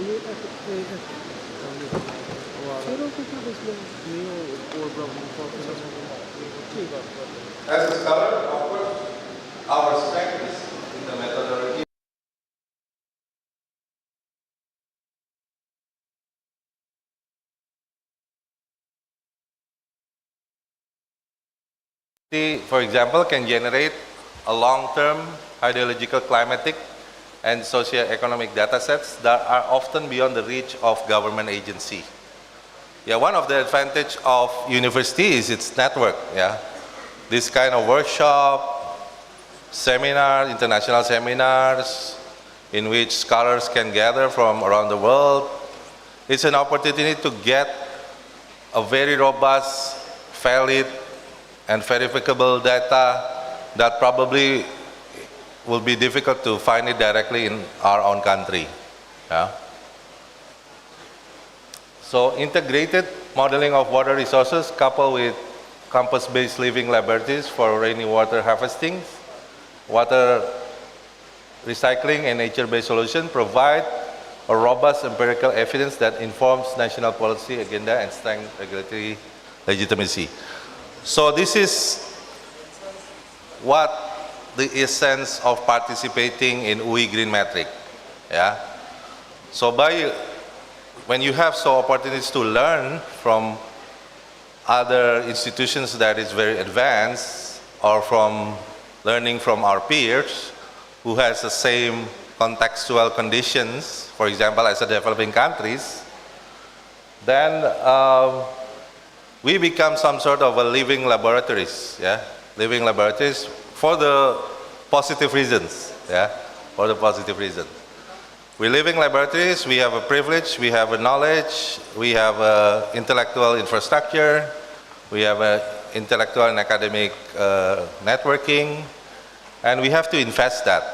As a scholar, of course, our strength is in the methodology. For example, can generate a long-term hydrological, climatic, and socio-economic data sets that are often beyond the reach of government agency. Yeah, one of the advantage of university is its network. Yeah, this kind of workshop, seminar, international seminars, in which scholars can gather from around the world. It's an opportunity to get a very robust, valid, and verifiable data that probably will be difficult to find it directly in our own country. Yeah. So integrated modeling of water resources coupled with campus-based living laboratories for rainwater harvesting, water recycling, and nature-based solutions provide a robust empirical evidence that informs national policy agenda and strengthens regulatory legitimacy. So this is what the essence of participating in UI GreenMetric. Yeah. So when you have opportunities to learn from other institutions that is very advanced, or from learning from our peers who has the same contextual conditions, for example, as the developing countries, then we become some sort of a living laboratories, yeah, living laboratories for the positive reasons, yeah, for the positive reasons. We're living laboratories. We have a privilege. We have a knowledge. We have a intellectual infrastructure. We have a intellectual and academic networking, and we have to invest that,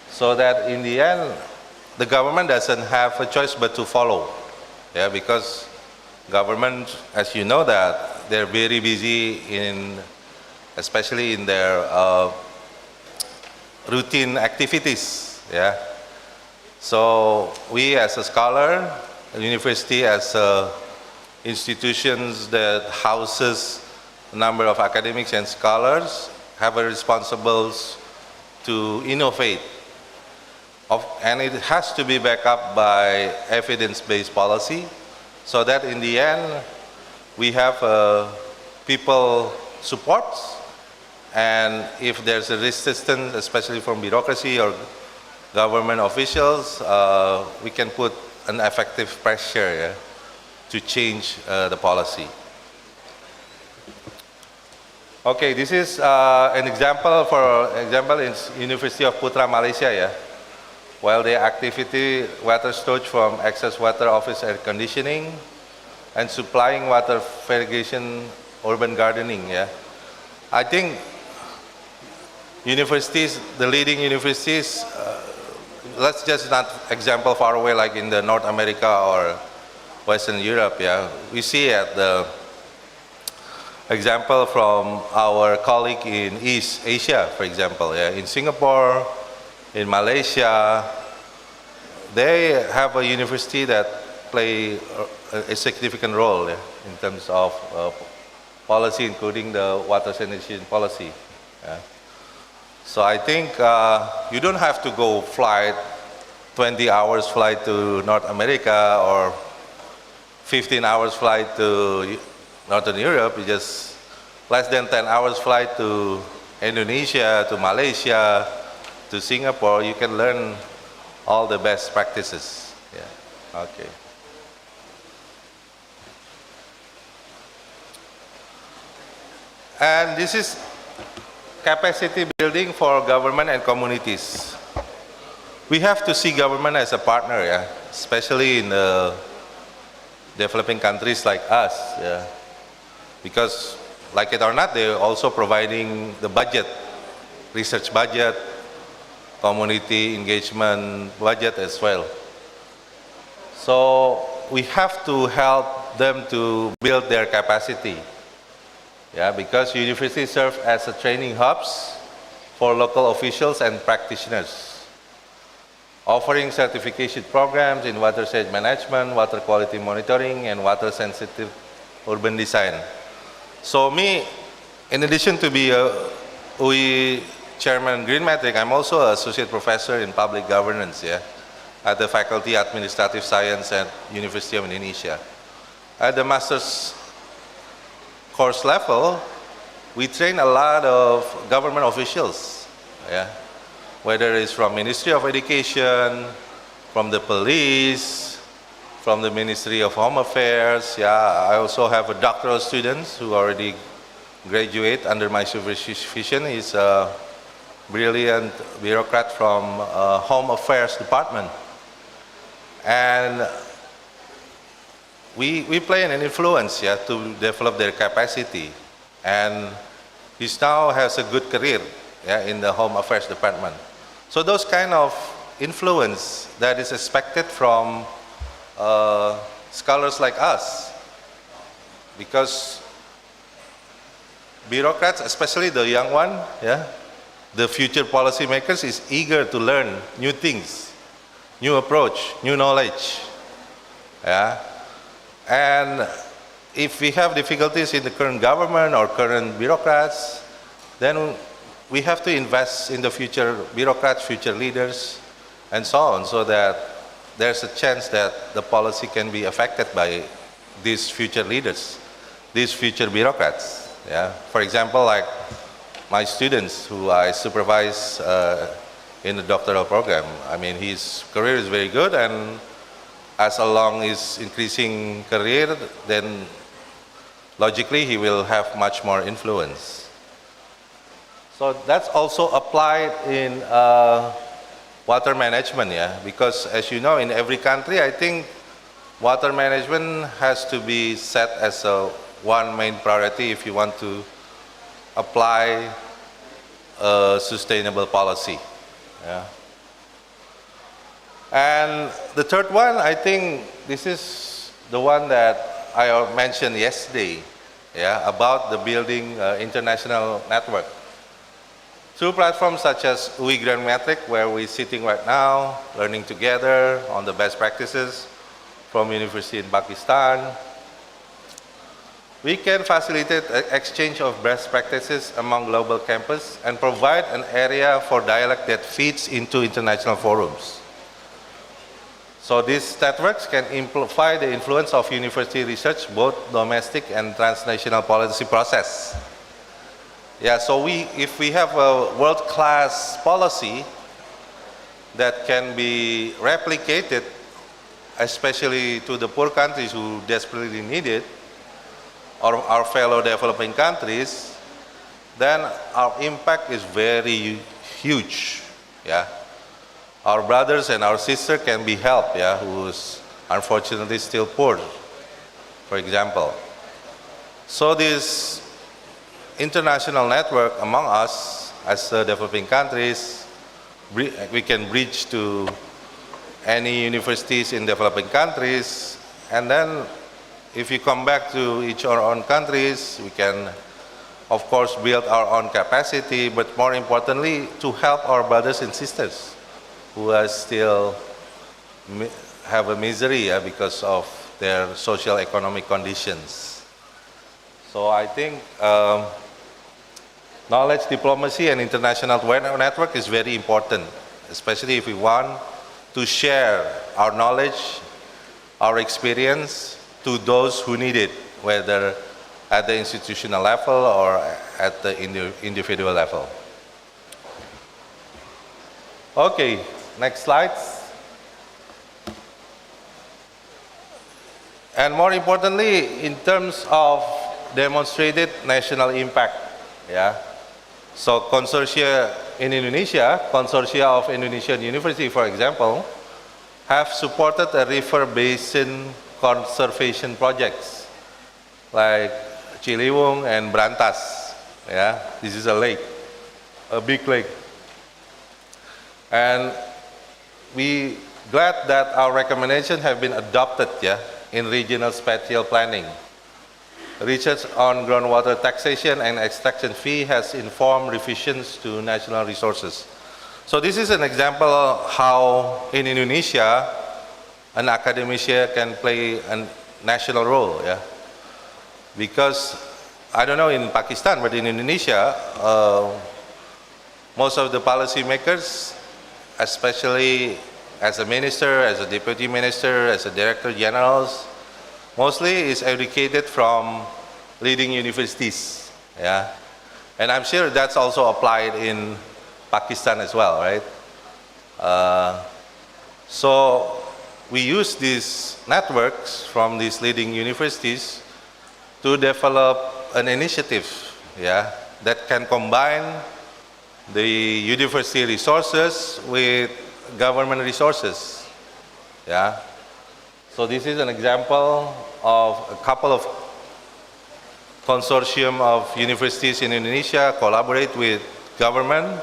so that in the end, the government doesn't have a choice but to follow, yeah, because government, as you know, that they're very busy especially in their routine activities. Yeah. So we, as a scholar, a university as institutions that houses a number of academics and scholars, have a responsibility to innovate, and it has to be backed up by evidence-based policy, so that in the end we have people supports, and if there's a resistance, especially from bureaucracy or government officials, we can put an effective pressure, yeah, to change the policy. Okay, this is an example. For example, in University of Putra, Malaysia, yeah, while the activity water storage from excess water office air conditioning and supplying water for irrigation, urban gardening. Yeah, I think universities, the leading universities, let's just not example far away like in the North America or Western Europe. Yeah, we see at the example from our colleague in East Asia, for example, yeah, in Singapore, in Malaysia, they have a university that play a significant role, yeah, in terms of policy, including the water sanitation policy. Yeah. So I think you don't have to go 20 hours flight to North America or 15 hours flight to Northern Europe. You just less than 10 hours flight to Indonesia, to Malaysia, to Singapore. You can learn all the best practices. Yeah. Okay. And this is capacity building for government and communities. We have to see government as a partner, yeah, especially in the developing countries like us, yeah, because like it or not, they're also providing the budget, research budget, community engagement budget as well. So we have to help them to build their capacity. Yeah, because universities serve as a training hubs for local officials and practitioners. offering certification programs in watershed management, water quality monitoring, and water-sensitive urban design. So me, in addition to be a UI Chairman GreenMetric, I'm also an Associate Professor in Public Governance at the Faculty of Administrative Science at University of Indonesia. At the master's course level, we train a lot of government officials, whether it's from Ministry of Education, from the police, from the Ministry of Home Affairs. I also have a doctoral students who already graduate under my supervision. He's a brilliant bureaucrat from Home Affairs Department. And we play an influence to develop their capacity. And he now has a good career in the Home Affairs Department. So those kind of influence that is expected from scholars like us, because bureaucrats, especially the young one, the future policymakers, is eager to learn new things, new approach, new knowledge. And if we have difficulties in the current government or current bureaucrats, then we have to invest in the future bureaucrats, future leaders, and so on, so that there's a chance that the policy can be affected by these future leaders, these future bureaucrats. For example, like my students who I supervise in the doctoral program. I mean, his career is very good, and as along his increasing career, then logically he will have much more influence. So that's also applied in water management, because as you know, in every country, I think water management has to be set as a one main priority if you want to apply a sustainable policy. And the third one, I think this is the one that I mentioned yesterday, about the building international network. Through platforms such as GreenMetric, where we're sitting right now, learning together on the best practices from university in Pakistan, we can facilitate exchange of best practices among global campus and provide an area for dialogue that feeds into international forums. So these networks can amplify the influence of university research, both domestic and transnational policy process. So if we have a world-class policy that can be replicated, especially to the poor countries who desperately need it, or our fellow developing countries, then our impact is very huge. Our brothers and our sisters can be helped, who is unfortunately still poor, for example. So this international network among us as developing countries, we can bridge to any universities in developing countries, and then if we come back to each our own countries, we can of course build our own capacity, but more importantly to help our brothers and sisters who are still have a misery because of their social economic conditions. So I think knowledge diplomacy and international network is very important, especially if we want to share our knowledge, our experience to those who need it, whether at the institutional level or at the individual level. Okay, next slide. And more importantly, in terms of demonstrated national impact, So consortia in Indonesia, consortia of Indonesian University, for example, have supported a river basin conservation projects like Ciliwung and Brantas. This is a lake, a big lake. And we glad that our recommendations have been adopted in regional spatial planning. Research on groundwater taxation and extraction fee has informed revisions to national resources. So this is an example of how in Indonesia, an academician can play a national role, yeah? Because, I don't know in Pakistan, but in Indonesia, most of the policymakers, especially as a minister, as a deputy minister, as a director generals, mostly is educated from leading universities, yeah? And I'm sure that's also applied in Pakistan as well, right? So we use these networks from these leading universities to develop an initiative, yeah, that can combine the university resources with government resources, yeah. So this is an example of a couple of consortium of universities in Indonesia collaborate with government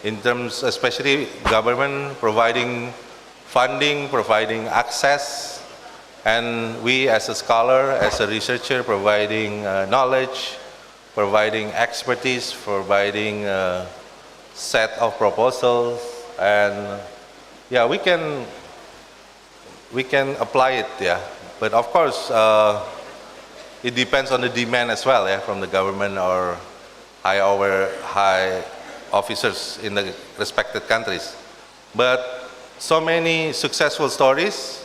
in terms, especially government providing funding, providing access, and we as a scholar, as a researcher, providing knowledge, providing expertise, providing a set of proposals, and yeah, we can apply it, yeah. But of course, it depends on the demand as well, yeah, from the government or high officers in the respected countries. But so many successful stories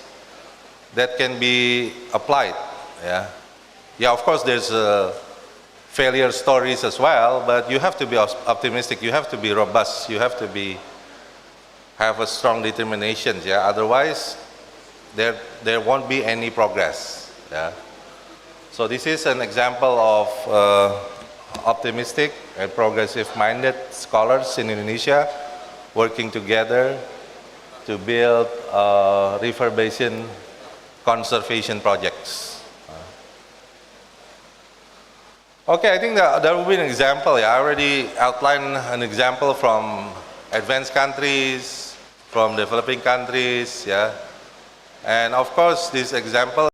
that can be applied, yeah. Yeah, of course there's failure stories as well, but you have to be optimistic, you have to be robust, you have to have a strong determination, yeah. Otherwise, there won't be any progress, yeah. So this is an example of optimistic and progressive-minded scholars in Indonesia working together to build river basin conservation projects. Okay, I think that will be an example. Yeah, I already outlined an example from advanced countries, from developing countries, yeah. And of course, this example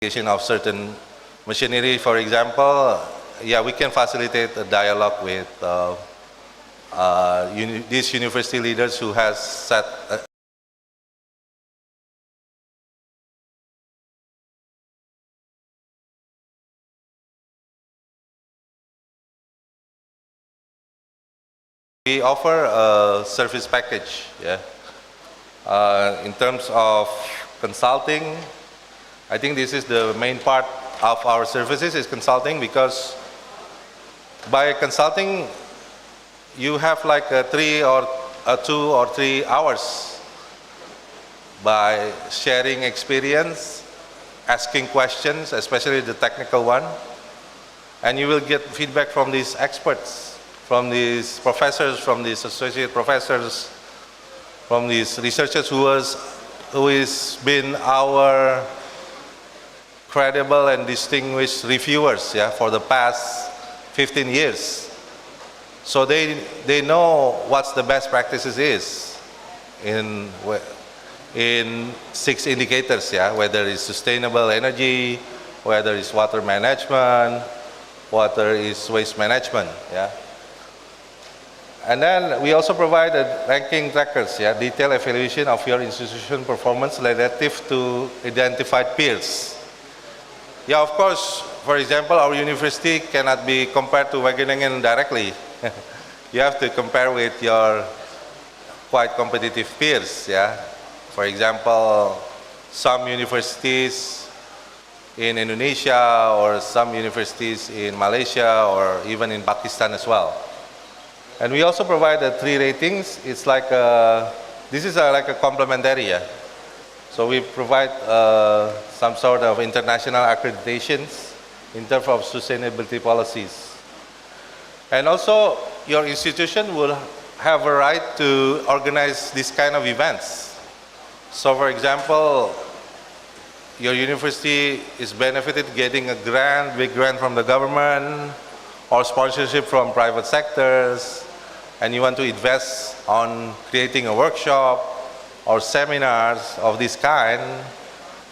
of certain machinery, for example, yeah, we can facilitate a dialogue with these university leaders who has set we offer a service package, yeah. In terms of consulting, I think this is the main part of our services is consulting, because by consulting you have like 2 or 3 hours by sharing experience, asking questions, especially the technical one, and you will get feedback from these experts, from these professors, from these associate professors, from these researchers who has been our credible and distinguished reviewers, yeah, for the past 15 years. So they know what's the best practices is in 6 indicators, yeah, whether it's sustainable energy, whether it's water management, whether it's waste management, yeah. And then we also provide ranking trackers, yeah, detailed evaluation of your institution performance relative to identified peers. Yeah, of course, for example, our university cannot be compared to Wageningen directly. You have to compare with your quite competitive peers, yeah. For example, some universities in Indonesia or some universities in Malaysia or even in Pakistan as well. And we also provide 3 ratings. It's like this is like a complementary, yeah. So we provide some sort of international accreditations in terms of sustainability policies. And also, your institution will have a right to organize this kind of events. So for example, your university is benefited getting a grant, big grant from the government or sponsorship from private sectors, and you want to invest on creating a workshop or seminars of this kind,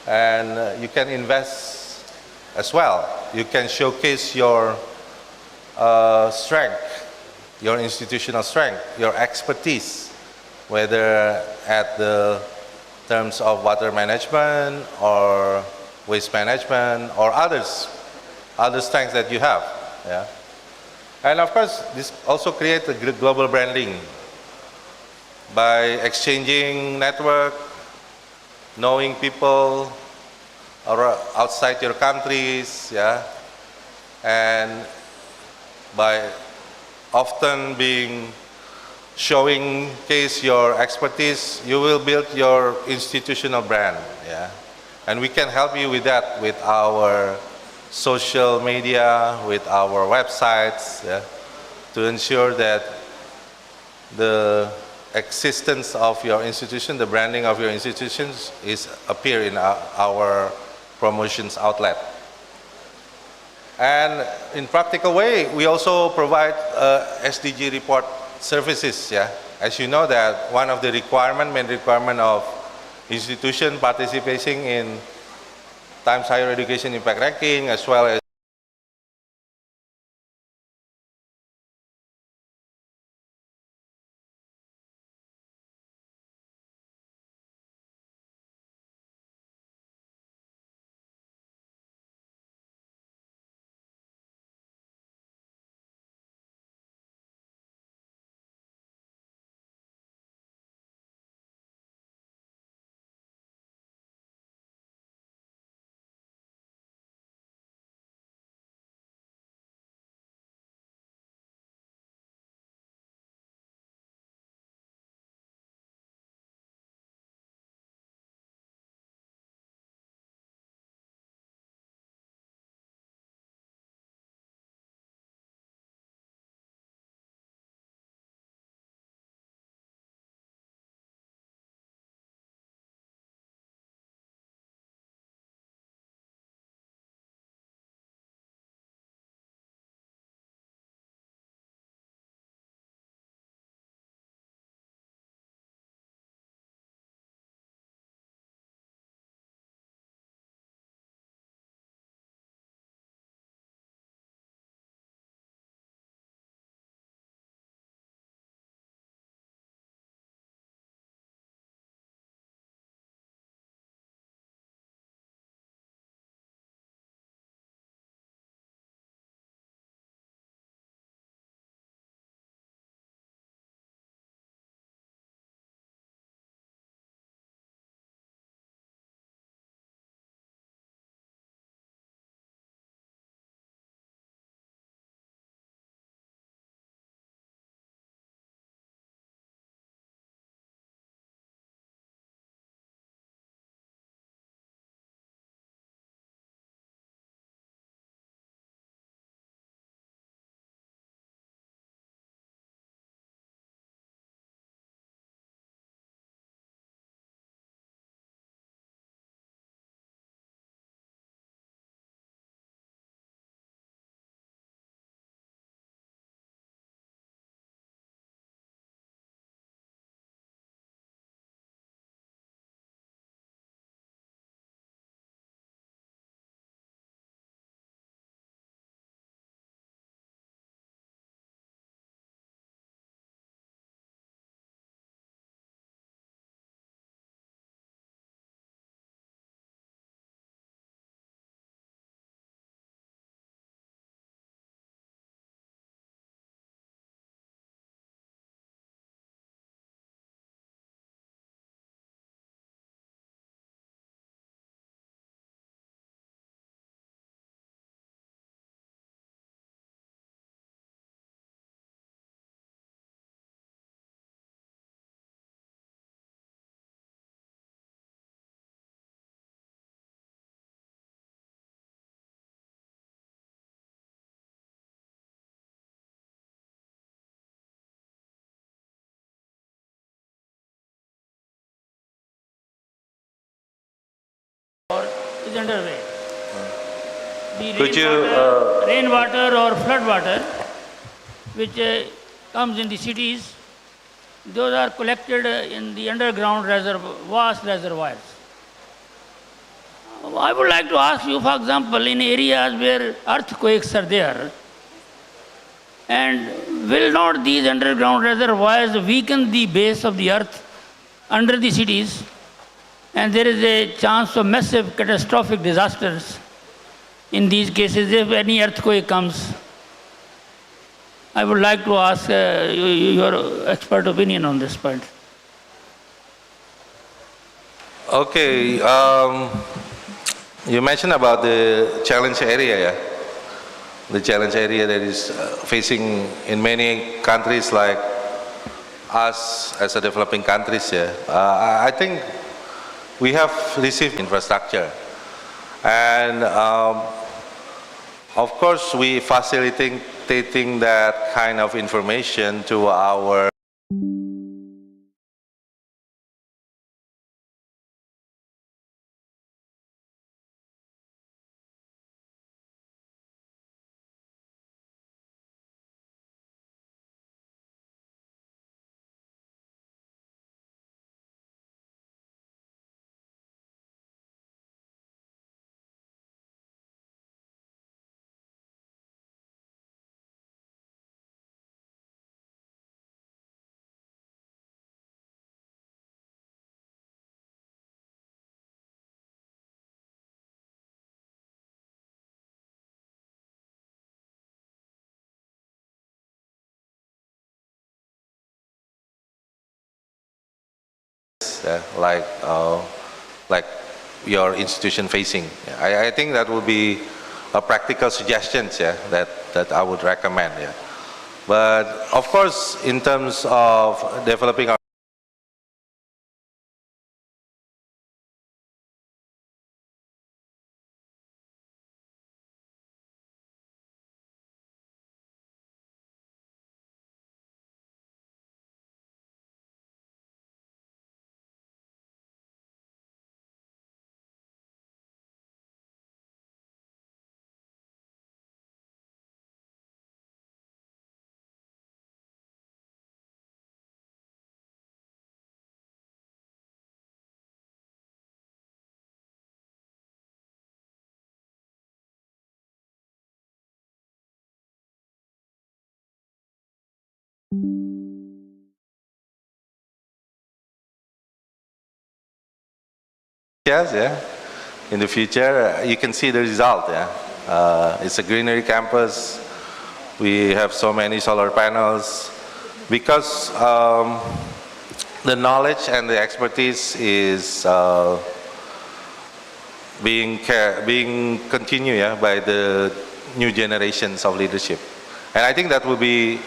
and you can invest as well. You can showcase your strength, your institutional strength, your expertise, whether at the terms of water management or waste management or other strengths that you have. Yeah. And of course, this also creates a global branding by exchanging network, knowing people outside your countries, yeah, and by often being showing case your expertise, you will build your institutional brand, yeah. And we can help you with that with our social media, with our websites, yeah, to ensure that the existence of your institution, the branding of your institutions is appear in our promotions outlet. And in practical way, we also provide SDG report services. Yeah, as you know that one of the main requirement of institution participating in Times Higher Education Impact Ranking as well as is underway. The Could you, rainwater or flood water, which comes in the cities, those are collected in the underground vast reservoirs. I would like to ask you, for example, in areas where earthquakes are there, and will not these underground reservoirs weaken the base of the earth under the cities, and there is a chance of massive catastrophic disasters in these cases if any earthquake comes? I would like to ask your expert opinion on this point. Okay, you mentioned about the challenge area, yeah? The challenge area that is facing in many countries like us as a developing countries, yeah? I think we have received infrastructure. And of course, we facilitating that kind of information to our like your institution facing. I think that would be a practical suggestions, yeah, that I would recommend. Yeah. But of course, in terms of developing our yes, yeah. In the future, you can see the result. Yeah, it's a greenery campus. We have so many solar panels because the knowledge and the expertise is being continued, yeah, by the new generations of leadership, and I think that will be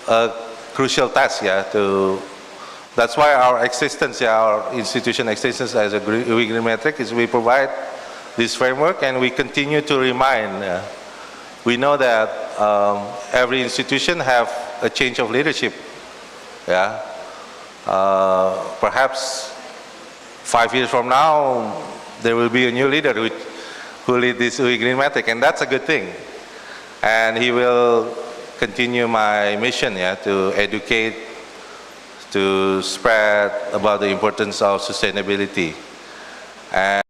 a crucial task. Yeah, that's why our existence, yeah, our institution existence as a GreenMetric is we provide this framework and we continue to remind. We know that every institution have a change of leadership. Yeah, perhaps 5 years from now there will be a new leader who lead this GreenMetric, and that's a good thing. And he will continue my mission, yeah, to educate, to spread about the importance of sustainability. And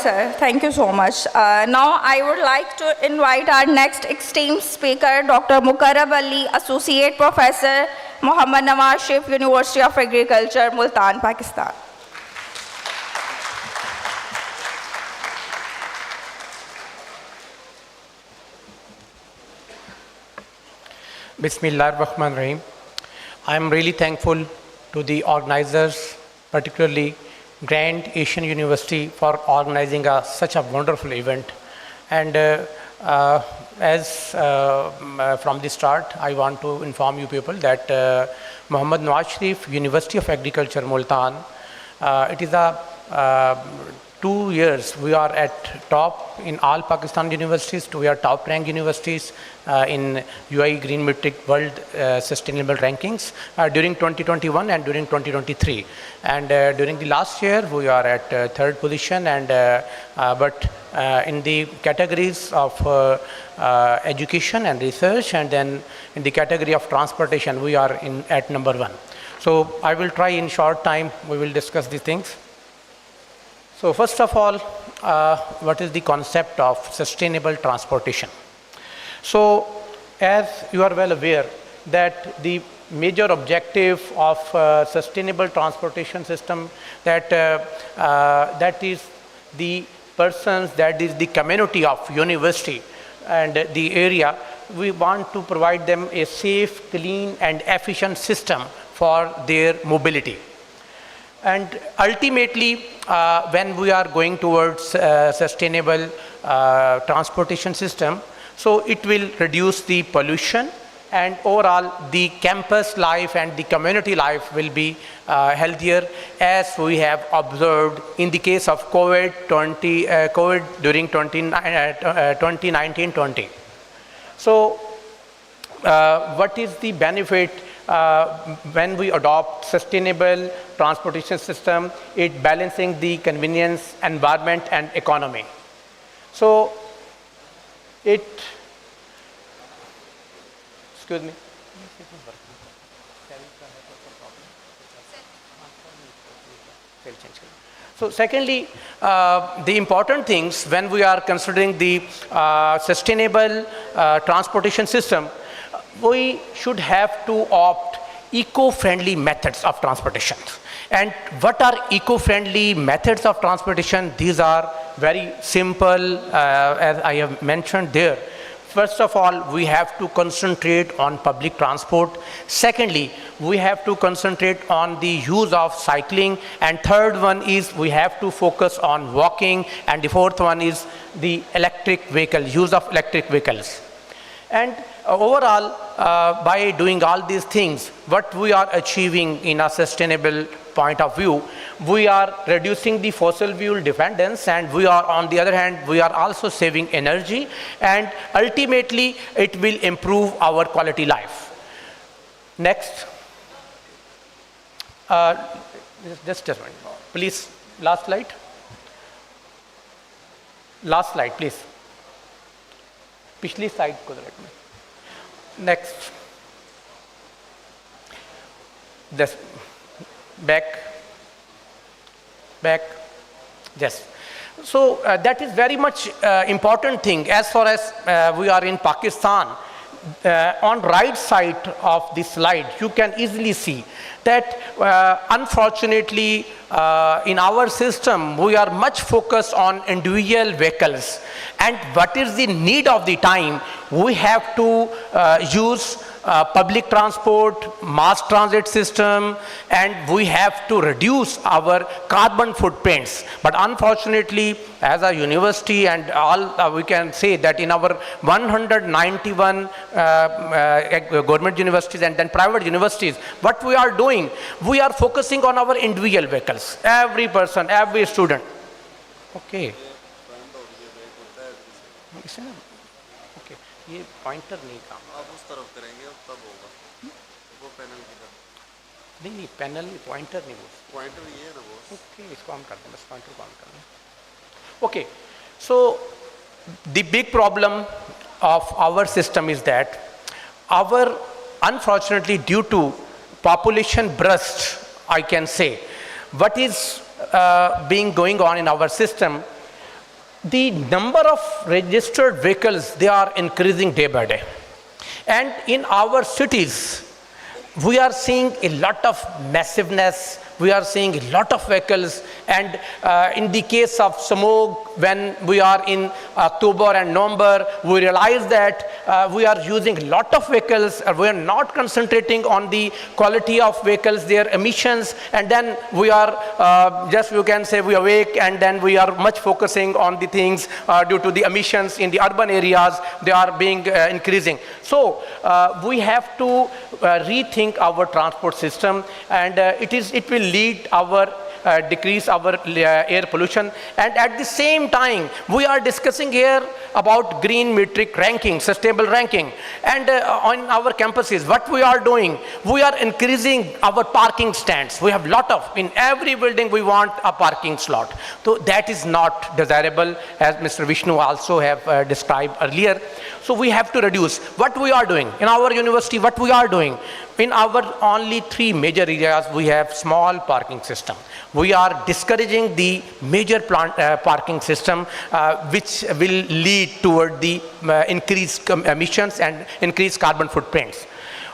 Sir, thank you so much. Now I would like to invite our next esteemed speaker, Dr. Mukarrab Ali, Associate Professor, Muhammad Nawaz Sharif, University of Agriculture, Multan, Pakistan. Bismillah ar-Rahman ar-Rahim. I am really thankful to the organizers, particularly Grand Asian University for organizing such a wonderful event. And from the start, I want to inform you people that Muhammad Nawaz Sharif, University of Agriculture, Multan, it is a 2 years we are at top in all Pakistan universities. We are top ranked universities in UAE GreenMetric World Sustainable Rankings during 2021 and during 2023. And during the last year, we are at third position. And but in the categories of education and research, and then in the category of transportation, we are at number 1. So I will try in short time. We will discuss these things. So first of all, what is the concept of sustainable transportation? So as you are well aware that the major objective of sustainable transportation system that is the persons, that is the community of university and the area, we want to provide them a safe, clean and efficient system for their mobility. And ultimately, when we are going towards sustainable transportation system, so it will reduce the pollution, and overall the campus life and the community life will be healthier, as we have observed in the case of COVID during 2019-20. So what is the benefit when we adopt sustainable transportation system? It balancing the convenience, environment and economy. So it, excuse me. So secondly, the important things when we are considering the sustainable transportation system, we should have to opt eco-friendly methods of transportation. And what are eco-friendly methods of transportation? These are very simple, as I have mentioned there. First of all, we have to concentrate on public transport. Secondly, we have to concentrate on the use of cycling. And third one is we have to focus on walking. And the fourth one is the electric vehicle, use of electric vehicles. And overall, by doing all these things, what we are achieving in a sustainable point of view, we are reducing the fossil fuel dependence, and we are, on the other hand, we are also saving energy, and ultimately it will improve our quality life. Next. Just a minute, please. Last slide. Last slide, please. पिछली side को right में. Next. Just back. Yes. So that is very much important thing as far as we are in Pakistan. On right side of the slide, you can easily see that unfortunately in our system we are much focused on individual vehicles, and what is the need of the time? We have to use public transport, mass transit system, and we have to reduce our carbon footprints. But unfortunately, as a university and all, we can say that in our 191 government universities and then private universities, what we are doing, we are focusing on our individual vehicles. Every person, every student. Okay. Okay. ये pointer नहीं काम आप उस तरफ करेंगे तब होगा वो पैनल की तरफ नहीं पैनल में पॉइंटर नहीं वो पॉइंटर ये है ना वो ओके इसको हम कर दें बस पॉइंटर को ऑन कर दें okay so the big problem of our system is that our, unfortunately, due to population burst, I can say, what is being going on in our system, the number of registered vehicles, they are increasing day by day. And in our cities, we are seeing a lot of massiveness, we are seeing a lot of vehicles, and in the case of smoke, when we are in October and November, we realize that we are using a lot of vehicles, we are not concentrating on the quality of vehicles, their emissions, and then we are just, you can say, we awake, and then we are much focusing on the things due to the emissions in the urban areas, they are being increasing. So we have to rethink our transport system, and it will lead our decrease our air pollution. And at the same time, we are discussing here about GreenMetric ranking, sustainable ranking. And on our campuses, what we are doing, we are increasing our parking stands. We have lot of, in every building we want a parking slot. So that is not desirable, as Mr. Vishnu also have described earlier. So we have to reduce. What we are doing in our university, what we are doing, in our only 3 major areas, we have small parking system. We are discouraging the major parking system, which will lead toward the increased emissions and increased carbon footprints.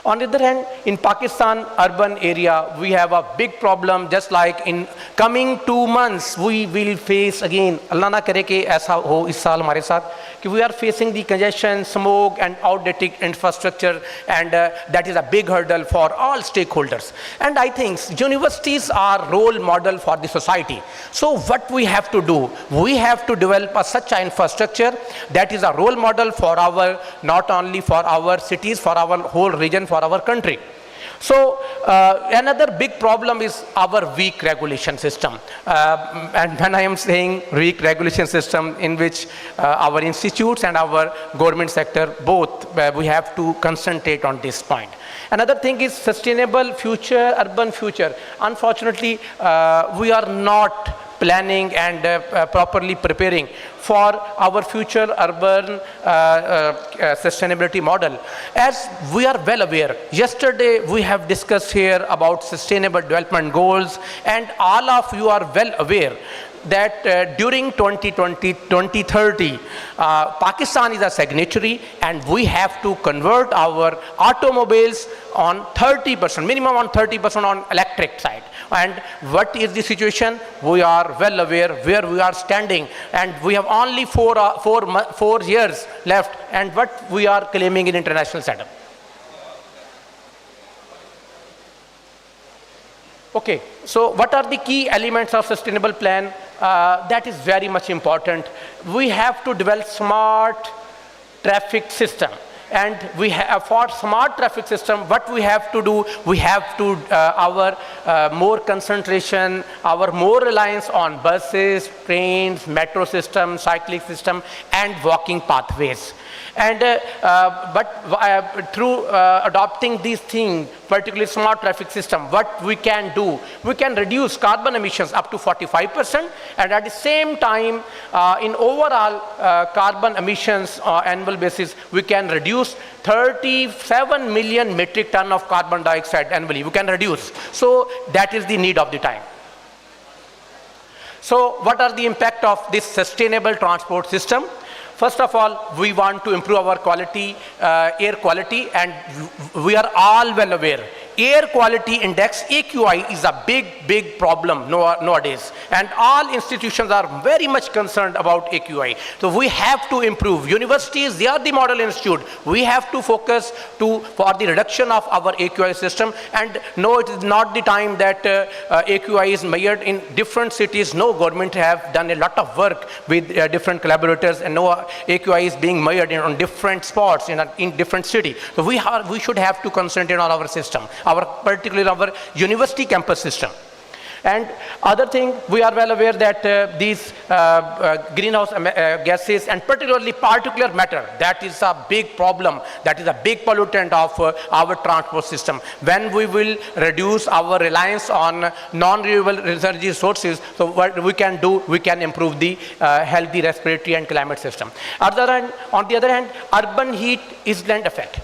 On the other hand, in Pakistan urban area, we have a big problem. Just like in coming 2 months, we will face again, Allah na kare ke aisa ho is saal hamare saath, कि we are facing the congestion, smoke and outdated infrastructure, and that is a big hurdle for all stakeholders. And I think universities are role model for the society. So what we have to do, we have to develop such an infrastructure that is a role model for our, not only for our cities, for our whole region, for our country. So another big problem is our weak regulation system. And when I am saying weak regulation system, in which our institutes and our government sector both, we have to concentrate on this point. Another thing is sustainable future, urban future. Unfortunately, we are not planning and properly preparing for our future urban sustainability model. As we are well aware, yesterday we have discussed here about sustainable development goals, and all of you are well aware that during 2020-2030, Pakistan is a signatory, and we have to convert our automobiles on 30%, minimum on 30% on electric side. And what is the situation? We are well aware where we are standing, and we have only 4 years left, and what we are claiming in international setup. Okay, so what are the key elements of sustainable plan? That is very much important. We have to develop smart traffic system. And we have, for smart traffic system, what we have to do, we have to our more concentration, our more reliance on buses, trains, metro system, cycling system, and walking pathways. And but through adopting these things, particularly smart traffic system, what we can do, we can reduce carbon emissions up to 45%, and at the same time, in overall carbon emissions annual basis, we can reduce 37 million metric ton of carbon dioxide annually. We can reduce. So that is the need of the time. So what are the impact of this sustainable transport system? First of all, we want to improve our quality, air quality, and we are all well aware. Air quality index, AQI, is a big problem nowadays. And all institutions are very much concerned about AQI. So we have to improve. Universities, they are the model institute. We have to focus for the reduction of our AQI system. And no, it is not the time that AQI is measured in different cities. No, government have done a lot of work with different collaborators, and no AQI is being measured on different spots in different cities. So we should have to concentrate on our system, particularly our university campus system. And other thing, we are well aware that these greenhouse gases, and particularly particulate matter, that is a big problem, that is a big pollutant of our transport system. When we will reduce our reliance on non-renewable energy sources, so what we can do, we can improve the healthy respiratory and climate system. On the other hand, urban heat island effect.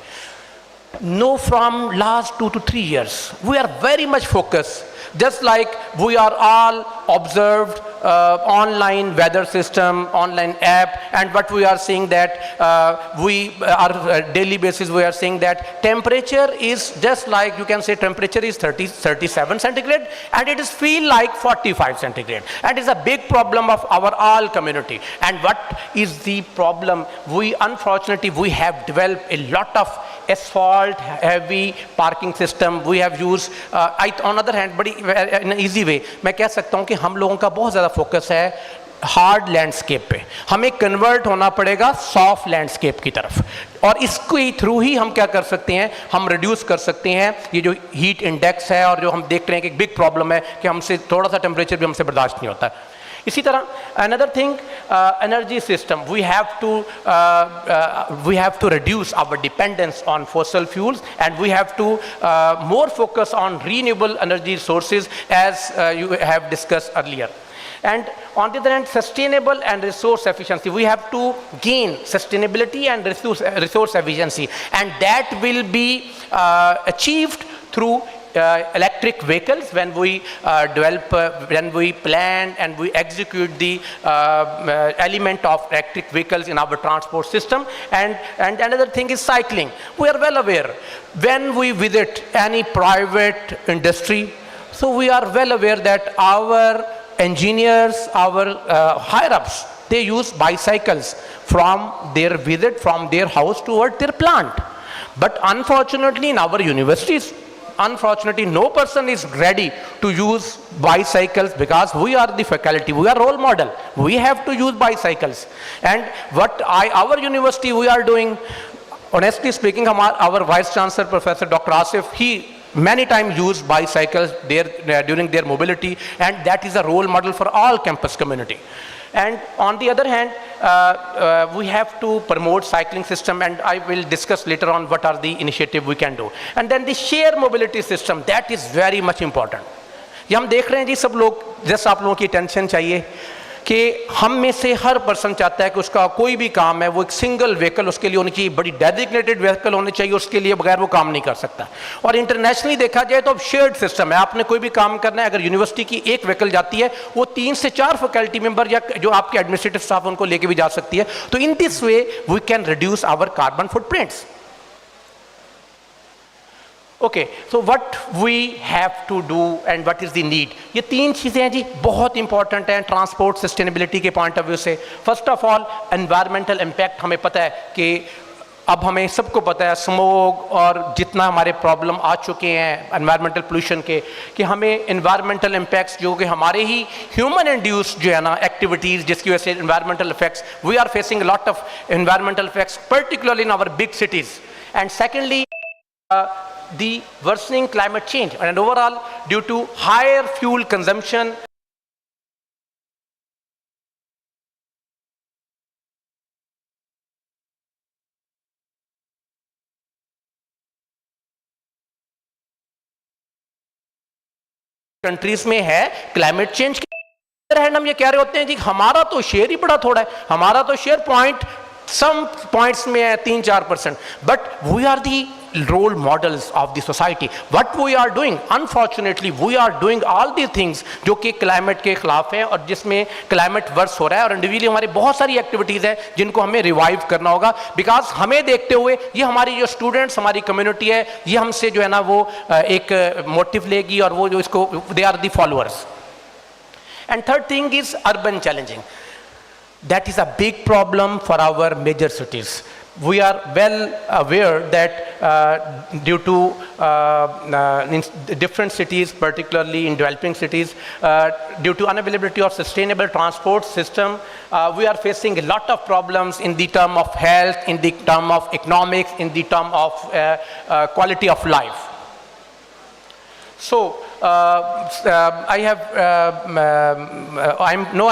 No, from last 2 to 3 years, we are very much focused. Just like we are all observed online weather system, online app, and what we are seeing that our daily basis we are seeing that temperature is just like, you can say temperature is 37 centigrade and it is feel like 45 centigrade, and it's a big problem of our all community. And what is the problem? We unfortunately we have developed a lot of asphalt heavy parking system. We have used on other hand बड़ी in an easy way मैं कह सकता हूँ कि हम लोगों का बहुत ज़्यादा फोकस है हार्ड लैंडस्केप पे, हमें कन्वर्ट होना पड़ेगा सॉफ्ट लैंडस्केप की तरफ, और इसके थ्रू ही हम क्या कर सकते हैं, हम रिड्यूस कर सकते हैं ये जो हीट इंडेक्स है, और जो हम देख रहे हैं कि एक बिग प्रॉब्लम है कि हमसे थोड़ा सा टेम्परेचर भी हमसे बर्दाश्त नहीं होता। इसी तरह another thing, energy system, we have to reduce our dependence on fossil fuels, and we have to more focus on renewable energy sources as you have discussed earlier. And on the other hand, sustainable and resource efficiency, we have to gain sustainability and resource efficiency, and that will be achieved through electric vehicles when we develop, when we plan and we execute the element of electric vehicles in our transport system. And another thing is cycling. We are well aware when we visit any private industry, so we are well aware that our engineers, our higher-ups, they use bicycles from their visit from their house toward their plant. But unfortunately in our universities, unfortunately no person is ready to use bicycles, because we are the faculty, we are role model, we have to use bicycles. And what our university we are doing, honestly speaking, our vice chancellor Professor Dr. Asif, he many times used bicycles during their mobility, and that is a role model for all campus community. And on the other hand, we have to promote cycling system, and I will discuss later on what are the initiatives we can do. And then the shared mobility system, that is very much important. ये हम देख रहे हैं जी सब लोग, जैसे आप लोगों की टेंशन चाहिए कि हम में से हर पर्सन चाहता है कि उसका कोई भी काम है वो एक सिंगल व्हीकल उसके लिए होनी चाहिए, बड़ी डेजिग्नेटेड व्हीकल होनी चाहिए, उसके लिए बगैर वो काम नहीं कर सकता। और इंटरनेशनली देखा जाए तो अब शेयर्ड सिस्टम है, आपने कोई भी काम करना है, अगर यूनिवर्सिटी की एक व्हीकल जाती है वो 3 से 4 फैकल्टी मेंबर या जो आपके एडमिनिस्ट्रेटिव स्टाफ उनको लेके भी जा सकती है। तो in this way we can reduce our carbon footprints. Okay, so what we have to do and what is the need, ये 3 चीज़ें हैं जी बहुत इंपॉर्टेंट हैं ट्रांसपोर्ट सस्टेनेबिलिटी के पॉइंट ऑफ व्यू से। First of all environmental impact, हमें पता है कि अब हमें सबको पता है स्मोक और जितना हमारे प्रॉब्लम आ चुके हैं एनवायरमेंटल पोल्यूशन के, कि हमें एनवायरमेंटल इम्पैक्ट्स जो कि हमारे ही ह्यूमन इंड्यूस जो है ना एक्टिविटीज़ जिसकी वजह से environmental effects, we are facing lot of environmental effects particularly in our big cities. And secondly the worsening climate change, and overall due to higher fuel consumption, countries में है climate change के other hand हम ये कह रहे होते हैं जी हमारा तो शेयर ही बड़ा थोड़ा है, हमारा तो शेयर some points में है 3-4%, but we are the role models of the society. What we are doing, unfortunately we are doing all these things जो कि क्लाइमेट के खिलाफ है और जिसमें क्लाइमेट वर्स हो रहा है, और इंडिविजुअली हमारी बहुत सारी एक्टिविटीज़ है जिनको हमें रिवाइव करना होगा, बिकॉज हमें देखते हुए ये हमारी जो स्टूडेंट्स, हमारी कम्युनिटी है, ये हमसे जो है ना वो एक मोटिव लेगी और वो जो इसको they are the followers. And third thing is urban challenging, that is a big problem for our major cities. We are well aware that due to in different cities, particularly in developing cities, due to unavailability of sustainable transport system, we are facing a lot of problems in the term of health, in the term of economics, in the term of quality of life. So I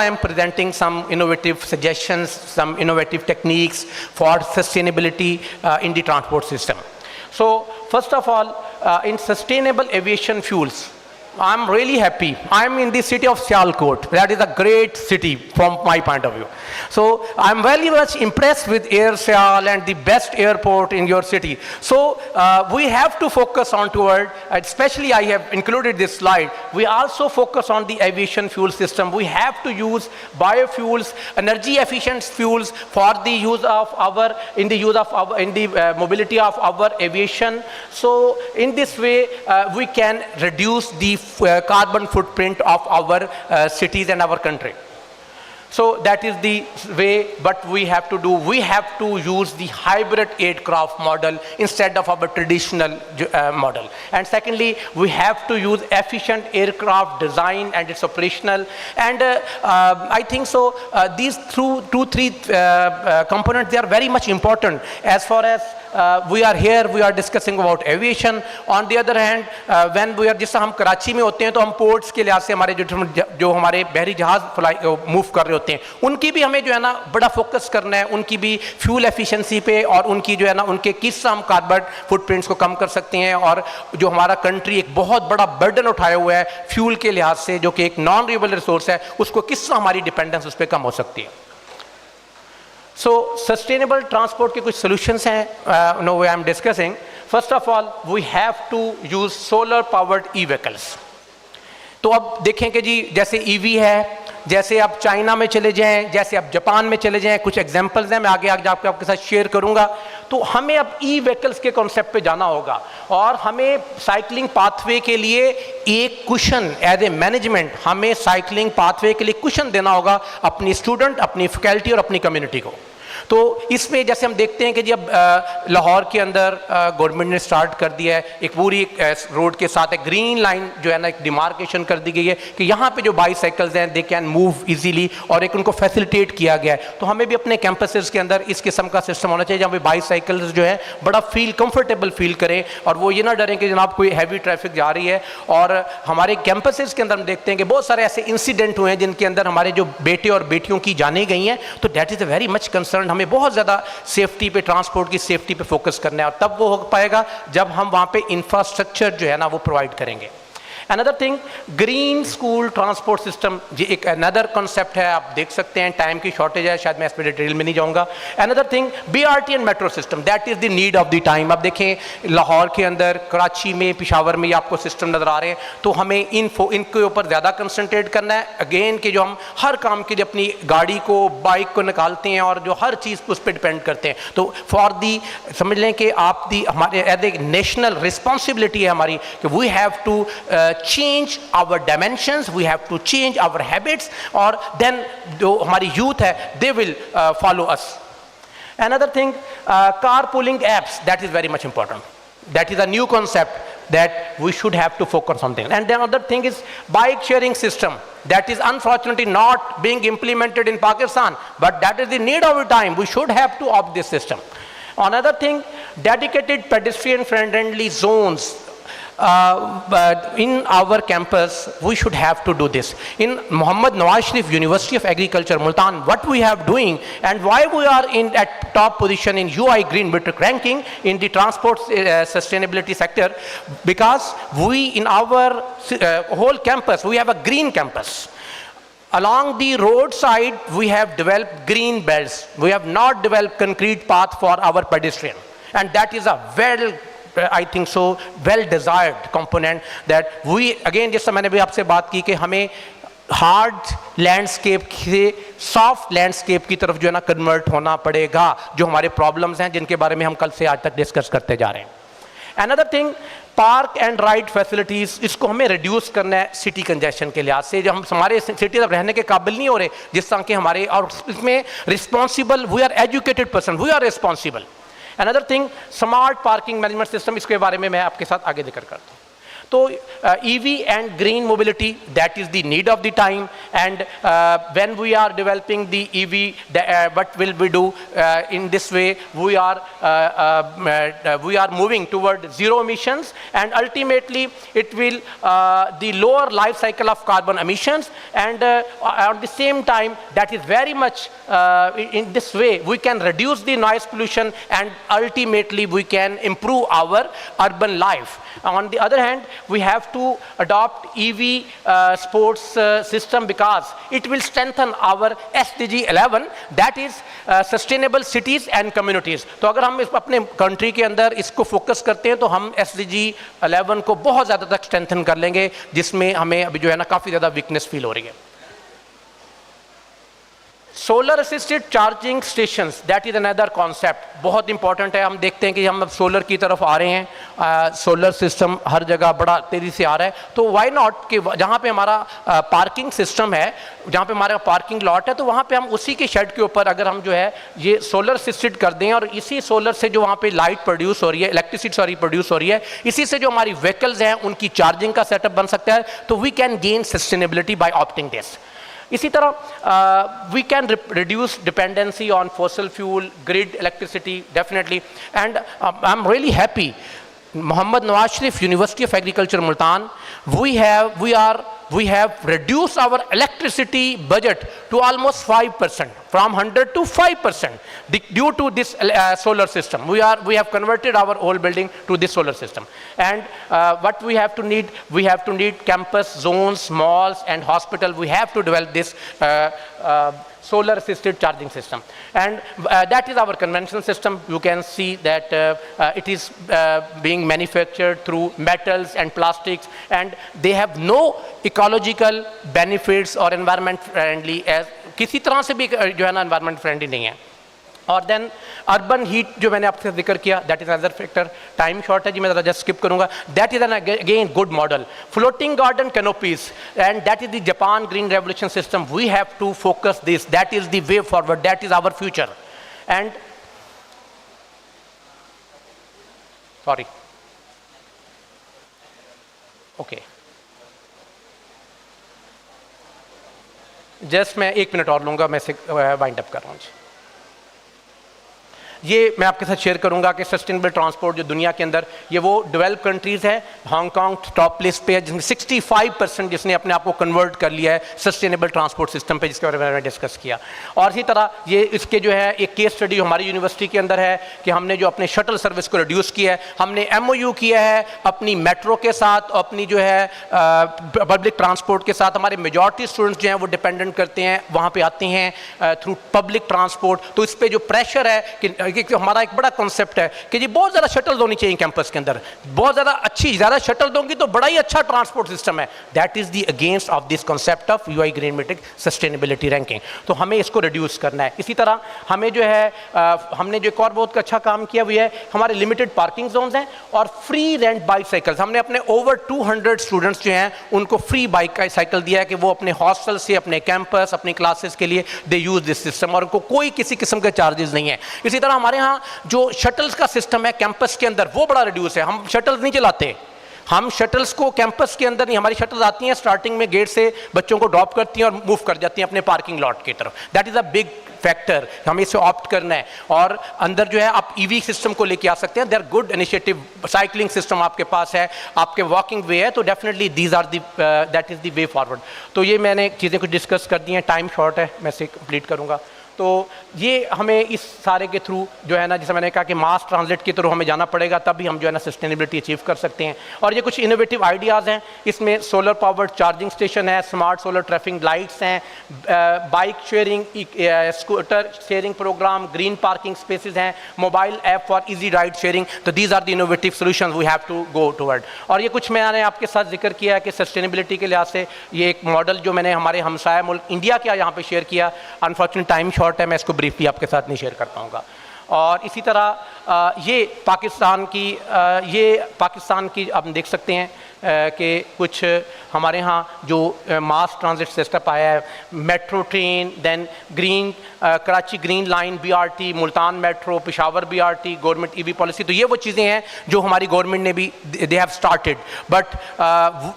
am presenting some innovative suggestions, some innovative techniques for sustainability in the transport system. So first of all, in sustainable aviation fuels, I'm really happy. I'm in the city of Sialkot. That is a great city from my point of view. So I'm very much impressed with Air Sial and the best airport in your city. So we have to focus on toward, especially I have included this slide, we also focus on the aviation fuel system. We have to use biofuels, energy efficient fuels for the use of our, in the mobility of our aviation. So in this way, we can reduce the carbon footprint of our cities and our country. So that is the way, but we have to use the hybrid aircraft model instead of our traditional model. And secondly, we have to use efficient aircraft design and its operational. And I think so these three components, they are very much important as far as we are here, we are discussing about aviation. On the other hand, when we are, जिस हम कराची में होते हैं तो हम ports के लिहाज से हमारे जो हमारे बहरी जहाज मूव कर रहे होते हैं, उनकी भी हमें जो है ना बड़ा फोकस करना है, उनकी भी फ्यूल एफिशिएंसी पे और उनकी जो है ना उनके किस हम कार्बन फुटप्रिंट्स को कम कर सकते हैं. और जो हमारा कंट्री एक बहुत बड़ा बर्डन उठाया हुआ है फ्यूल के लिहाज से, जो कि एक नॉन रिन्यूएबल रिसोर्स है, उसको किस हमारी डिपेंडेंस उस पर कम हो सकती है. So sustainable transport के कुछ solutions हैं, no way I'm discussing. First of all, we have to use solar powered e-vehicles. तो अब देखें कि जी जैसे EV है, जैसे आप चाइना में चले जाएं, जैसे आप जापान में चले जाएं, कुछ एग्जांपल्स हैं, मैं आगे आपके साथ शेयर करूंगा. तो हमें अब ई-व्हीकल्स के कॉन्सेप्ट पे जाना होगा और हमें साइकिलिंग पाथवे के लिए एक कुशन एज ए मैनेजमेंट, हमें साइकिलिंग पाथवे के लिए कुशन देना होगा अपनी स्टूडेंट, अपनी फैकल्टी और अपनी कम्युनिटी को. तो इसमें जैसे हम देखते हैं कि जब लाहौर के अंदर गवर्नमेंट ने स्टार्ट कर दिया है, एक पूरी रोड के साथ एक ग्रीन लाइन जो है ना एक डिमार्केशन कर दी गई है कि यहाँ पे जो बाईसाइकिल्स हैं दे कैन मूव इजीली, और एक उनको फैसिलिटेट किया गया है. तो हमें भी अपने कैंपसेस के अंदर इस किस्म का सिस्टम होना चाहिए जहाँ पे बाईसाइकिल्स जो है बड़ा कंफर्टेबल फील करें और वो ये ना डरें कि जनाब कोई हैवी ट्रैफिक जा रही है. और हमारे कैंपसेस के अंदर हम देखते हैं कि बहुत सारे ऐसे इंसिडेंट हुए हैं जिनके अंदर हमारे जो बेटे और बेटियों की जाने गई हैं. तो that is a very much concern. हमें बहुत ज़्यादा सेफ्टी पे, ट्रांसपोर्ट की सेफ्टी पे फोकस करना है, और तब वो हो पाएगा जब हम वहाँ पे इंफ्रास्ट्रक्चर जो है ना वो प्रोवाइड करेंगे. Another thing, green school transport system, ये एक अनदर कॉन्सेप्ट है. आप देख सकते हैं टाइम की शॉर्टेज है, शायद मैं इस पर डिटेल में नहीं जाऊंगा. Another thing, BRT and metro system, that is the need of the time. अब देखें लाहौर के अंदर, कराची में, पिशावर में, ये आपको सिस्टम नजर आ रहे हैं. तो हमें इनके ऊपर ज़्यादा कंसंट्रेट करना है. अगेन कि जो हम हर काम के लिए अपनी गाड़ी को, बाइक को निकालते हैं और जो हर चीज़ उस पर डिपेंड करते हैं, तो फॉर दी समझ लें कि आप दी हमारे एज ए नेशनल रिस्पॉन्सिबिलिटी है हमारी कि we have to change our dimensions, we have to change our habits, और then जो हमारी youth है they will follow us. Another thing, carpooling apps, that is very much important. That is a new concept that we should have to focus on something. And the other thing is bike sharing system. That is unfortunately not being implemented in Pakistan, but that is the need of the time. We should have to opt this system. Another thing, dedicated pedestrian friendly zones. In our campus, we should have to do this. In Muhammad Nawaz Sharif University of Agriculture, Multan, what we have doing and why we are in at top position in UI GreenMetric ranking in the transport sustainability sector, because we in our whole campus, we have a green campus. Along the roadside, we have developed green belts. We have not developed concrete path for our pedestrian, and that is a very I think so well desired component that we, again जैसा मैंने भी आपसे बात की कि हमें hard landscape से soft landscape की तरफ जो है ना कन्वर्ट होना पड़ेगा, जो हमारे प्रॉब्लम्स हैं जिनके बारे में हम कल से आज तक डिस्कस करते जा रहे हैं. Another thing, park and ride facilities, इसको हमें रिड्यूस करना है सिटी कंजेशन के लिहाज से. जो हम हमारे सिटी अब रहने के काबिल नहीं हो रहे जिस तरह के हमारे, और इसमें responsible, we are educated person, we are responsible. Another thing, smart parking management system, इसके बारे में मैं आपके साथ आगे जिक्र करता हूँ. तो EV and green mobility, that is the need of the time. And when we are developing the EV, what will we do? In this way, we are moving toward zero emissions, and ultimately it will the lower life cycle of carbon emissions, and at the same time, that is very much in this way we can reduce the noise pollution, and ultimately we can improve our urban life. On the other hand, we have to adopt EV sports system because it will strengthen our SDG 11, that is sustainable cities and communities. तो अगर हम इस अपने country के अंदर इसको focus करते हैं तो हम SDG 11 को बहुत ज़्यादा तक स्ट्रेंथन कर लेंगे, जिसमें हमें अभी जो है ना काफ़ी ज़्यादा वीकनेस फील हो रही है. Solar assisted charging stations, that is another concept, बहुत इंपॉर्टेंट है. हम देखते हैं कि हम अब सोलर की तरफ आ रहे हैं, सोलर सिस्टम हर जगह बड़ा तेज़ी से आ रहा है. तो वाई नॉट कि जहाँ पे हमारा पार्किंग सिस्टम है, जहाँ पे हमारा पार्किंग लॉट है, तो वहाँ पे हम उसी के शेड के ऊपर अगर हम जो है ये सोलर असिस्टेड कर दें और इसी सोलर से जो वहाँ पे लाइट प्रोड्यूस हो रही है, इलेक्ट्रिसिटी सॉरी प्रोड्यूस हो रही है, इसी से जो हमारी व्हीकल्स हैं उनकी चार्जिंग का सेटअप बन सकता है. तो we can gain sustainability by opting this. इसी तरह we can reduce dependency on fossil fuel, grid electricity definitely. And I am really happy, Muhammad Nawaz Sharif, University of Agriculture, Multan, we have reduced our electricity budget to almost 5%, from 100 to 5%, due to this solar system. We have converted our whole building to this solar system. And what we have to need campus zones, malls, and hospital. We have to develop this solar assisted charging system, and that is our conventional system. You can see that it is being manufactured through metals and plastics, and they have no ecological benefits or environment friendly, as किसी तरह से भी जो है ना environment friendly नहीं है. और देन अर्बन हीट जो मैंने आपसे जिक्र किया, that is other factor. Time short है जी, मैं ज़रा जस्ट स्किप करूंगा. That is an again good model. Floating garden canopies, and that is the Japan green revolution system. We have to focus this, that is the way forward, that is our future. And sorry, okay, just मैं 1 minute और लूंगा, मैं इसे wind up कर रहा हूँ जी. ये मैं आपके साथ शेयर करूंगा कि सस्टेनेबल ट्रांसपोर्ट जो दुनिया के अंदर, ये वो डेवलप कंट्रीज़ हैं, हांगकांग टॉप प्लेस पे है, जिसमें 65% जिसने अपने आप को कन्वर्ट कर लिया है सस्टेनेबल ट्रांसपोर्ट सिस्टम पे, जिसके बारे में मैंने डिस्कस किया. और इसी तरह ये इसके जो है एक केस स्टडी हमारी यूनिवर्सिटी के अंदर है कि हमने जो अपने शटल सर्विस को रिड्यूस किया है, हमने MOU किया है अपनी मेट्रो के साथ, अपनी जो है पब्लिक ट्रांसपोर्ट के साथ. हमारे मेजॉरिटी स्टूडेंट्स जो हैं वो डिपेंडेंट करते हैं, वहाँ पर आते हैं थ्रू पब्लिक ट्रांसपोर्ट. तो इस पर जो प्रेशर है कि हमारा एक बड़ा कॉन्सेप्ट है कि जी बहुत ज़्यादा शटल होनी चाहिए कैंपस के अंदर, बहुत ज़्यादा अच्छी, ज़्यादा शटल दोंगी तो बड़ा ही अच्छा ट्रांसपोर्ट सिस्टम है. That is the against of this concept of UI greenmetric sustainability ranking. तो हमें इसको रिड्यूस करना है. इसी तरह हमें जो है हमने जो एक और बहुत अच्छा काम किया वो है हमारे लिमिटेड पार्किंग जोन्स हैं और फ्री रेंट बाइसाइकिल्स. हमने अपने ओवर 200 स्टूडेंट्स जो हैं उनको फ्री बाइक साइकिल दिया है कि वो अपने हॉस्टल से, अपने कैंपस, अपनी क्लासेस के लिए दे यूज़ दिस सिस्टम, और उनको कोई किसी किस्म के चार्जेस नहीं है. इसी तरह हमारे यहाँ जो शटल्स का सिस्टम है कैंपस के अंदर वो बड़ा रिड्यूस है. हम शटल्स नहीं चलाते, हम शटल्स को कैंपस के अंदर नहीं, हमारी शटल्स आती हैं स्टार्टिंग में गेट से, बच्चों को ड्रॉप करती हैं और मूव कर जाती हैं अपने पार्किंग लॉट की तरफ. That is a big factor, हमें इसे ऑप्ट करना है. और अंदर जो है आप EV सिस्टम को लेके आ सकते हैं. They are good initiative. Cycling system आपके पास है, आपके वॉकिंग वे है, तो definitely these are that is the way forward. तो ये मैंने चीज़ें कुछ डिस्कस कर दी हैं, टाइम शॉर्ट है, मैं इसे कंप्लीट करूँगा. तो ये हमें इस सारे के थ्रू जो है ना, जैसे मैंने कहा कि मास ट्रांजिट के थ्रू हमें जाना पड़ेगा, तभी हम जो है ना सस्टेनेबिलिटी अचीव कर सकते हैं. और ये कुछ इनोवेटिव आइडियाज़ हैं. इसमें सोलर पावर्ड चार्जिंग स्टेशन है, स्मार्ट सोलर ट्रैफिक लाइट्स हैं, bike sharing, scooter sharing program, green parking spaces हैं, mobile app for easy ride sharing. तो these are the innovative solution we have to go toward. और ये कुछ मैंने आपके साथ जिक्र किया है कि सस्टेनेबिलिटी के लिहाज से ये एक मॉडल जो मैंने हमारे हमसाया मुल्क इंडिया का यहाँ पे शेयर किया. अनफॉर्चुनेट टाइम शॉर्ट है, मैं इसको ब्रीफली आपके साथ नहीं शेयर कर पाऊंगा. और इसी तरह ये पाकिस्तान की आप देख सकते हैं कि कुछ हमारे यहाँ जो मास ट्रांजिट सिस्टम आया है, metro train, then Karachi green line BRT, Multan metro, Peshawar BRT, government EV policy. तो ये वो चीज़ें हैं जो हमारी गवर्नमेंट ने भी they have started. But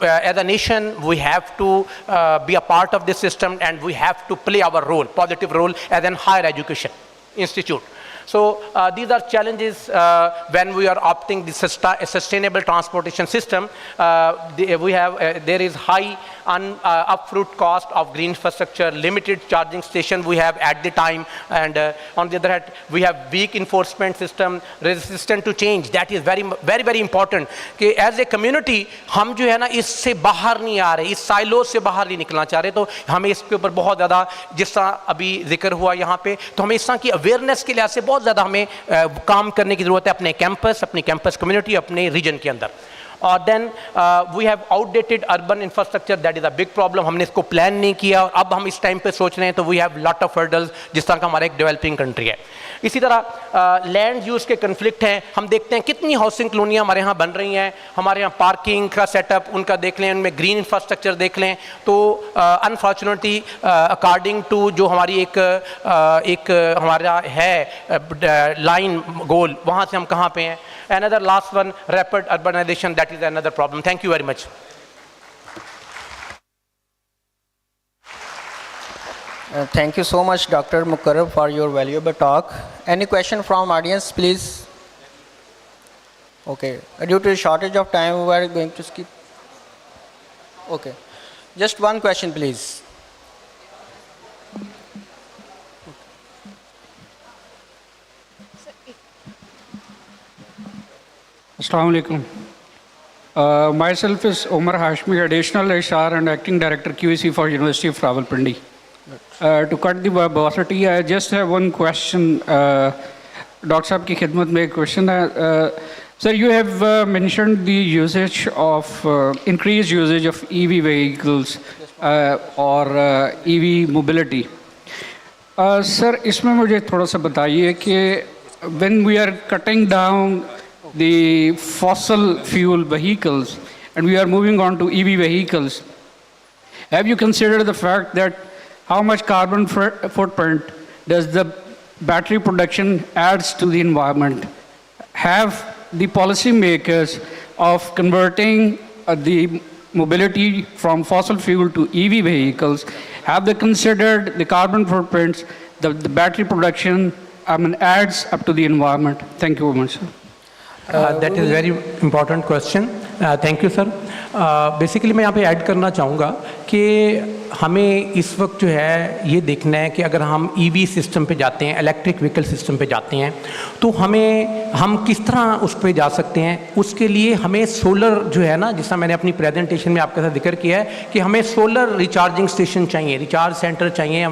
as a nation we have to be a part of this system and we have to play our role, positive role as an higher education institute. So these are challenges when we are opting the sustainable transportation system. There is high upfront cost of green infrastructure, limited charging station we have at the time, and on the other hand, we have weak enforcement system, resistant to change. That is very, very, very important. कि as a community हम जो है ना इससे बाहर नहीं आ रहे, इस साइलो से बाहर नहीं निकलना चाह रहे, तो हमें इसके ऊपर बहुत ज़्यादा, जिस तरह अभी जिक्र हुआ यहाँ पे, तो हमें इस तरह की अवेयरनेस के लिहाज से बहुत ज़्यादा हमें काम करने की ज़रूरत है अपने कैंपस, अपनी कैंपस कम्युनिटी, अपने रीजन के अंदर. और then we have outdated urban infrastructure, that is a big problem. हमने इसको प्लान नहीं किया और अब हम इस टाइम पे सोच रहे हैं, तो we have lot of hurdles, जिस तरह का हमारा एक डेवलपिंग कंट्री है. इसी तरह लैंड यूज़ के कन्फ्लिक्ट हैं. हम देखते हैं कितनी हाउसिंग कॉलोनियाँ हमारे यहाँ बन रही हैं, हमारे यहाँ पार्किंग का सेटअप उनका देख लें, उनमें ग्रीन इंफ्रास्ट्रक्चर देख लें, तो अनफॉर्चुनेटली अकॉर्डिंग टू जो हमारी एक हमारा है लाइन गोल, वहाँ से हम कहाँ पे हैं. Another last one, rapid urbanization, that is another problem. Thank you very much. Thank you so much, Dr. Mukarrab, for your valuable talk. Any question from audience, please? Okay. Due to shortage of time, we are going to skip. Okay. Just one question, please. Assalamu alaikum. Myself is Omar Hashmi, additional HR and acting director QEC for University of Rawalpindi. To cut the verbosity, I just have one question. Dr. Saab ki khidmat mein ek question hai. Sir, you have mentioned the usage of increased usage of EV vehicles or EV mobility. Sir, इसमें मुझे थोड़ा सा बताइए कि when we are cutting down the fossil fuel vehicles and we are moving on to EV vehicles, have you considered the fact that how much carbon footprint does the battery production adds to the environment? Have the policymakers of converting the mobility from fossil fuel to EV vehicles, have they considered the carbon footprints the battery production adds up to the environment? Thank you very much, sir. That is a very important question. Thank you, sir. Basically मैं यहाँ पे add करना चाहूँगा कि हमें इस वक्त जो है ये देखना है कि अगर हम ईवी सिस्टम पे जाते हैं, इलेक्ट्रिक व्हीकल सिस्टम पे जाते हैं, तो हम किस तरह उस पे जा सकते हैं. उसके लिए हमें सोलर जो है ना, जिसका मैंने अपनी प्रेजेंटेशन में आपके साथ जिक्र किया है कि हमें सोलर रिचार्जिंग स्टेशन चाहिए, रिचार्ज सेंटर चाहिए,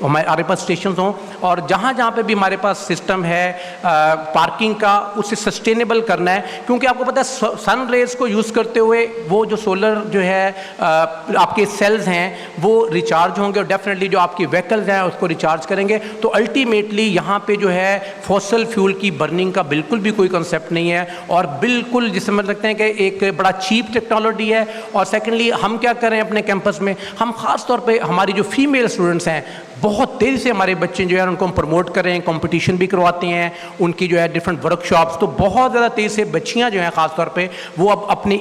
हमारे पास स्टेशन हों, और जहाँ जहाँ पे भी हमारे पास सिस्टम है पार्किंग का, उसे सस्टेनेबल करना है. क्योंकि आपको पता है सन रेज को यूज़ करते हुए वो जो सोलर जो है आपके सेल्स हैं वो रिचार्ज होंगे, और डेफिनेटली जो आपकी व्हीकल्स हैं उसको रिचार्ज करेंगे. तो अल्टीमेटली यहाँ पे जो है फॉसल फ्यूल की बर्निंग का बिल्कुल भी कोई कंसेप्ट नहीं है, और बिल्कुल जिसे समझ सकते हैं कि एक बड़ा चीप टेक्नोलॉजी है. और सेकेंडली हम क्या करें अपने कैंपस में, हम ख़ास तौर पे हमारी जो फीमेल स्टूडेंट्स हैं, बहुत तेज़ी से हमारे बच्चे जो है उनको हम प्रमोट करें, कंपटीशन भी करवाते हैं, उनकी जो है डिफरेंट वर्कशॉप्स, तो बहुत ज़्यादा तेज़ी से बच्चियाँ जो हैं ख़ास तौर पे वो अब अपने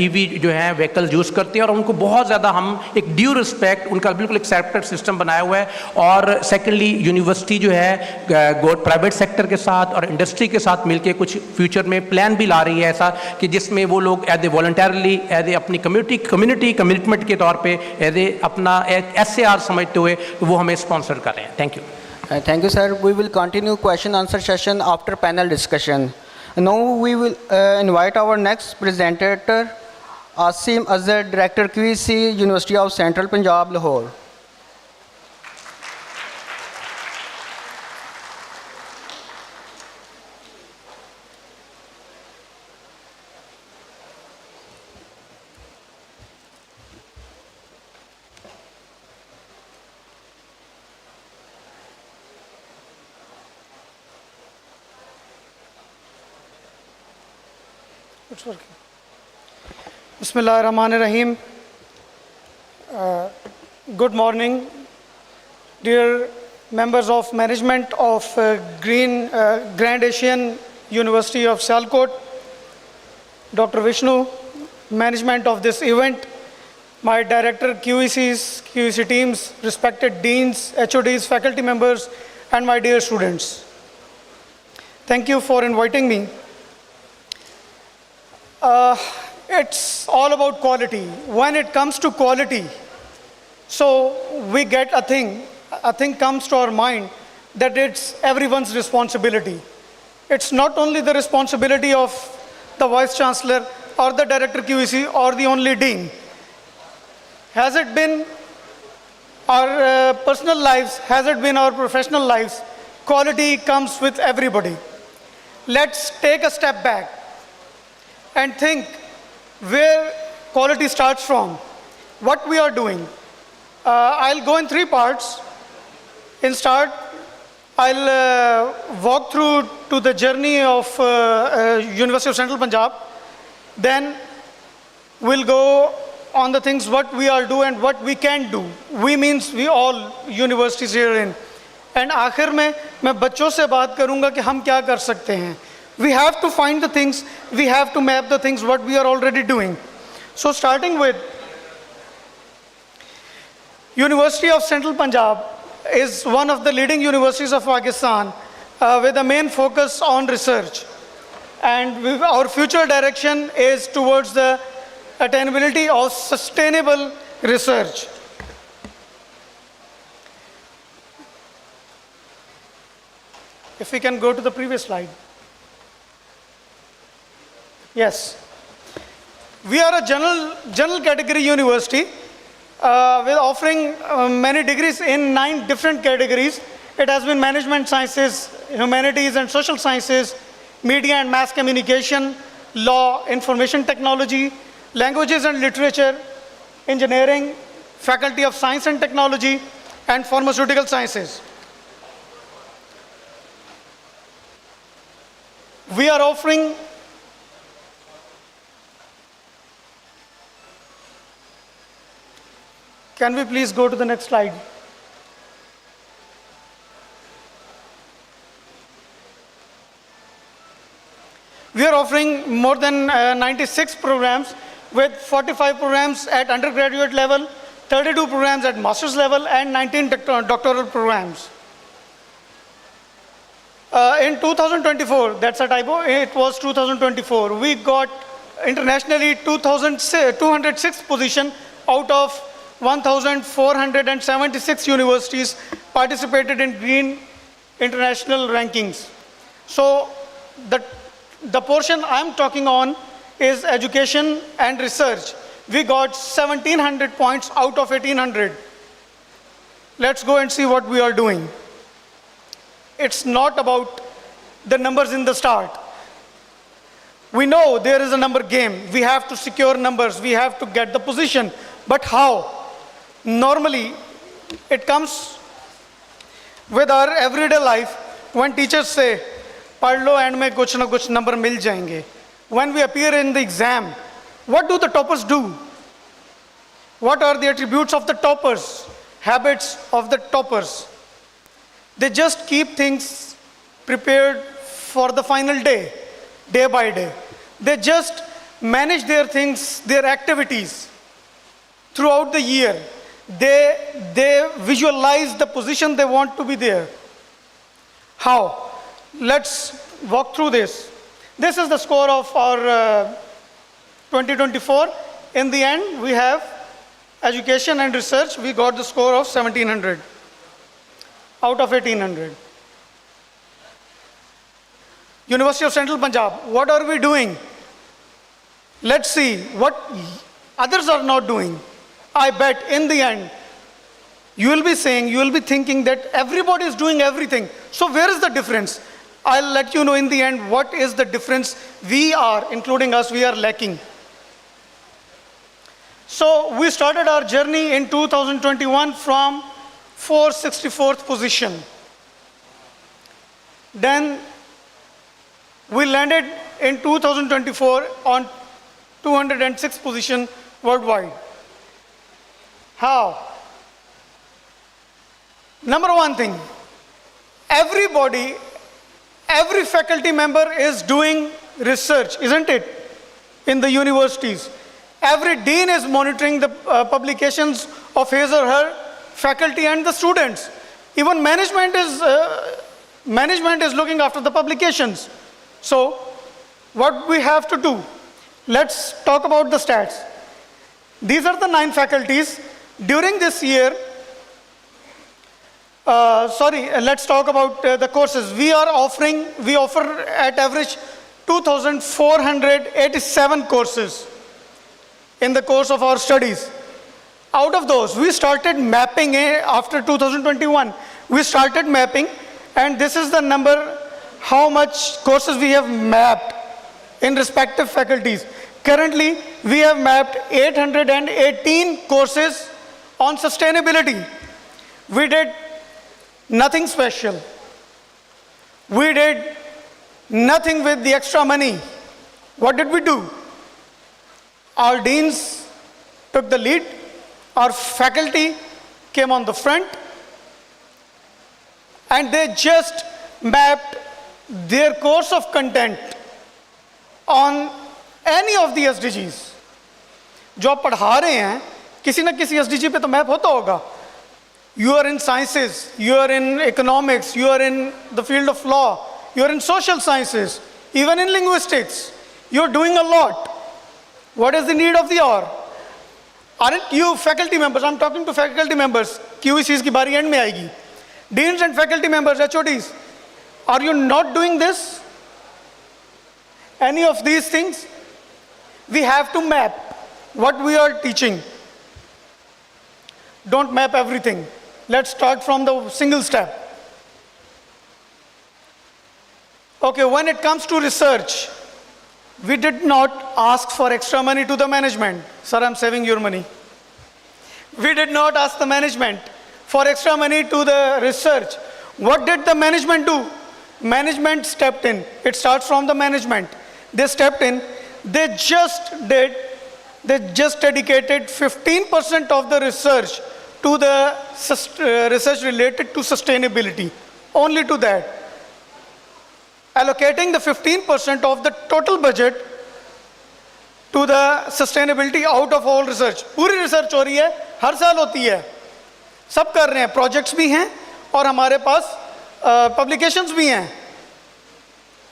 ईवी जो है व्हीकल यूज़ करती हैं, और उनको बहुत ज़्यादा हम एक ड्यू रिस्पेक्ट, उनका बिल्कुल एक सेपरेट सिस्टम बनाया हुआ है. और सेकेंडली यूनिवर्सिटी जो है प्राइवेट सेक्टर के साथ और इंडस्ट्री के साथ मिलकर कुछ फ्यूचर में प्लान भी ला रही है ऐसा कि जिसमें वो लोग as a voluntarily, as a अपनी कम्युनिटी कमिटमेंट के तौर पर एज ए अपना एक SAR समझते हुए वो हमें स्पॉन्सर कर रहे हैं. Thank you. Thank you, sir. We will continue question answer session after panel discussion. Now we will invite our next presenter, Asim Azhar, Director QEC, University of Central Punjab, Lahore. Bismillahirrahmanirrahim. Good morning, dear members of management of Grand Asian University of Sialkot, Dr. Vishnu, management of this event, my director, QEC teams, respected deans, HODs, faculty members, and my dear students. Thank you for inviting me. It's all about quality. When it comes to quality, so we get a thing comes to our mind that it's everyone's responsibility. It's not only the responsibility of the Vice Chancellor or the Director QEC or the only Dean. Has it been our personal lives, has it been our professional lives, quality comes with everybody. Let's take a step back and think where quality starts from, what we are doing. I'll go in three parts. In start, I'll walk through to the journey of University of Central Punjab. Then we'll go on the things what we are doing and what we can do. We means we all universities here in. And आखिर में मैं बच्चों से बात करूंगा कि हम क्या कर सकते हैं. We have to find the things, we have to map the things what we are already doing. So starting with University of Central Punjab is one of the leading universities of Pakistan with a main focus on research. And our future direction is towards the attainability of sustainable research. If we can go to the previous slide. Yes. We are a general category university with offering many degrees in 9 different categories. It has been management sciences, humanities and social sciences, media and mass communication, law, information technology, languages and literature, engineering, faculty of science and technology, and pharmaceutical sciences. We are offering Can we please go to the next slide? We are offering more than 96 programs with 45 programs at undergraduate level, 32 programs at master's level, and 19 doctoral programs. In 2024, that's a typo, it was 2024, we got internationally 206 position out of 1,476 universities participated in Green International rankings. So the portion I'm talking on is education and research. We got 1,700 points out of 1,800. Let's go and see what we are doing. It's not about the numbers in the start. We know there is a number game. We have to secure numbers. We have to get the position. But how? Normally, it comes with our everyday life when teachers say, "Padh lo and mein kuch na kuch number mil jayenge." When we appear in the exam, what do the toppers do? What are the attributes of the toppers? Habits of the toppers? They just keep things prepared for the final day, day by day. They just manage their things, their activities throughout the year. They visualize the position they want to be there. How? Let's walk through this. This is the score of our 2024. In the end, we have education and research. We got the score of 1,700 out of 1,800. University of Central Punjab, what are we doing? Let's see what others are not doing. I bet in the end, you will be saying, you will be thinking that everybody is doing everything. So where is the difference? I'll let you know in the end what is the difference we are, including us, we are lacking. So we started our journey in 2021 from 464th position. Then we landed in 2024 on 206th position worldwide. How? Number one thing, everybody, every faculty member is doing research, isn't it? In the universities. Every dean is monitoring the publications of his or her faculty and the students. Even management is management is looking after the publications. So what we have to do? Let's talk about the stats. These are the 9 faculties. During this year, let's talk about the courses. We offer at average 2,487 courses in the course of our studies. Out of those, we started mapping after 2021. We started mapping, and this is the number, how much courses we have mapped in respective faculties. Currently, we have mapped 818 courses on sustainability. We did nothing special. We did nothing with the extra money. What did we do? Our deans took the lead. Our faculty came on the front, and they just mapped their course of content on any of the SDGs. जो आप पढ़ा रहे हैं, किसी न किसी SDG पे तो मैप होता होगा. You are in sciences, you are in economics, you are in the field of law, you are in social sciences, even in linguistics. You are doing a lot. What is the need of the hour? Aren't you faculty members? I'm talking to faculty members. QECs की बारी end में आएगी. Deans and faculty members, HODs, are you not doing this? Any of these things? We have to map what we are teaching. Don't map everything. Let's start from the single step. Okay, when it comes to research, we did not ask for extra money to the management. Sir, I'm saving your money. We did not ask the management for extra money to the research. What did the management do? Management stepped in. It starts from the management. They stepped in. They just dedicated 15% of the research to the research related to sustainability. Only to that. Allocating the 15% of the total budget to the sustainability out of all research. पूरी research हो रही है, हर साल होती है. सब कर रहे हैं, projects भी हैं और हमारे पास publications भी हैं.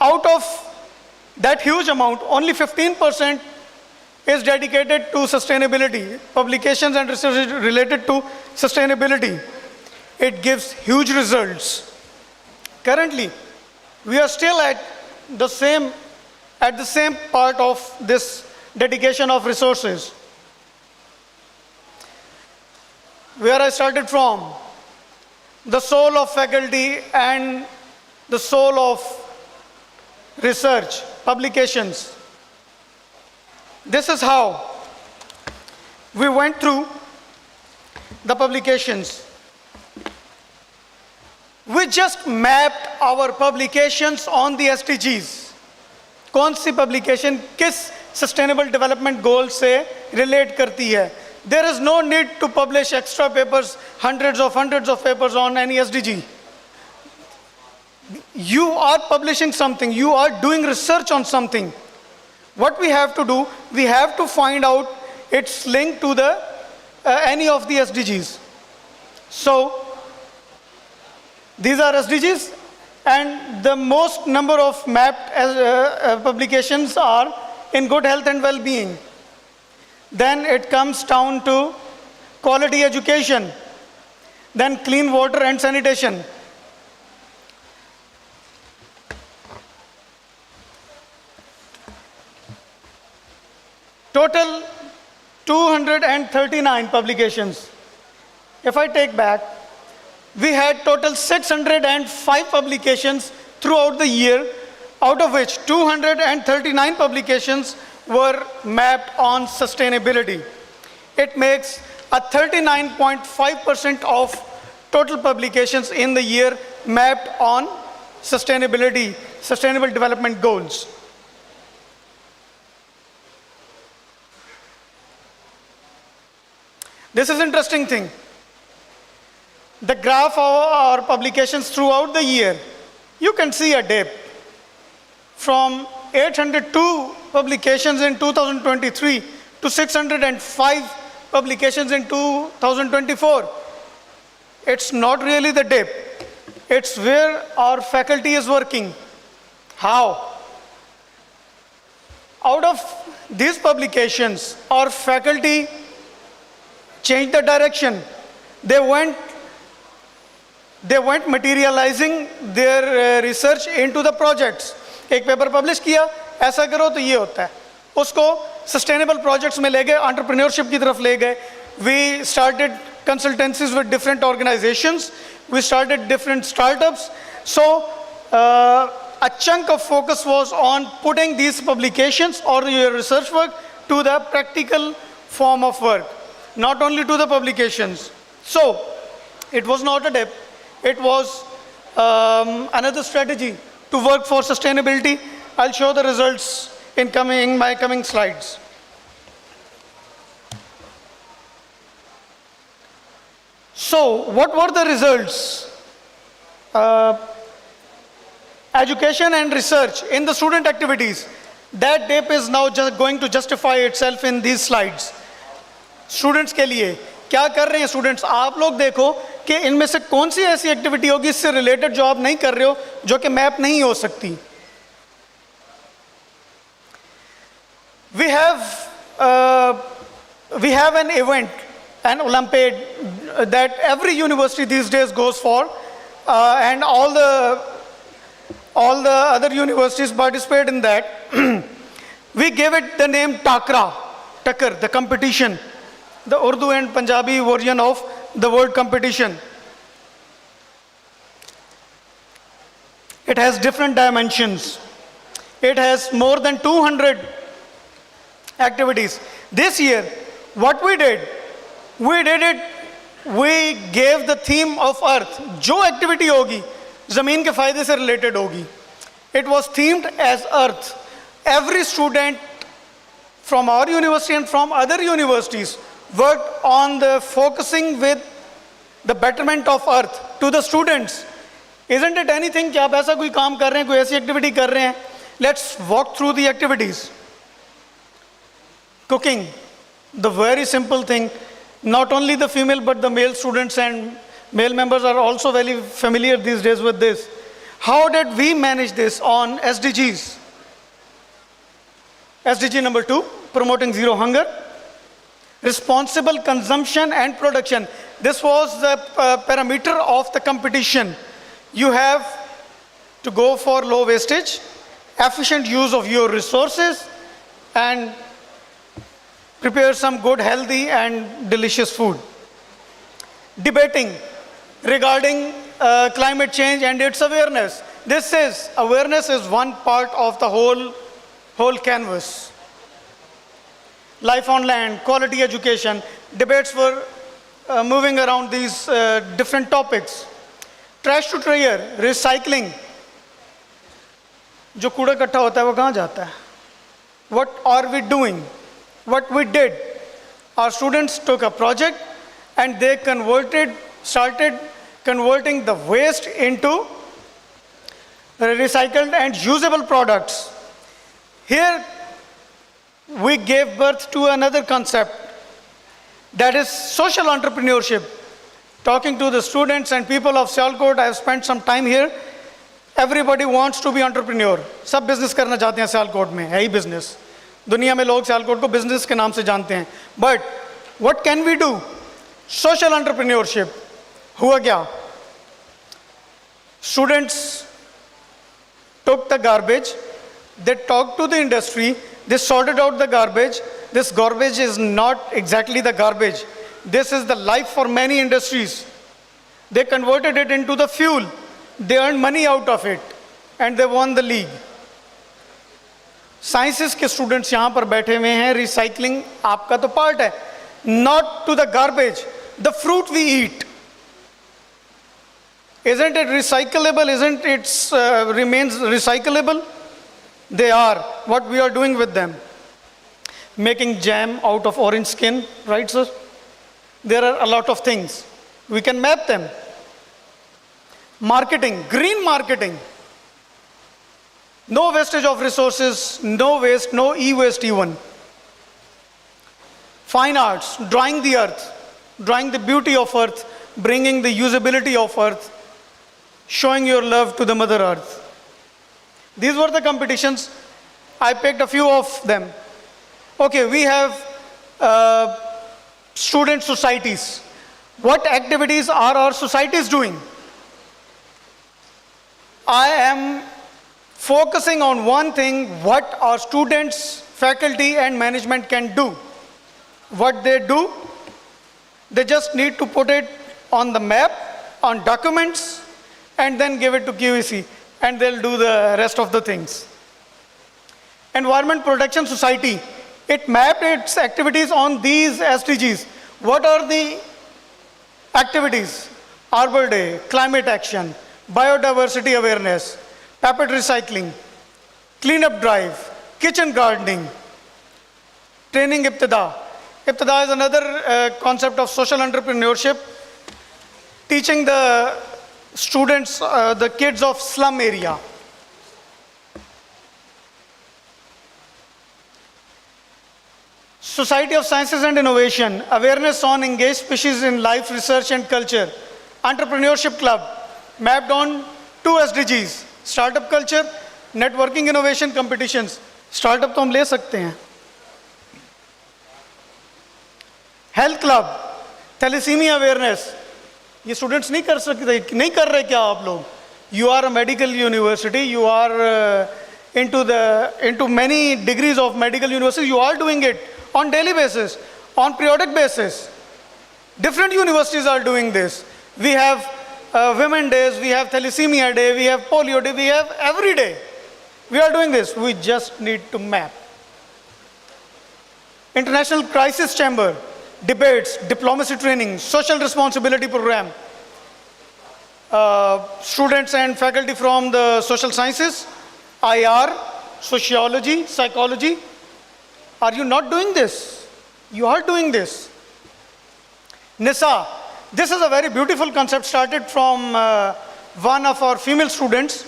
Out of that huge amount, only 15% is dedicated to sustainability, publications and research related to sustainability. It gives huge results. Currently, we are still at the same part of this dedication of resources. Where I started from, the soul of faculty and the soul of research, publications. This is how we went through the publications. We just mapped our publications on the SDGs. कौन सी publication किस sustainable development goal से relate करती है. There is no need to publish extra papers, hundreds of papers on any SDG. You are publishing something, you are doing research on something. What we have to do, we have to find out its link to the any of the SDGs. So, these are SDGs, and the most number of mapped publications are in good health and well-being. Then it comes down to quality education, then clean water and sanitation. Total 239 publications. If I take back, we had total 605 publications throughout the year, out of which 239 publications were mapped on sustainability. It makes a 39.5% of total publications in the year mapped on sustainability, sustainable development goals. This is interesting thing. The graph of our publications throughout the year, you can see a dip. From 802 publications in 2023 to 605 publications in 2024. It's not really the dip. It's where our faculty is working. How? Out of these publications, our faculty changed the direction. They went materializing their research into the projects. एक paper publish किया, ऐसा करो तो ये होता है. उसको sustainable projects में ले गए, entrepreneurship की तरफ ले गए. We started consultancies with different organizations. We started different startups. So a chunk of focus was on putting these publications or your research work to the practical form of work, not only to the publications. So it was not a dip. It was another strategy to work for sustainability. I'll show the results in my coming slides. So what were the results? Education and research in the student activities. That dip is now just going to justify itself in these slides. Students के लिए क्या कर रहे हैं students? आप लोग देखो कि इनमें से कौन सी ऐसी एक्टिविटी होगी इससे रिलेटेड जो आप नहीं कर रहे हो, जो कि मैप नहीं हो सकती. We have an event, an Olympiad that every university these days goes for, and all the other universities participate in that. We gave it the name Takkar, the competition, the Urdu and Punjabi version of the word competition. It has different dimensions. It has more than 200 activities. This year, what we did, we gave the theme of Earth. जो activity होगी, ज़मीन के फायदे से related होगी. It was themed as Earth. Every student from our university and from other universities worked on the focusing with the betterment of Earth to the students. Isn't it anything कि आप ऐसा कोई काम कर रहे हैं, कोई ऐसी activity कर रहे हैं? Let's walk through the activities. Cooking, the very simple thing. Not only the female but the male students and male members are also very familiar these days with this. How did we manage this on SDGs? SDG number 2, promoting zero hunger. Responsible consumption and production. This was the parameter of the competition. You have to go for low wastage, efficient use of your resources, and prepare some good, healthy, and delicious food. Debating regarding climate change and its awareness. Awareness is one part of the whole canvas. Life on land, quality education, debates were moving around these different topics. Trash to trayer, recycling. जो कूड़ा इकट्ठा होता है वो कहाँ जाता है? What are we doing? What we did, our students took a project and they started converting the waste into recycled and usable products. Here we gave birth to another concept, that is social entrepreneurship. Talking to the students and people of Sialkot, I have spent some time here. Everybody wants to be entrepreneur. सब business करना चाहते हैं Sialkot में, है ही business. दुनिया में लोग सियालकोट को बिजनेस के नाम से जानते हैं. But what can we do? Social entrepreneurship. हुआ क्या? Students took the garbage, they talked to the industry, they sorted out the garbage. This garbage is not exactly the garbage. This is the life for many industries. They converted it into the fuel. They earned money out of it and they won the league. Sciences के students यहाँ पर बैठे हुए हैं. Recycling आपका तो part है. Not to the garbage, the fruit we eat. Isn't it recyclable? Isn't it remains recyclable? They are. What we are doing with them? Making jam out of orange skin, right, sir? There are a lot of things. We can map them. Marketing, green marketing. No wastage of resources, no waste, no e-waste even. Fine arts, drawing the earth, drawing the beauty of earth, bringing the usability of earth. showing your love to the Mother Earth. These were the competitions. I picked a few of them. Okay, we have student societies. What activities are our societies doing? I am focusing on one thing, what our students, faculty and management can do. What they do, they just need to put it on the map, on documents, and then give it to QEC, and they'll do the rest of the things. Environment Protection Society, it mapped its activities on these SDGs. What are the activities? Arbor Day, climate action, biodiversity awareness, paper recycling, cleanup drive, kitchen gardening, training Ibtida. Ibtida is another concept of social entrepreneurship, teaching the students, the kids of slum area. Society of Sciences and Innovation, awareness on engaged species in life, research and culture. Entrepreneurship Club, mapped on 2 SDGs, startup culture, networking innovation competitions. Startup तो हम ले सकते हैं. Health Club, thalassemia awareness. ये students नहीं कर सकते, नहीं कर रहे क्या आप लोग? You are a medical university, you are into many degrees of medical university, you are doing it on daily basis, on periodic basis. Different universities are doing this. We have Women Days, we have Thalassemia Day, we have Polio Day, we have every day. We are doing this. We just need to map. International Crisis Chamber, debates, diplomacy training, social responsibility program. Students and faculty from the social sciences, IR, sociology, psychology. Are you not doing this? You are doing this. NISA, this is a very beautiful concept started from one of our female students.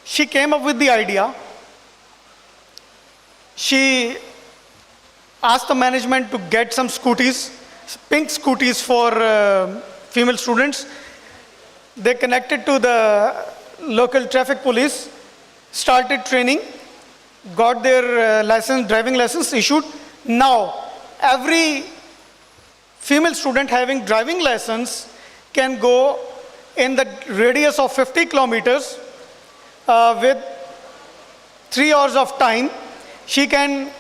She came up with the idea. She asked the management to get some scooties, pink scooties for female students. They connected to the local traffic police, started training, got their driving license issued. Now, every female student having driving license can go in the radius of 50 kilometers with 3 hours of time. She can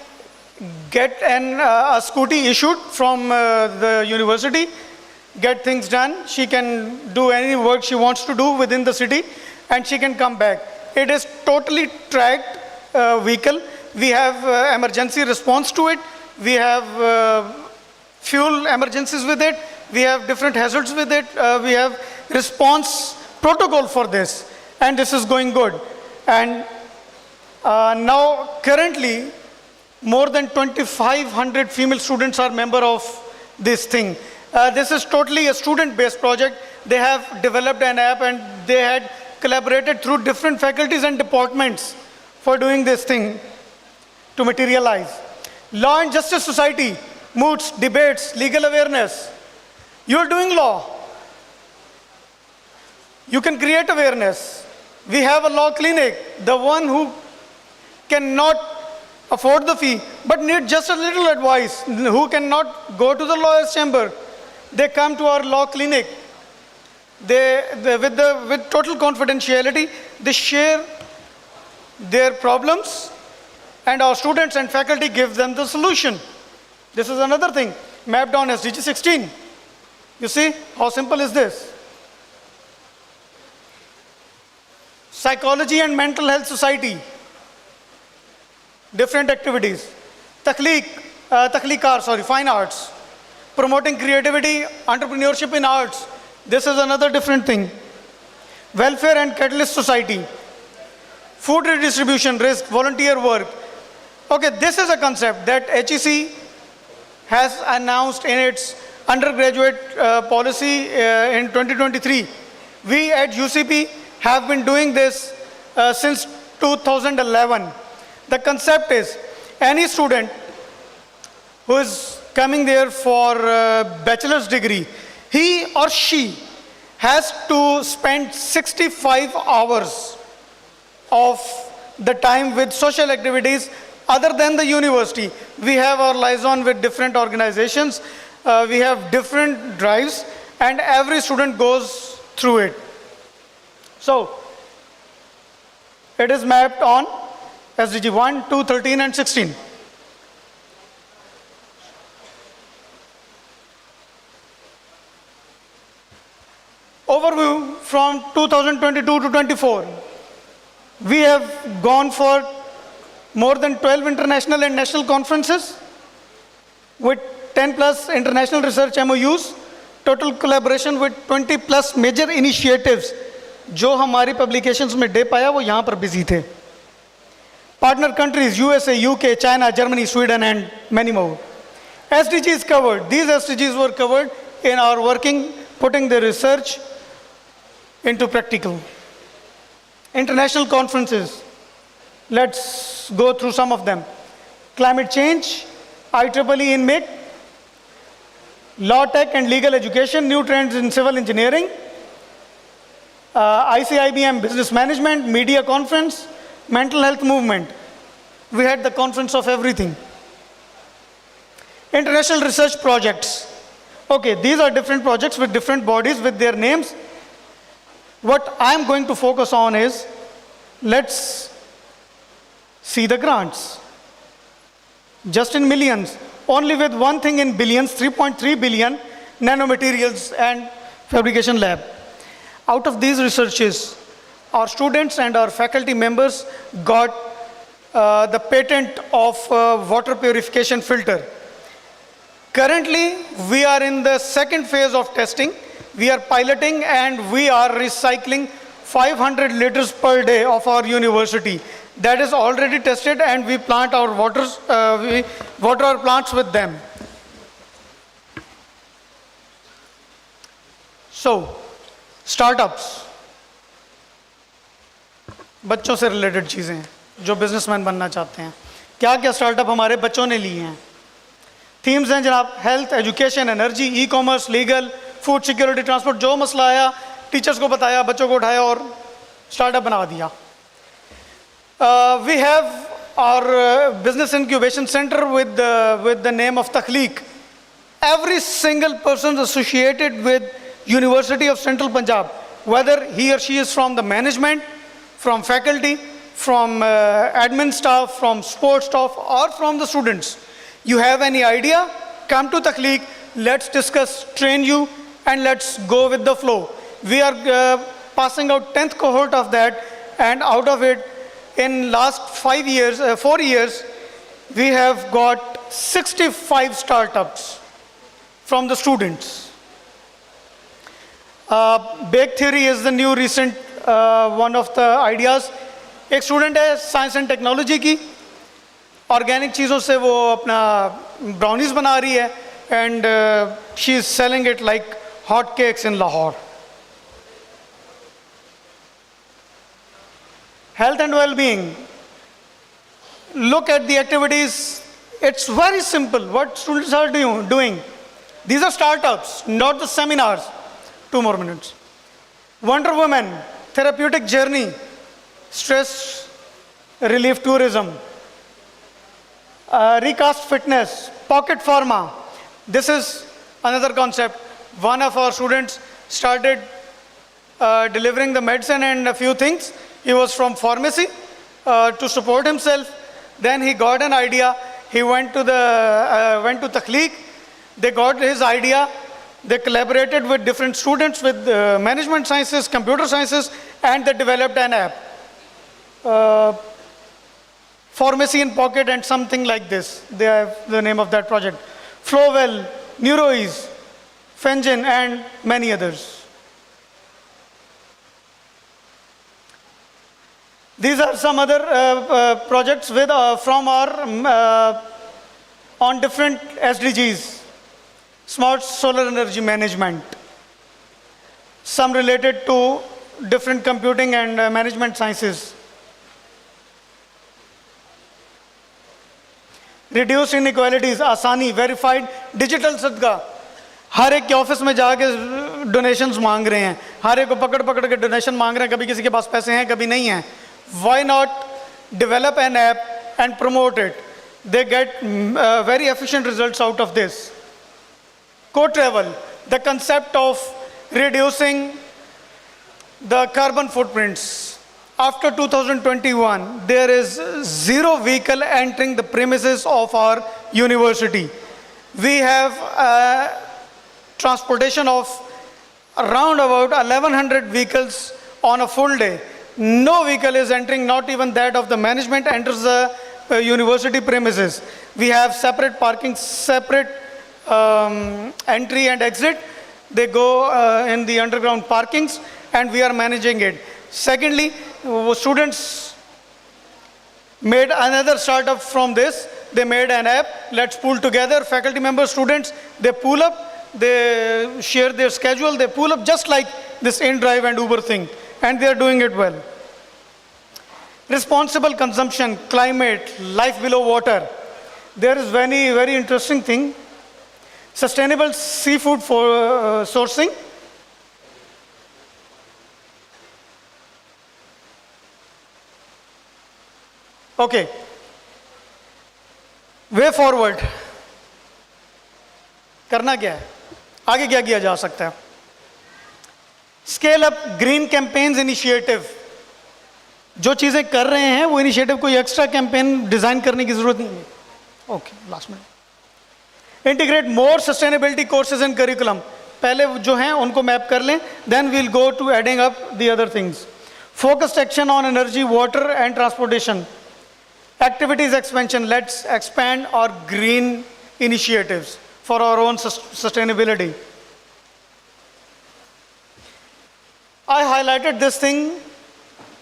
get a scooty issued from the university, get things done. She can do any work she wants to do within the city, and she can come back. It is totally tracked vehicle. We have emergency response to it. We have fuel emergencies with it. We have different hazards with it. We have response protocol for this, and this is going good. And now currently more than 2,500 female students are member of this thing. This is totally a student-based project. They have developed an app, and they had collaborated through different faculties and departments for doing this thing to materialize. Law and Justice Society, moots, debates, legal awareness. You are doing law. You can create awareness. We have a law clinic. The one who cannot afford the fee but need just a little advice, who cannot go to the lawyer's chamber, they come to our law clinic. With total confidentiality, they share their problems, and our students and faculty give them the solution. This is another thing, mapped on SDG 16. You see, how simple is this? Psychology and Mental Health Society, different activities. Fine arts, promoting creativity, entrepreneurship in arts. This is another different thing. Welfare and Catalyst Society, food redistribution, risk, volunteer work. Okay, this is a concept that HEC has announced in its undergraduate policy in 2023. We at UCP have been doing this since 2011. The concept is any student who is coming there for a bachelor's degree, he or she has to spend 65 hours of the time with social activities other than the university. We have our liaison with different organizations, we have different drives, and every student goes through it. So, it is mapped on SDG 1, 2, 13 and 16. Overview from 2022 to 24. We have gone for more than 12 international and national conferences with 10 plus international research MOUs, total collaboration with 20 plus major initiatives. जो हमारी publications में दे पाया वो यहाँ पर busy थे. Partner countries USA, UK, China, Germany, Sweden and many more. SDGs covered. These SDGs were covered in our working, putting the research into practical. International conferences. Let's go through some of them. Climate change, IEEE in MIG, law, tech and legal education, new trends in civil engineering, ICIBM business management, media conference, mental health movement. We had the conference of everything. International research projects. Okay, these are different projects with different bodies with their names. What I'm going to focus on is, let's see the grants. Just in millions, only with one thing in billions, 3.3 billion, nanomaterials and fabrication lab. Out of these researches, our students and our faculty members got the patent of water purification filter. Currently, we are in the second phase of testing. We are piloting and we are recycling 500 liters per day of our university. That is already tested and we plant our we water our plants with them. So, startups. बच्चों से related चीज़ें जो businessman बनना चाहते हैं. क्या क्या startup हमारे बच्चों ने लिए हैं. थीम्स हैं जनाब, health, education, energy, e commerce, legal, food security, transport. जो मसला आया टीचर्स को बताया, बच्चों को उठाया और स्टार्टअप बना दिया. We have our business incubation center with the name of Takhleek. Every single person associated with University of Central Punjab, whether he or she is from the management, from faculty, from admin staff, from sports staff, or from the students. You have any idea? Come to Takhleek, let's discuss, train you, and let's go with the flow. We are passing out 10th cohort of that, and out of it, in last 4 years, we have got 65 startups from the students. Bake theory is the new recent one of the ideas. एक student है science and technology की, organic चीज़ों से वो अपना brownies बना रही है and she is selling it like hot cakes in Lahore. Health and well-being. Look at the activities. It's very simple what students are doing. These are startups, not the seminars. 2 more minutes. Wonder Woman, therapeutic journey, stress relief tourism, recast fitness, pocket pharma. This is another concept. One of our students started delivering the medicine and a few things. He was from pharmacy to support himself. Then he got an idea. He went to Takhleek. They got his idea. They collaborated with different students with management sciences, computer sciences, and they developed an app. Pharmacy in Pocket and something like this. They have the name of that project. Flowell, Neuroease, Fengen, and many others. These are some other projects with from our on different SDGs. Smart solar energy management. Some related to different computing and management sciences. Reduce inequalities, Asani, verified digital sadqa. हर एक के office में जाके donations मांग रहे हैं, हर एक को पकड़ पकड़ के डोनेशन मांग रहे हैं, कभी किसी के पास पैसे हैं कभी नहीं हैं. Why not develop an app and promote it? They get very efficient results out of this. Co-travel, the concept of reducing the carbon footprints. After 2021, there is zero vehicle entering the premises of our university. We have transportation of around about 1100 vehicles on a full day. No vehicle is entering, not even that of the management enters the university premises. We have separate parking, separate entry and exit. They go in the underground parkings and we are managing it. Secondly, students made another startup from this. They made an app, let's pool together, faculty members, students, they pool up, they share their schedule, they pool up just like this InDrive and Uber thing, and they are doing it well. Responsible consumption, climate, life below water. There is very, very interesting thing. Sustainable seafood for sourcing. Okay. Way forward. करना क्या है? आगे क्या किया जा सकता है? Scale up green campaigns initiative. जो चीजें कर रहे हैं वो इनिशिएटिव कोई एक्स्ट्रा कैंपेन डिजाइन करने की जरूरत नहीं है. Okay, last minute. Integrate more sustainability courses and curriculum. पहले जो हैं उनको मैप कर लें, then we'll go to adding up the other things. Focused action on energy, water and transportation. Activities expansion, let's expand our green initiatives for our own sustainability. I highlighted this thing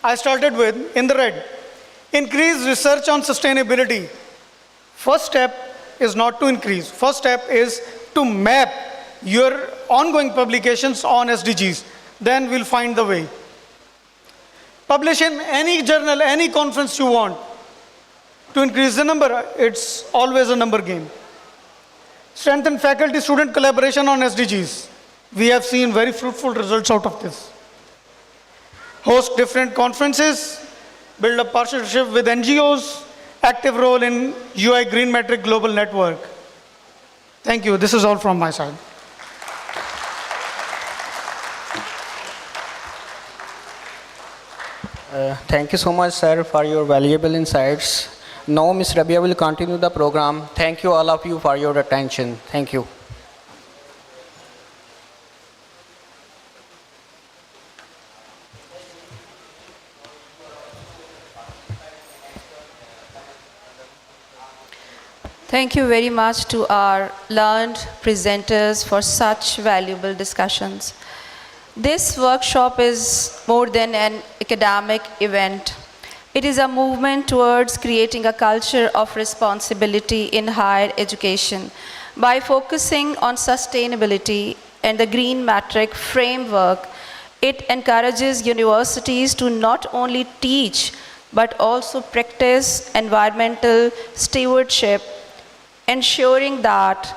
I started with in the red. Increase research on sustainability. First step is not to increase. First step is to map your ongoing publications on SDGs. Then we'll find the way. Publish in any journal, any conference you want. To increase the number, it's always a number game. Strengthen faculty-student collaboration on SDGs. We have seen very fruitful results out of this. Host different conferences, build a partnership with NGOs, active role in UI GreenMetric Global Network. Thank you. This is all from my side. Thank you so much, sir, for your valuable insights. Now, Ms. Rabia will continue the program. Thank you all of you for your attention. Thank you. Thank you very much to our learned presenters for such valuable discussions. This workshop is more than an academic event. It is a movement towards creating a culture of responsibility in higher education. By focusing on sustainability and the GreenMetric framework, it encourages universities to not only teach, but also practice environmental stewardship, ensuring that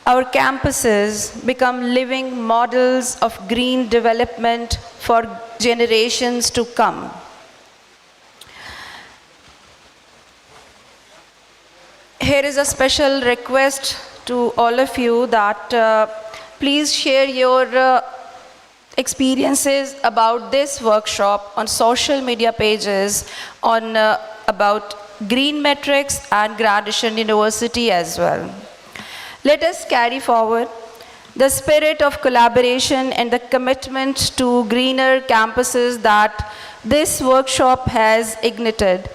our campuses become living models of green development for generations to come. Here is a special request to all of you that please share your experiences about this workshop on social media pages on about GreenMetrics and Gradation University as well. Let us carry forward the spirit of collaboration and the commitment to greener campuses that this workshop has ignited.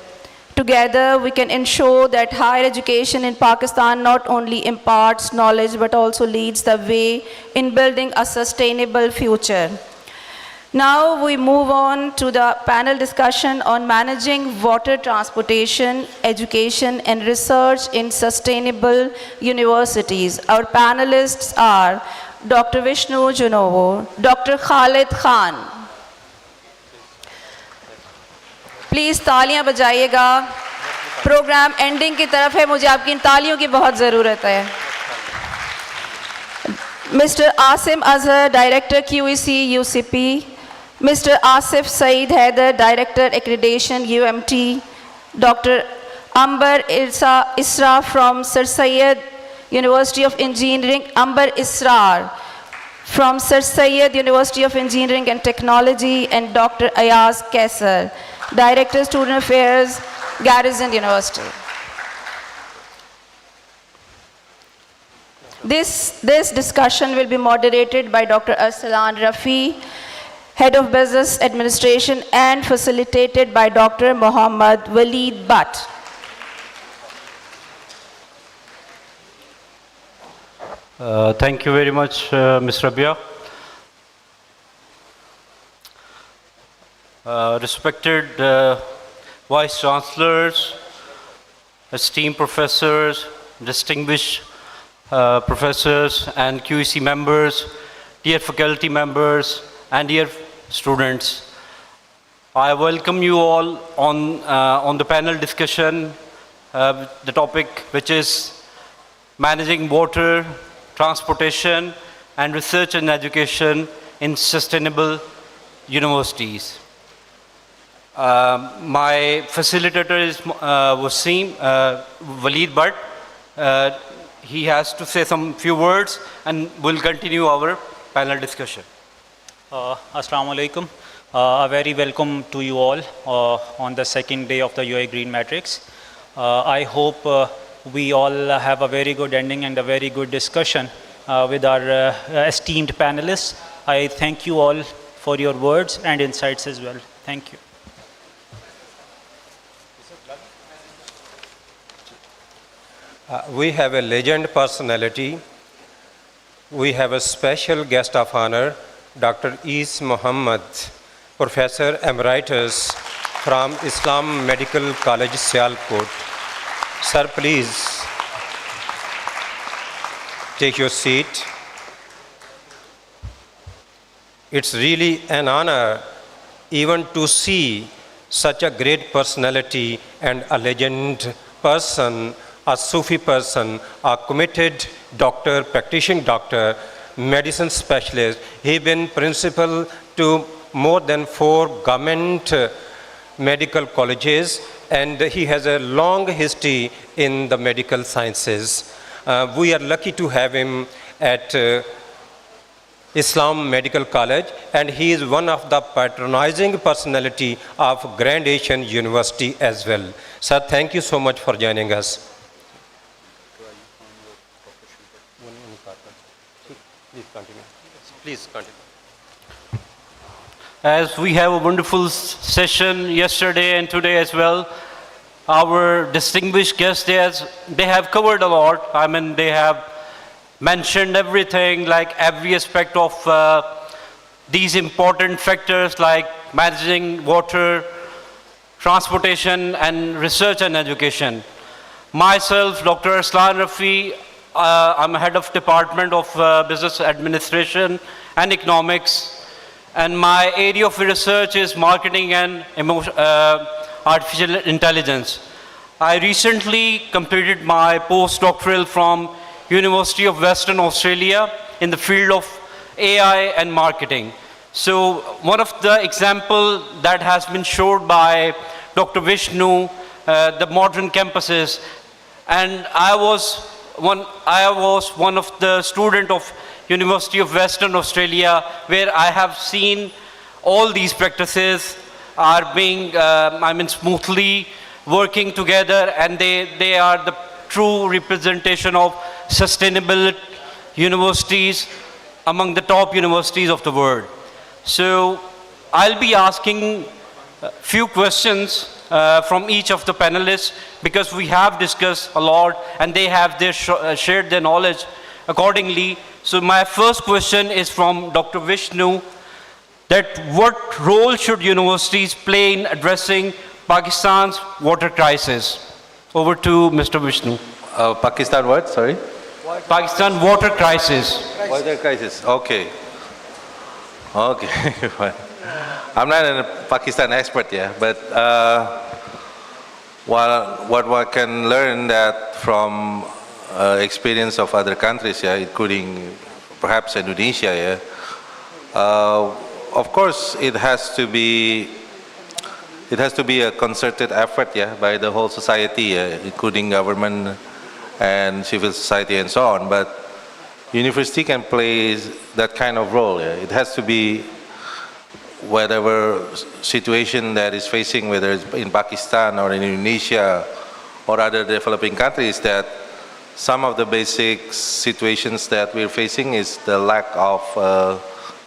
Together, we can ensure that higher education in Pakistan not only imparts knowledge but also leads the way in building a sustainable future. Now we move on to the panel discussion on managing water transportation, education and research in sustainable universities. Our panelists are Dr. Vishnu Junovo, Dr. Khalid Khan. Please तालियां बजाइएगा. Programme ending की तरफ है, मुझे आपकी इन तालियों की बहुत ज़रूरत है. Mr. Asim Azhar, Director QEC UCP, Mr. Asif Saeed Haider, Director Accreditation UMT, Dr. Amber Isra from Sir Syed University of Engineering, Amber Israr from Sir Syed University of Engineering and Technology, and Dr. Ayaz Kaisar, Director Student Affairs, Garrison University. This discussion will be moderated by Dr. Arsalan Rafi, Head of Business Administration, and facilitated by Dr. Muhammad Waleed Butt. Thank you very much, Ms. Rabia. Respected Vice Chancellors, esteemed professors, distinguished professors and QEC members, dear faculty members, and dear students, I welcome you all on the panel discussion, the topic which is managing water, transportation, and research and education in sustainable universities. My facilitator is Wasim Waleed Butt. He has to say some few words and we'll continue our panel discussion. Assalamu alaikum. A very welcome to you all on the second day of the UAE GreenMetrics. I hope we all have a very good ending and a very good discussion with our esteemed panelists. I thank you all for your words and insights as well. Thank you. We have a legend personality. We have a special guest of honor, Dr. Is Muhammad, Professor Emeritus from Islam Medical College, Sialkot. Sir, please take your seat. It's really an honor even to see such a great personality and a legend person, a Sufi person, a committed doctor, practicing doctor, medicine specialist. He's been principal to more than 4 government medical colleges, and he has a long history in the medical sciences. We are lucky to have him at Islam Medical College, and he is one of the patronizing personality of Grand Asian University as well. Sir, thank you so much for joining us. Please continue. Please continue. As we have a wonderful session yesterday and today as well, our distinguished guests, they have covered a lot. I mean, they have mentioned everything, like every aspect of these important factors like managing water, transportation, and research and education. Myself, Dr. Arslan Rafi, I'm head of Department of Business Administration and Economics, and my area of research is marketing and artificial intelligence. I recently completed my postdoctoral from University of Western Australia in the field of AI and marketing. So one of the examples that has been showed by Dr. Vishnu, the modern campuses, and I was one of the students of University of Western Australia, where I have seen all these practices are being, smoothly working together, and they are the true representation of sustainable universities among the top universities of the world. So I'll be asking a few questions from each of the panelists, because we have discussed a lot and they have shared their knowledge accordingly. So my first question is from Dr. Vishnu, that what role should universities play in addressing Pakistan's water crisis? Over to Mr. Vishnu. Pakistan what? Sorry? Pakistan water crisis. Water crisis. Okay. Okay. I'm not a Pakistan expert, yeah, but what one can learn that from experience of other countries, yeah, including perhaps Indonesia, yeah. Of course, it has to be a concerted effort, yeah, by the whole society, including government and civil society and so on. But university can play that kind of role. Yeah. It has to be whatever situation that is facing, whether it's in Pakistan or in Indonesia or other developing countries, that some of the basic situations that we're facing is the lack of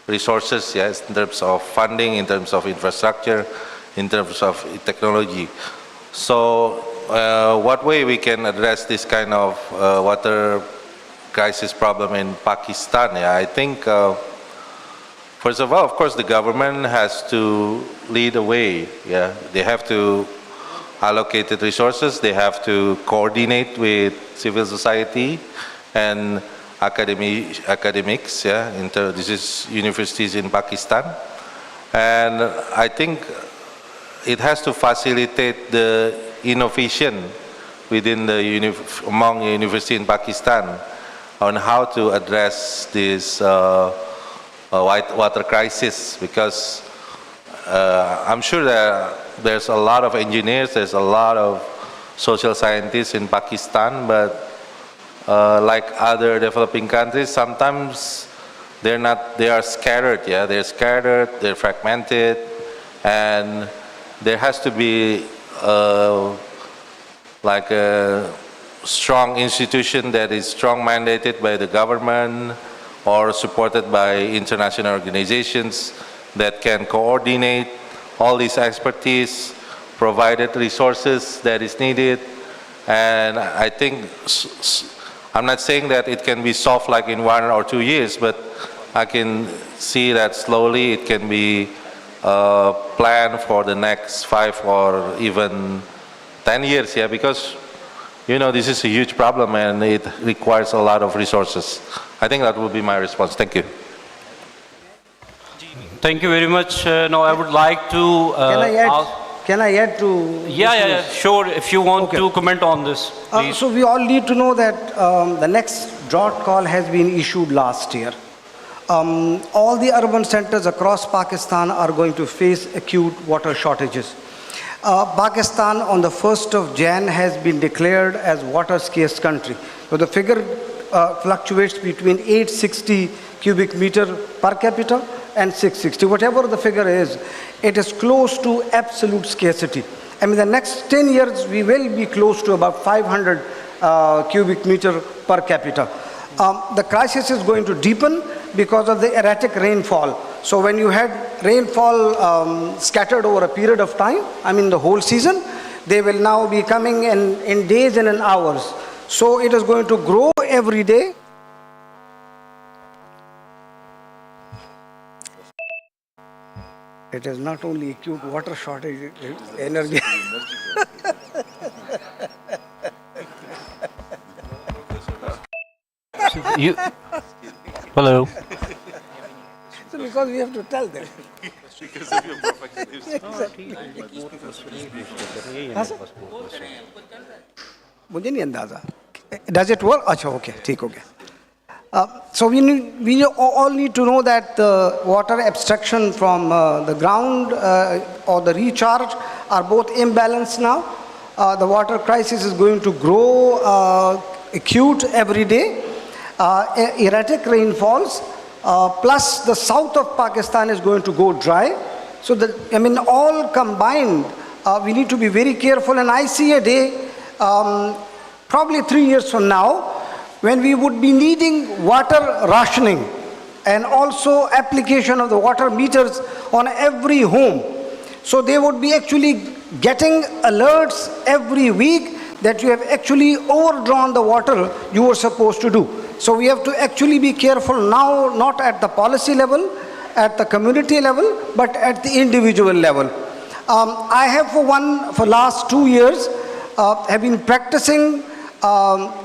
resources, yes, in terms of funding, in terms of infrastructure, in terms of technology. So what way we can address this kind of water crisis problem in Pakistan? Yeah, I think first of all, of course, the government has to lead the way. Yeah, they have to allocate the resources. They have to coordinate with civil society and academics. Yeah, this is universities in Pakistan, and I think it has to facilitate the innovation within among the university in Pakistan on how to address this water crisis, because I'm sure that there's a lot of engineers, there's a lot of social scientists in Pakistan, but like other developing countries, sometimes they are scattered, yeah, they're scattered, they're fragmented, and there has to be like a strong institution that is strong mandated by the government or supported by international organizations that can coordinate all this expertise, provided resources that is needed. And I think, I'm not saying that it can be solved like in 1 or 2 years, but I can see that slowly it can be planned for the next 5 or even 10 years, yeah, because this is a huge problem and it requires a lot of resources. I think that would be my response. Thank you. Thank you very much. Now I would like to... Can I add to... Yeah, sure. If you want to comment on this, please. So we all need to know that the next drought call has been issued last year. All the urban centers across Pakistan are going to face acute water shortages. Pakistan on the 1st of Jan has been declared as water scarce country. So the figure fluctuates between 860 cubic meter per capita and 660. Whatever the figure is, it is close to absolute scarcity. I mean, the next 10 years, we will be close to about 500 cubic meter per capita. The crisis is going to deepen because of the erratic rainfall. So when you had rainfall scattered over a period of time, I mean the whole season, they will now be coming in days and in hours. So it is going to grow every day. It is not only acute water shortage, it's energy. Hello. So because we have to tell them. Because of your perfectionism. मुझे नहीं अंदाजा. Does it work? अच्छा, okay, ठीक हो गया. So we all need to know that the water abstraction from the ground or the recharge are both imbalanced now. The water crisis is going to grow acute every day. Erratic rainfalls, plus the south of Pakistan is going to go dry. So, all combined, we need to be very careful. And I see a day, probably 3 years from now, when we would be needing water rationing and also application of the water meters on every home. So they would be actually getting alerts every week that you have actually overdrawn the water you were supposed to do. So we have to actually be careful now, not at the policy level, at the community level, but at the individual level. I have for last 2 years, have been practicing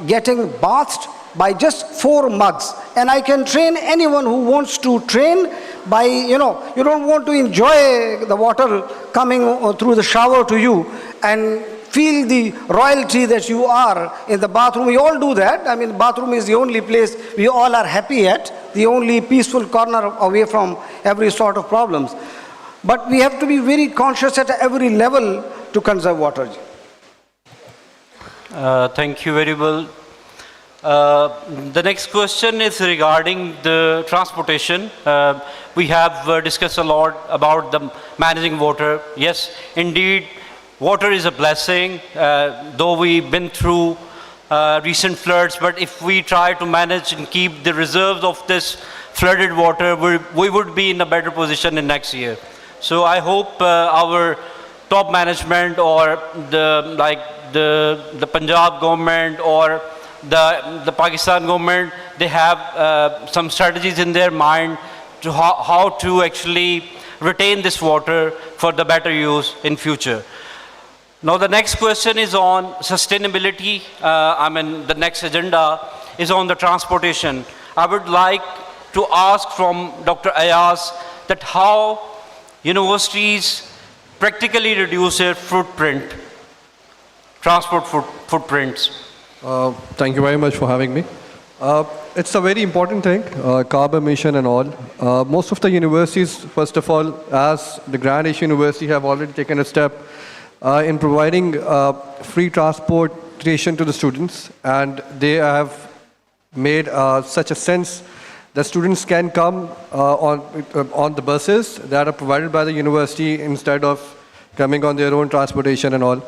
getting bathed by just 4 mugs. And I can train anyone who wants to train by, you don't want to enjoy the water coming through the shower to you and feel the royalty that you are in the bathroom. We all do that. I mean, the bathroom is the only place we all are happy at. the only peaceful corner away from every sort of problems. But we have to be very conscious at every level to conserve water. Thank you very well. The next question is regarding the transportation. We have discussed a lot about the managing water. Yes, indeed, water is a blessing, though we've been through recent floods, but if we try to manage and keep the reserves of this flooded water, we would be in a better position in next year. So I hope our top management or the Punjab government or the Pakistan government, they have some strategies in their mind to how to actually retain this water for the better use in future. Now the next question is on sustainability. The next agenda is on the transportation. I would like to ask from Dr. Ayaz that how universities practically reduce their footprint, transport footprints. Thank you very much for having me. It's a very important thing, carbon emission and all. Most of the universities, first of all, as the Grand Asian University, have already taken a step in providing free transportation to the students, and they have made such a sense that students can come on the buses that are provided by the university instead of coming on their own transportation and all.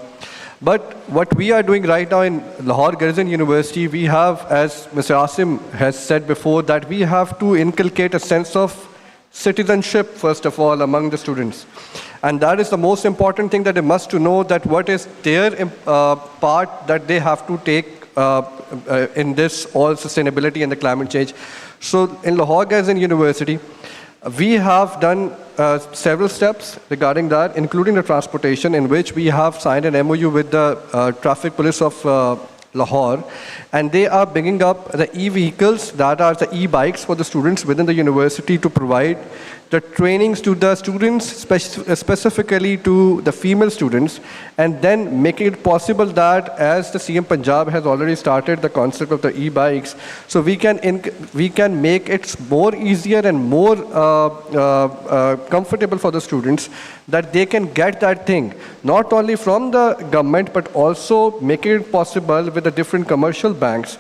But what we are doing right now in Lahore Garrison University, we have, as Mr. Asim has said before, that we have to inculcate a sense of citizenship, first of all, among the students. And that is the most important thing, that they must to know that what is their part that they have to take in this all sustainability and the climate change. So in Lahore Garrison University, we have done several steps regarding that, including the transportation, in which we have signed an MOU with the traffic police of Lahore, and they are bringing up the e-vehicles, that are the e-bikes, for the students within the university to provide the trainings to the students, specifically to the female students, and then making it possible that, as the CM Punjab has already started the concept of the e-bikes, so we can make it more easier and more comfortable for the students, that they can get that thing, not only from the government, but also making it possible with the different commercial banks,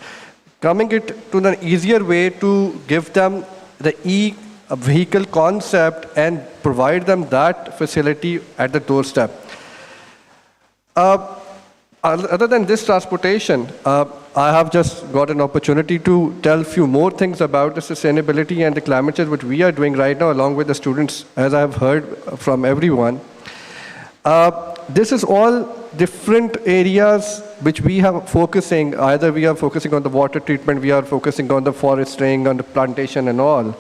coming it to an easier way to give them the e-vehicle concept and provide them that facility at the doorstep. Other than this transportation, I have just got an opportunity to tell a few more things about the sustainability and the climate change, which we are doing right now along with the students, as I have heard from everyone. This is all different areas which we have focusing. Either we are focusing on the water treatment, we are focusing on the foresting, on the plantation and all.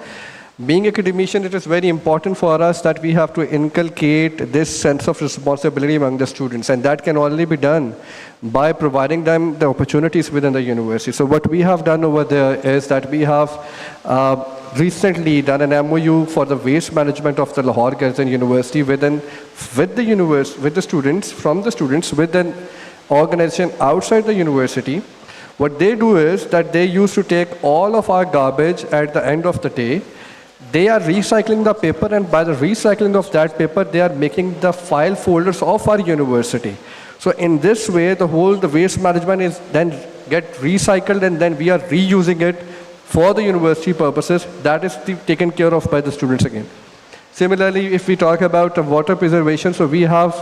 Being academician, it is very important for us that we have to inculcate this sense of responsibility among the students, and that can only be done by providing them the opportunities within the university. So what we have done over there is that we have recently done an MOU for the waste management of the Lahore Garrison University with the students, with an organization outside the university. What they do is that they used to take all of our garbage at the end of the day. They are recycling the paper, and by the recycling of that paper, they are making the file folders of our university. So in this way, the waste management is then get recycled, and then we are reusing it for the university purposes. That is taken care of by the students again. Similarly, if we talk about water preservation, so we have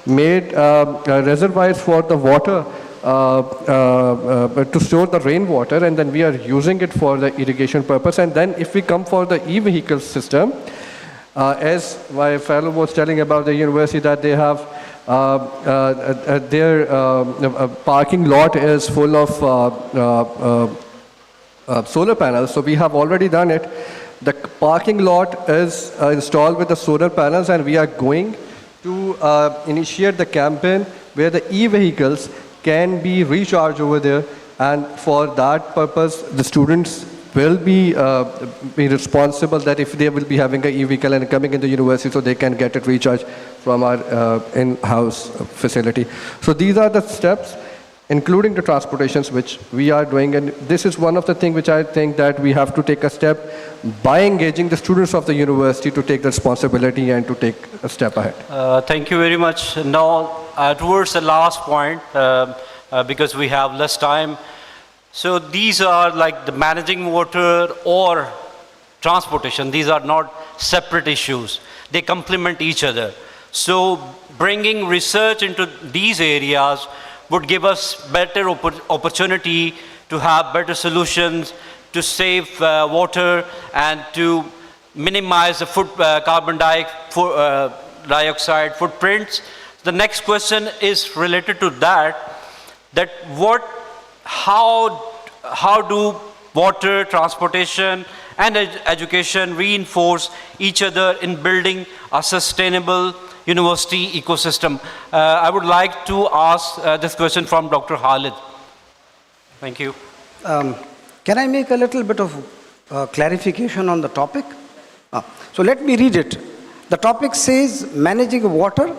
made reservoirs for the water to store the rainwater, and then we are using it for the irrigation purpose. And then if we come for the e-vehicle system, as my fellow was telling about the university, that they have their parking lot is full of solar panels. So we have already done it. The parking lot is installed with the solar panels, and we are going to initiate the campaign where the e-vehicles can be recharged over there, and for that purpose the students will be responsible, that if they will be having an e-vehicle and coming in the university, so they can get it recharged from our in-house facility. So these are the steps, including the transportations, which we are doing, and this is one of the things which I think that we have to take a step by engaging the students of the university to take the responsibility and to take a step ahead. Thank you very much. Now, towards the last point, because we have less time. So these are like the managing water or transportation. These are not separate issues. They complement each other. So bringing research into these areas would give us better opportunity to have better solutions, to save water and to minimize the carbon dioxide footprints. The next question is related to that how do water, transportation and education reinforce each other in building a sustainable university ecosystem? I would like to ask this question from Dr. Khalid. Thank you. Can I make a little bit of clarification on the topic? So let me read it. The topic says managing water,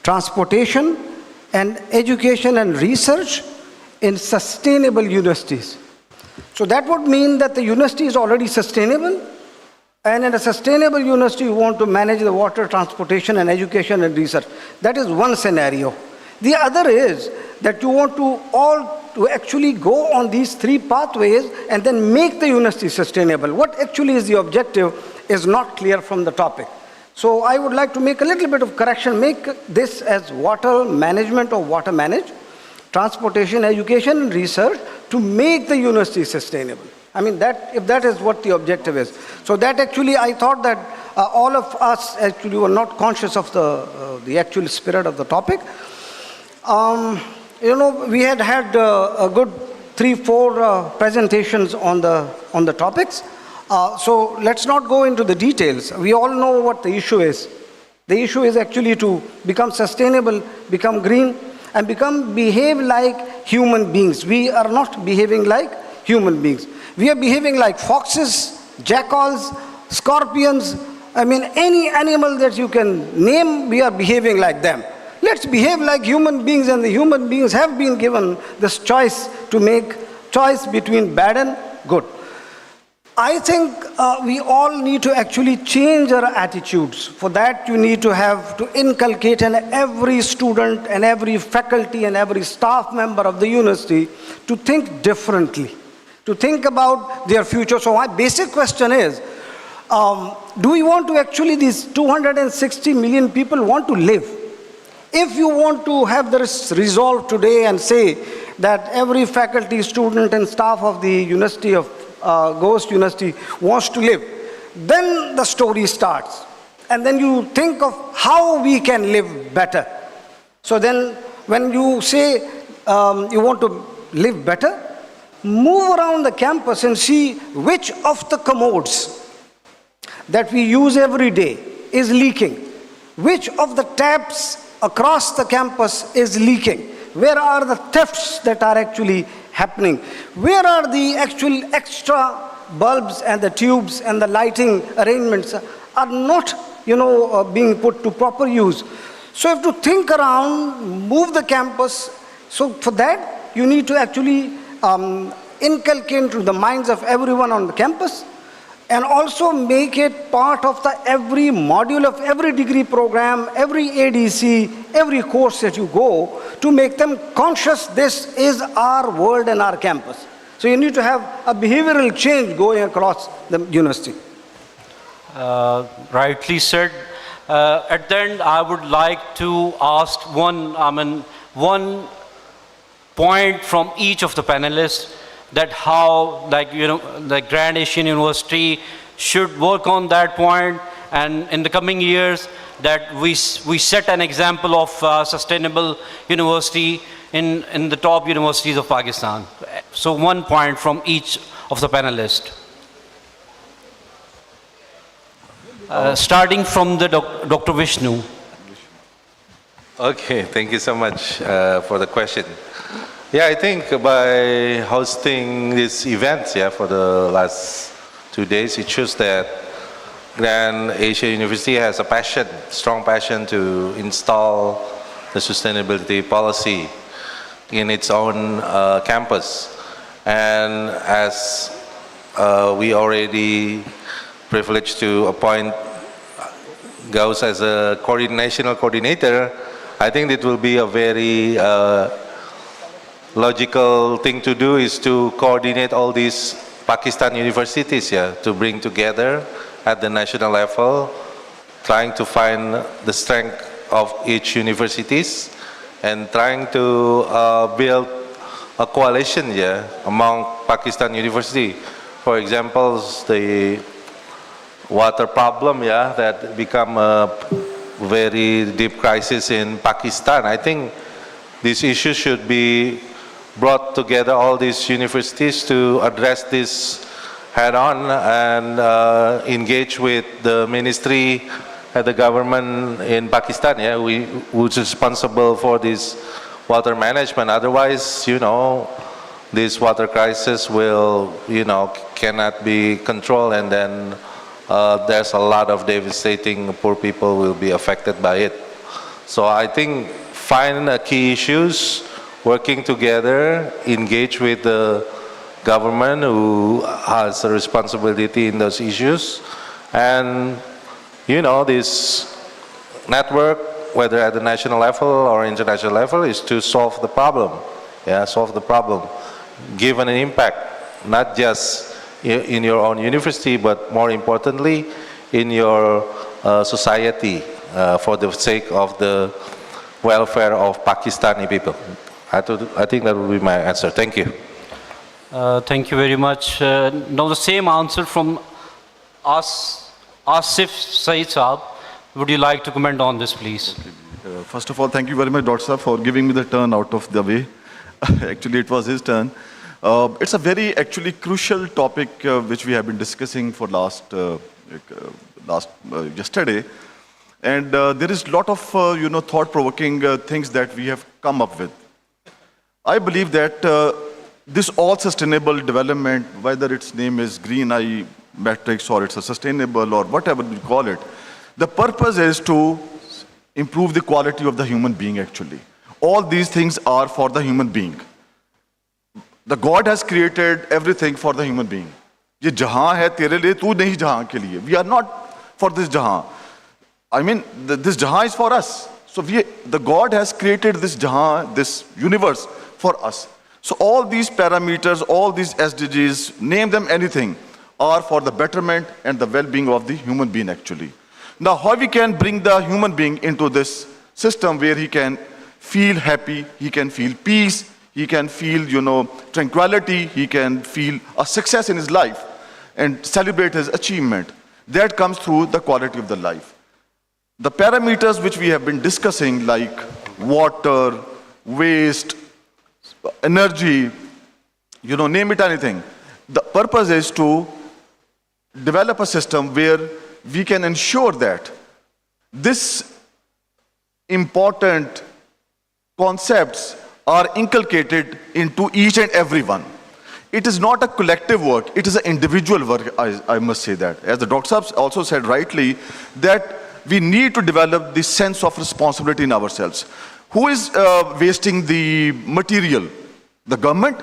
transportation, and education and research in sustainable universities. So that would mean that the university is already sustainable, and in a sustainable university you want to manage the water, transportation, and education and research. That is one scenario. The other is that you want to actually go on these three pathways and then make the university sustainable. What actually is the objective is not clear from the topic. So I would like to make a little bit of correction, make this as water management or water manage, transportation, education and research to make the university sustainable. I mean, if that is what the objective is. So that actually, I thought that all of us actually were not conscious of the actual spirit of the topic. We had a good 3-4 presentations on the topics. So let's not go into the details. We all know what the issue is. The issue is actually to become sustainable, become green, and behave like human beings. We are not behaving like human beings. We are behaving like foxes, jackals, scorpions. I mean, any animal that you can name, we are behaving like them. Let's behave like human beings, and the human beings have been given this choice to make choice between bad and good. I think we all need to actually change our attitudes. For that, you need to inculcate in every student and every faculty and every staff member of the university to think differently, to think about their future. So my basic question is, do we want to actually, these 260 million people want to live? If you want to have this resolve today and say that every faculty, student and staff of the University of Ghost University wants to live, then the story starts. And then you think of how we can live better. So then when you say you want to live better, move around the campus and see which of the commodes that we use every day is leaking. Which of the taps across the campus is leaking? Where are the thefts that are actually happening? Where are the actual extra bulbs and the tubes and the lighting arrangements are not, being put to proper use? So you have to think around, move the campus. So for that, you need to actually inculcate into the minds of everyone on the campus, and also make it part of every module of every degree program, every ADC, every course that you go, to make them conscious this is our world and our campus. So you need to have a behavioral change going across the university. Rightly said. At the end, I would like to ask one point from each of the panelists, that how, the Grand Asian University should work on that point, and in the coming years that we set an example of sustainable university in the top universities of Pakistan. So one point from each of the panelists. Starting from the Dr. Vishnu. Okay, thank you so much for the question. Yeah, I think by hosting these events, for the last 2 days, it shows that Grand Asia University has a strong passion to install the sustainability policy in its own campus. And as we already privileged to appoint Gauss as a national coordinator, I think it will be a very logical thing to do is to coordinate all these Pakistan universities, to bring together at the national level, trying to find the strength of each universities and trying to build a coalition among Pakistan university. For example, the water problem that become a very deep crisis in Pakistan. I think these issues should be brought together, all these universities, to address this head on and engage with the ministry and the government in Pakistan, who's responsible for this water management. Otherwise, this water crisis will, cannot be controlled, and then there's a lot of devastating poor people will be affected by it. So I think find key issues, working together, engage with the government who has a responsibility in those issues, and this network, whether at the national level or international level, is to solve the problem. Solve the problem, give an impact, not just in your own university, but more importantly, in your society, for the sake of the welfare of Pakistani people. I think that would be my answer. Thank you. Thank you very much. Now the same answer from Asif Saeed Saab. Would you like to comment on this, please? First of all, thank you very much, Dr. Saab, for giving me the turn out of the way. Actually, it was his turn. It's a very actually crucial topic which we have been discussing for yesterday, and there is a lot of thought-provoking things that we have come up with. I believe that this all sustainable development, whether its name is GreenMetric or it's a sustainable or whatever we call it, the purpose is to improve the quality of the human being. Actually, all these things are for the human being. The God has created everything for the human being. ये जहां है तेरे लिए, तू नहीं जहां के लिए. We are not for this jahan. I mean, this jahan is for us. So the God has created this jahan, this universe, for us. So all these parameters, all these SDGs, name them anything, are for the betterment and the well-being of the human being actually. Now, how we can bring the human being into this system where he can feel happy, he can feel peace, he can feel, tranquility, he can feel a success in his life and celebrate his achievement. That comes through the quality of the life. The parameters which we have been discussing, like water, waste, energy, name it anything. The purpose is to develop a system where we can ensure that this important concepts are inculcated into each and every one. It is not a collective work, it is an individual work, I must say that. As the Dr. Saab also said rightly, that we need to develop this sense of responsibility in ourselves. Who is wasting the material? The government?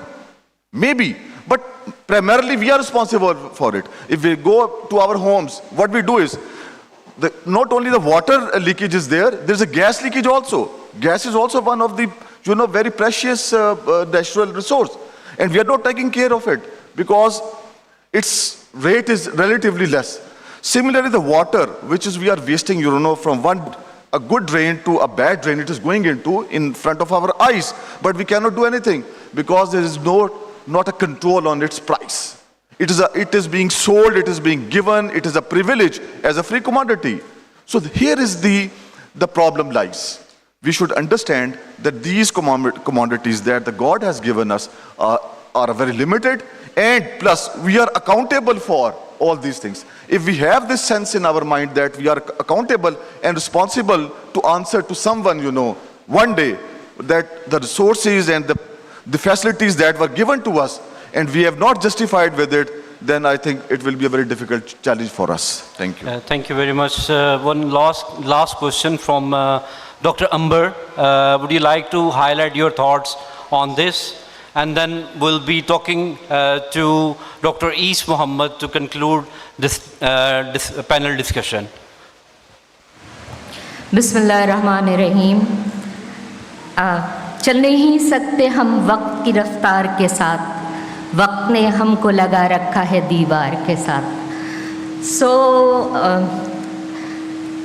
Maybe. But primarily we are responsible for it. If we go to our homes, what we do is, not only the water leakage is there's a gas leakage also. Gas is also one of the very precious natural resource. And we are not taking care of it because its rate is relatively less. Similarly, the water, which is we are wasting, from a good drain to a bad drain, it is going into in front of our eyes. But we cannot do anything because there is not a control on its price. It is being sold, it is being given, it is a privilege as a free commodity. So here is the problem lies. We should understand that these commodities that the God has given us are very limited, and plus we are accountable for all these things. If we have this sense in our mind that we are accountable and responsible to answer to someone, one day, that the resources and the facilities that were given to us and we have not justified with it, then I think it will be a very difficult challenge for us. Thank you. Thank you very much. One last question from Dr. Amber. Would you like to highlight your thoughts on this? and then we'll be talking to Dr. East Muhammad to conclude this panel discussion. बिस्मिल्लाहिर्रहमानिर्रहीम। चल नहीं सकते हम वक्त की रफ्तार के साथ, वक्त ने हमको लगा रखा है दीवार के साथ। So,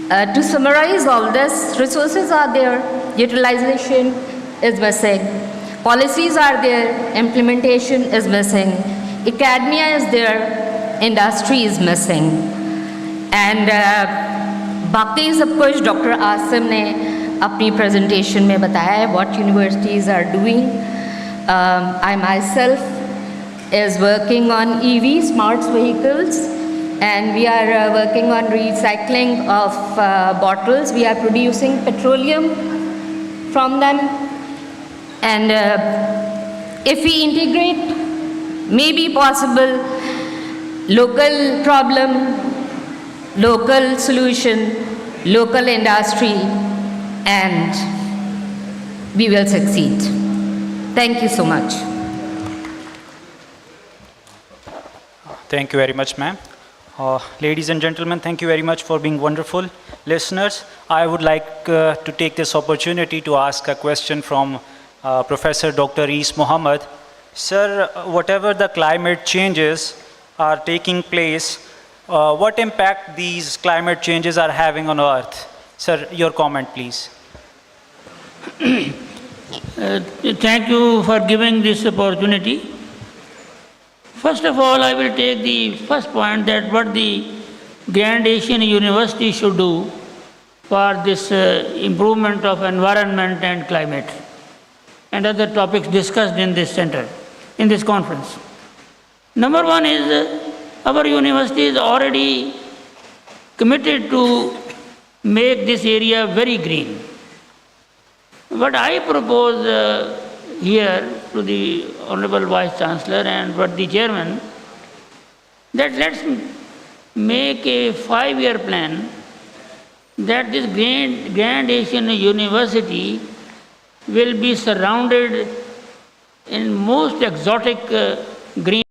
to summarize all this, resources are there, utilization is missing, policies are there, implementation is missing, academia is there, industry is missing, and बाकी सब कुछ डॉक्टर आसिम ने अपनी प्रेजेंटेशन में बताया है, what universities are doing. I myself is working on EV, smart vehicles, and we are working on recycling of bottles. We are producing petroleum from them, and if we integrate, maybe possible, local problem, local solution, local industry, and we will succeed. Thank you so much. Thank you very much, ma'am. Ladies and gentlemen, thank you very much for being wonderful listeners. I would like to take this opportunity to ask a question from Professor Dr. East Muhammad. Sir, whatever the climate changes are taking place, what impact these climate changes are having on Earth? Sir, your comment, please. Thank you for giving this opportunity. First of all, I will take the first point that what the Grand Asian University should do for this improvement of environment and climate and other topics discussed in this center, in this conference. Number one is our university is already committed to make this area very green. What I propose here to the Honorable Vice Chancellor and what the Chairman, that let's make a 5-year plan that this Grand Asian University will be surrounded in most exotic green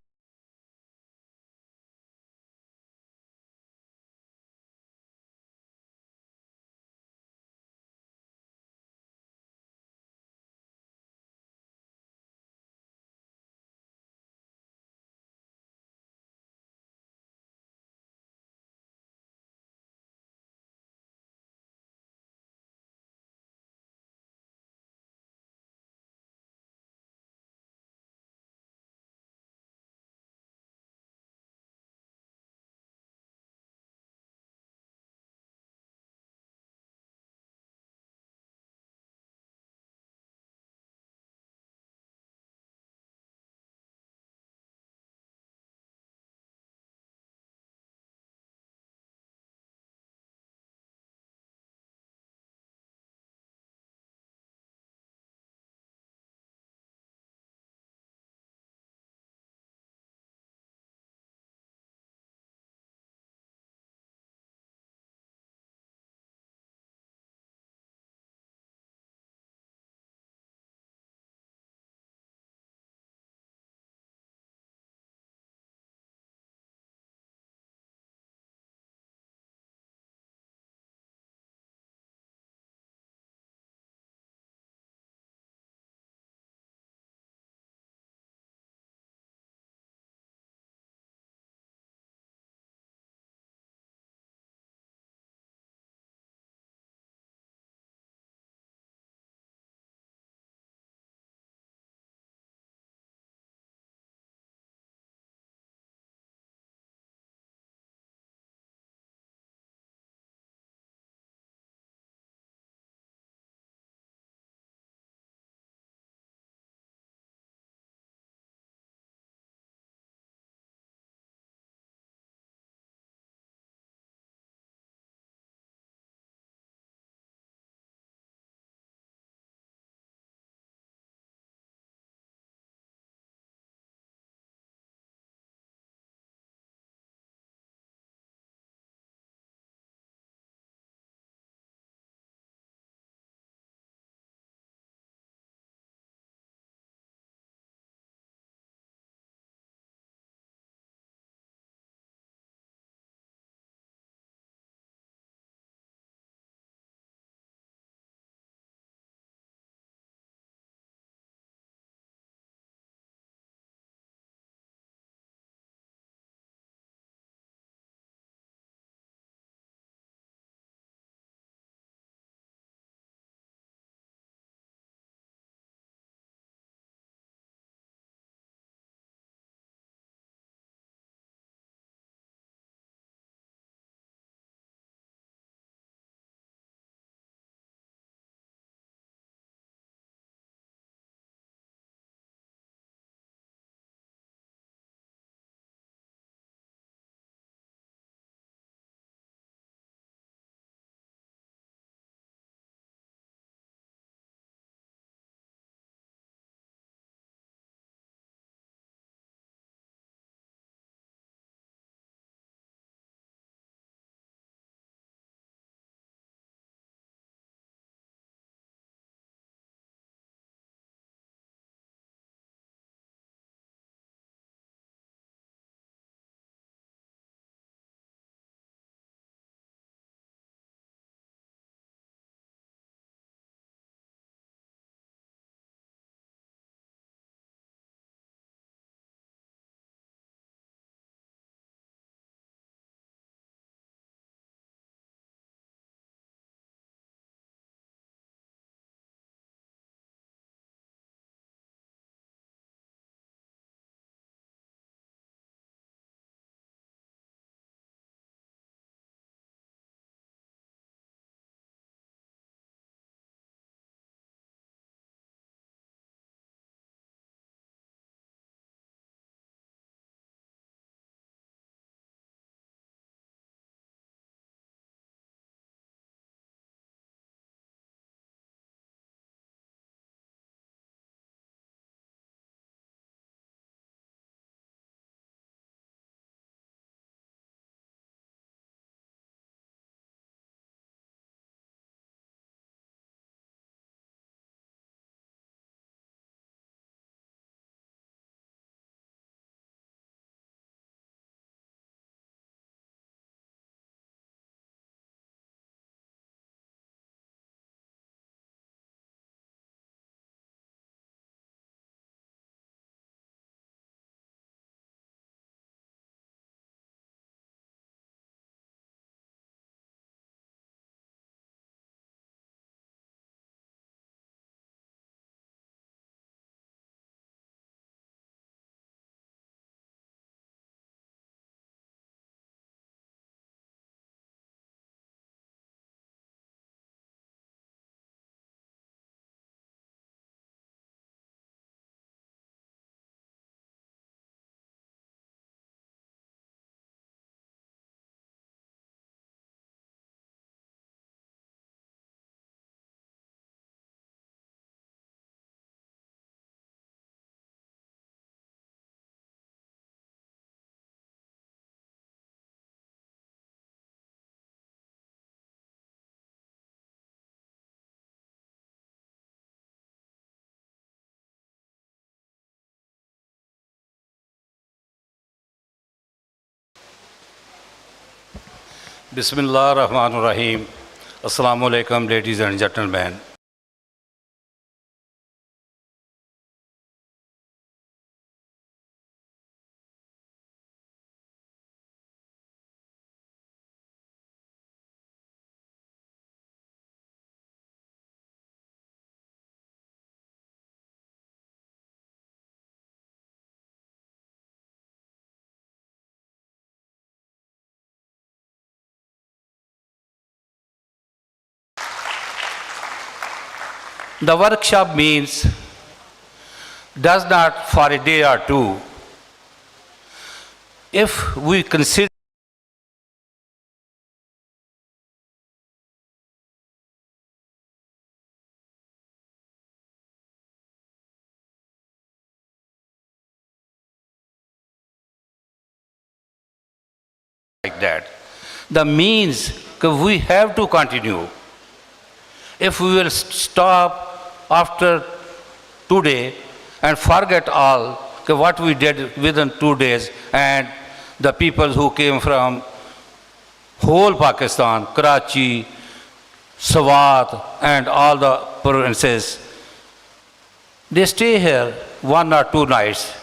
Bismillah ar-Rahman ar-Rahim. Assalamu alaikum, ladies and gentlemen. The workshop means does not for a day or two. If we consider like that, the means that we have to continue. If we will stop after today and forget all what we did within 2 days, and the people who came from whole Pakistan, Karachi, Swat and all the provinces, they stay here 1 or 2 nights,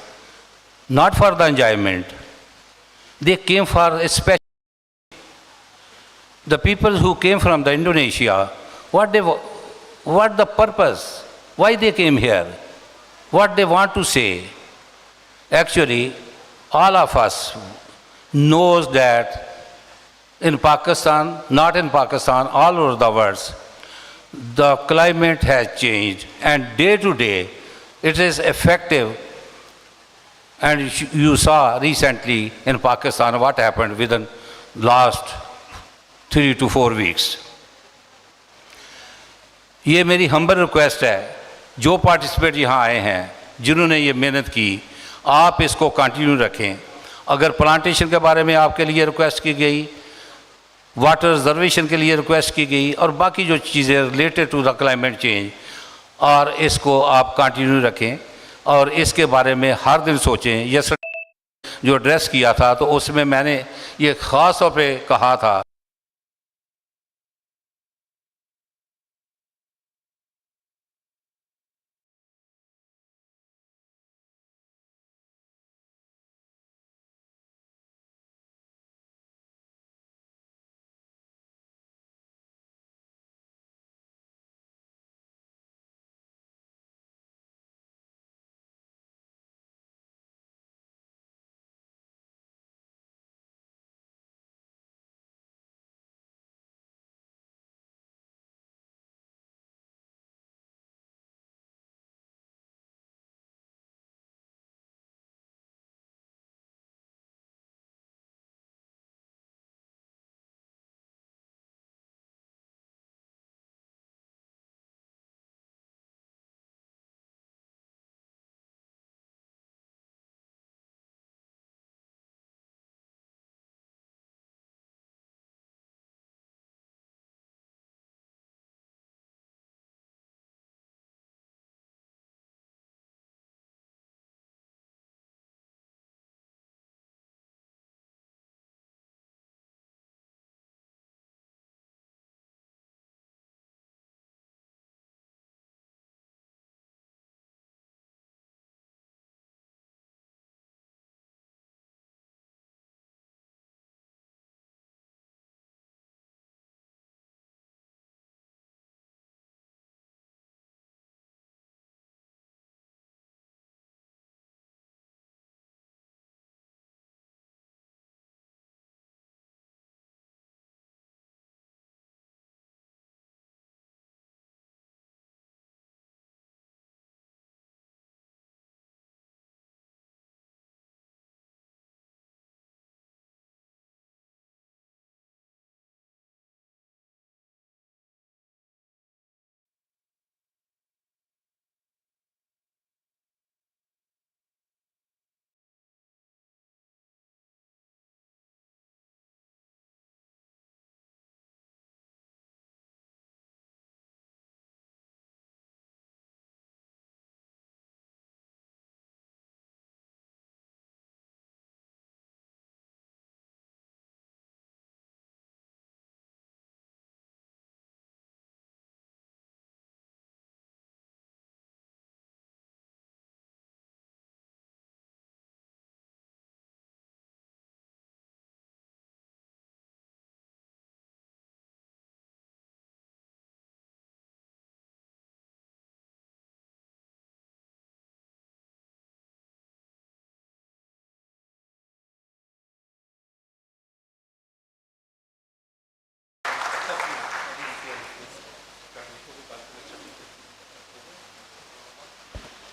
not for the enjoyment. They came for a special. The people who came from the Indonesia, what the purpose, why they came here, what they want to say. Actually, all of us knows that in Pakistan, not in Pakistan, all over the world, the climate has changed, and day to day it is effective. And you saw recently in Pakistan what happened within last 3 to 4 weeks. ये मेरी humble request है, जो participate यहाँ आए हैं, जिन्होंने ये मेहनत की, आप इसको कंटिन्यू रखें. अगर प्लांटेशन के बारे में आपके लिए रिक्वेस्ट की गई, वाटर रिजर्वेशन के लिए रिक्वेस्ट की गई, और बाकी जो चीज़ें related to the climate change, और इसको आप कंटिन्यू रखें और इसके बारे में हर दिन सोचें. ये जो एड्रेस किया था तो उसमें मैंने ये ख़ास तौर पे कहा था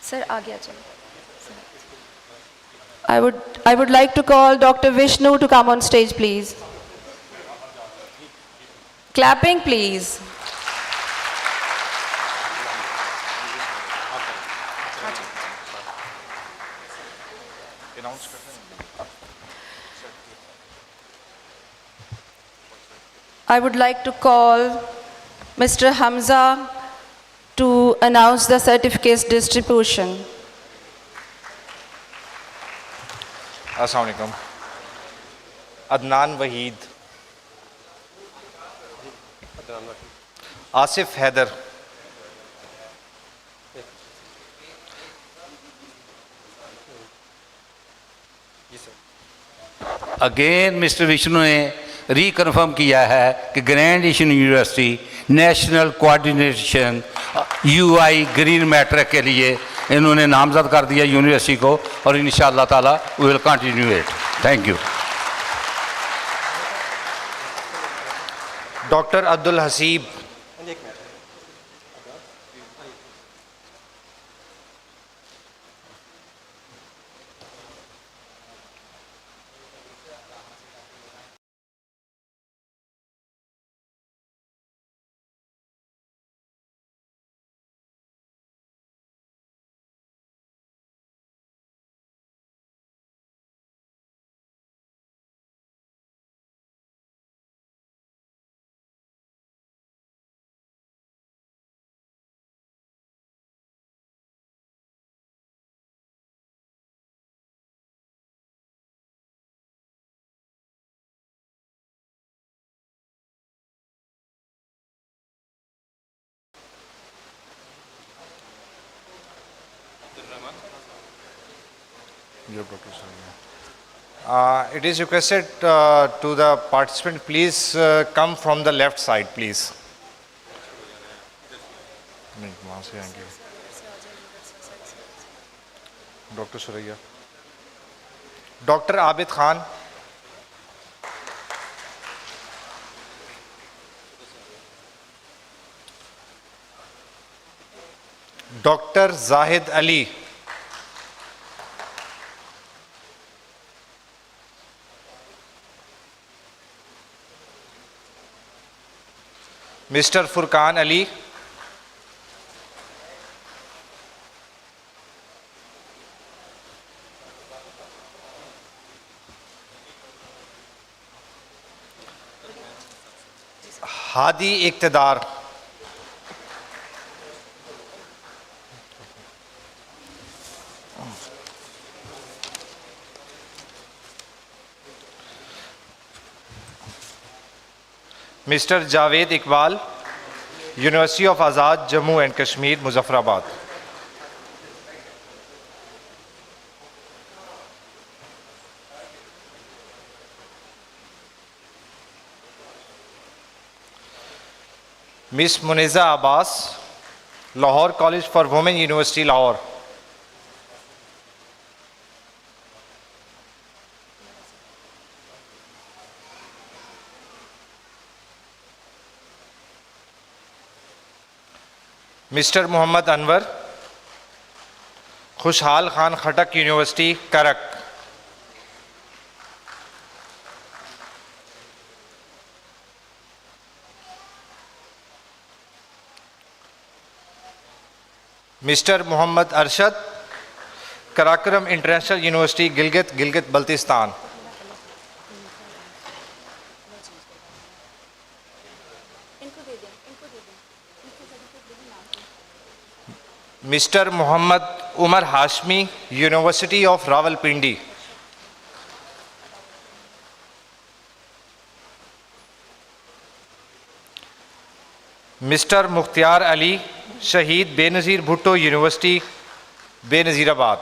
Sir, आगे आ जाओ. I would like to call Dr. Vishnu to come on stage, please. Clapping, please. I would like to call Mr. Hamza to announce the certificates distribution. Assalamu alaikum. Adnan Waheed. Asif Haider. Again mister Vishnu ने reconfirm किया है कि grand eastern university national coordination UI green metric के लिए इन्होंने नामजद कर दिया यूनिवर्सिटी को और इंशाअल्लाह ताला we will continue it. Thank you. Doctor Abdul Haseeb. It is requested to the participant, please come from the left side, please. Dr. Suraya. Dr. Abid Khan. Dr. Zahid Ali. Mr. Furqan Ali. Hadi Iqtidar. Mr. Javed Iqbal, University of Azad, Jammu and Kashmir, Muzaffarabad. Miss Muniza Abbas, Lahore College for Women, University, Lahore. Mr. Muhammad Anwar, Khushhal Khan Khatak University, Karak. Mr. Muhammad Arshad, Karakoram International University, Gilgit, Baltistan. Mr. Muhammad Umar Hashmi, University of Rawalpindi. Mr. Mukhtiar Ali, Shaheed Benazir Bhutto University, Benazirabad.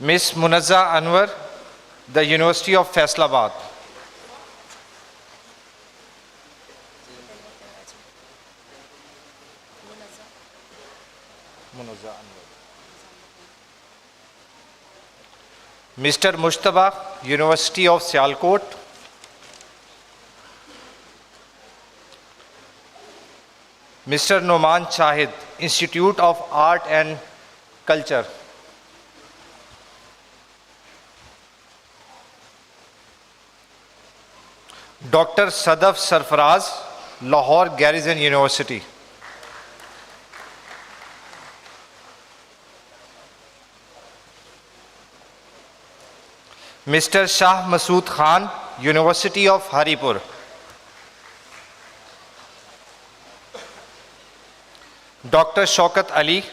Miss Munazza Anwar, the University of Faisalabad. Mr. Mushtaba, University of Sialkot. Mr. Noman Chahid, Institute of Art and Culture. Dr. Sadaf Sarfaraz, Lahore Garrison University. Mr. Shah Masood Khan, University of Haripur. Dr. Shaukat Ali,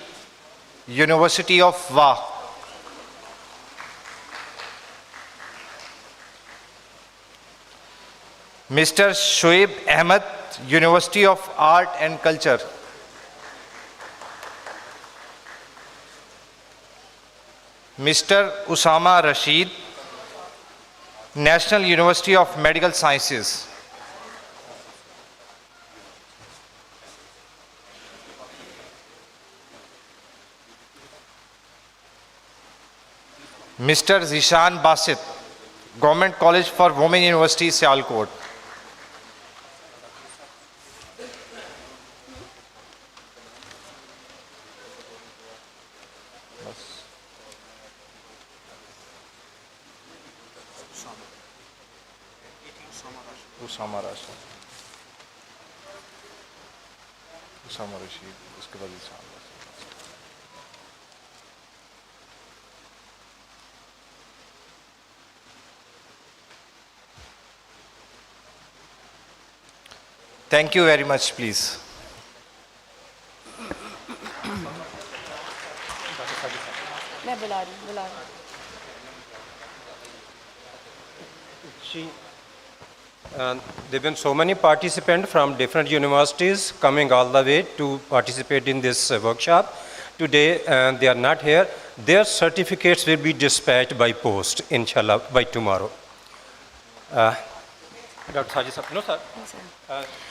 University of Wah. Mr. Shoaib Ahmed, University of Art and Culture. Mr. Usama Rashid, National University of Medical Sciences. Mr. Zishan Basit, Government College for Women University, Sialkot. Usama Rashid. Usama Rashid, उसके बाद Zishan Basit. Thank you very much, please. मैं बुला रही हूँ There have been so many participants from different universities coming all the way to participate in this workshop. Today, they are not here. Their certificates will be dispatched by post, inshallah, by tomorrow. Dr. Sajid sir, no sir.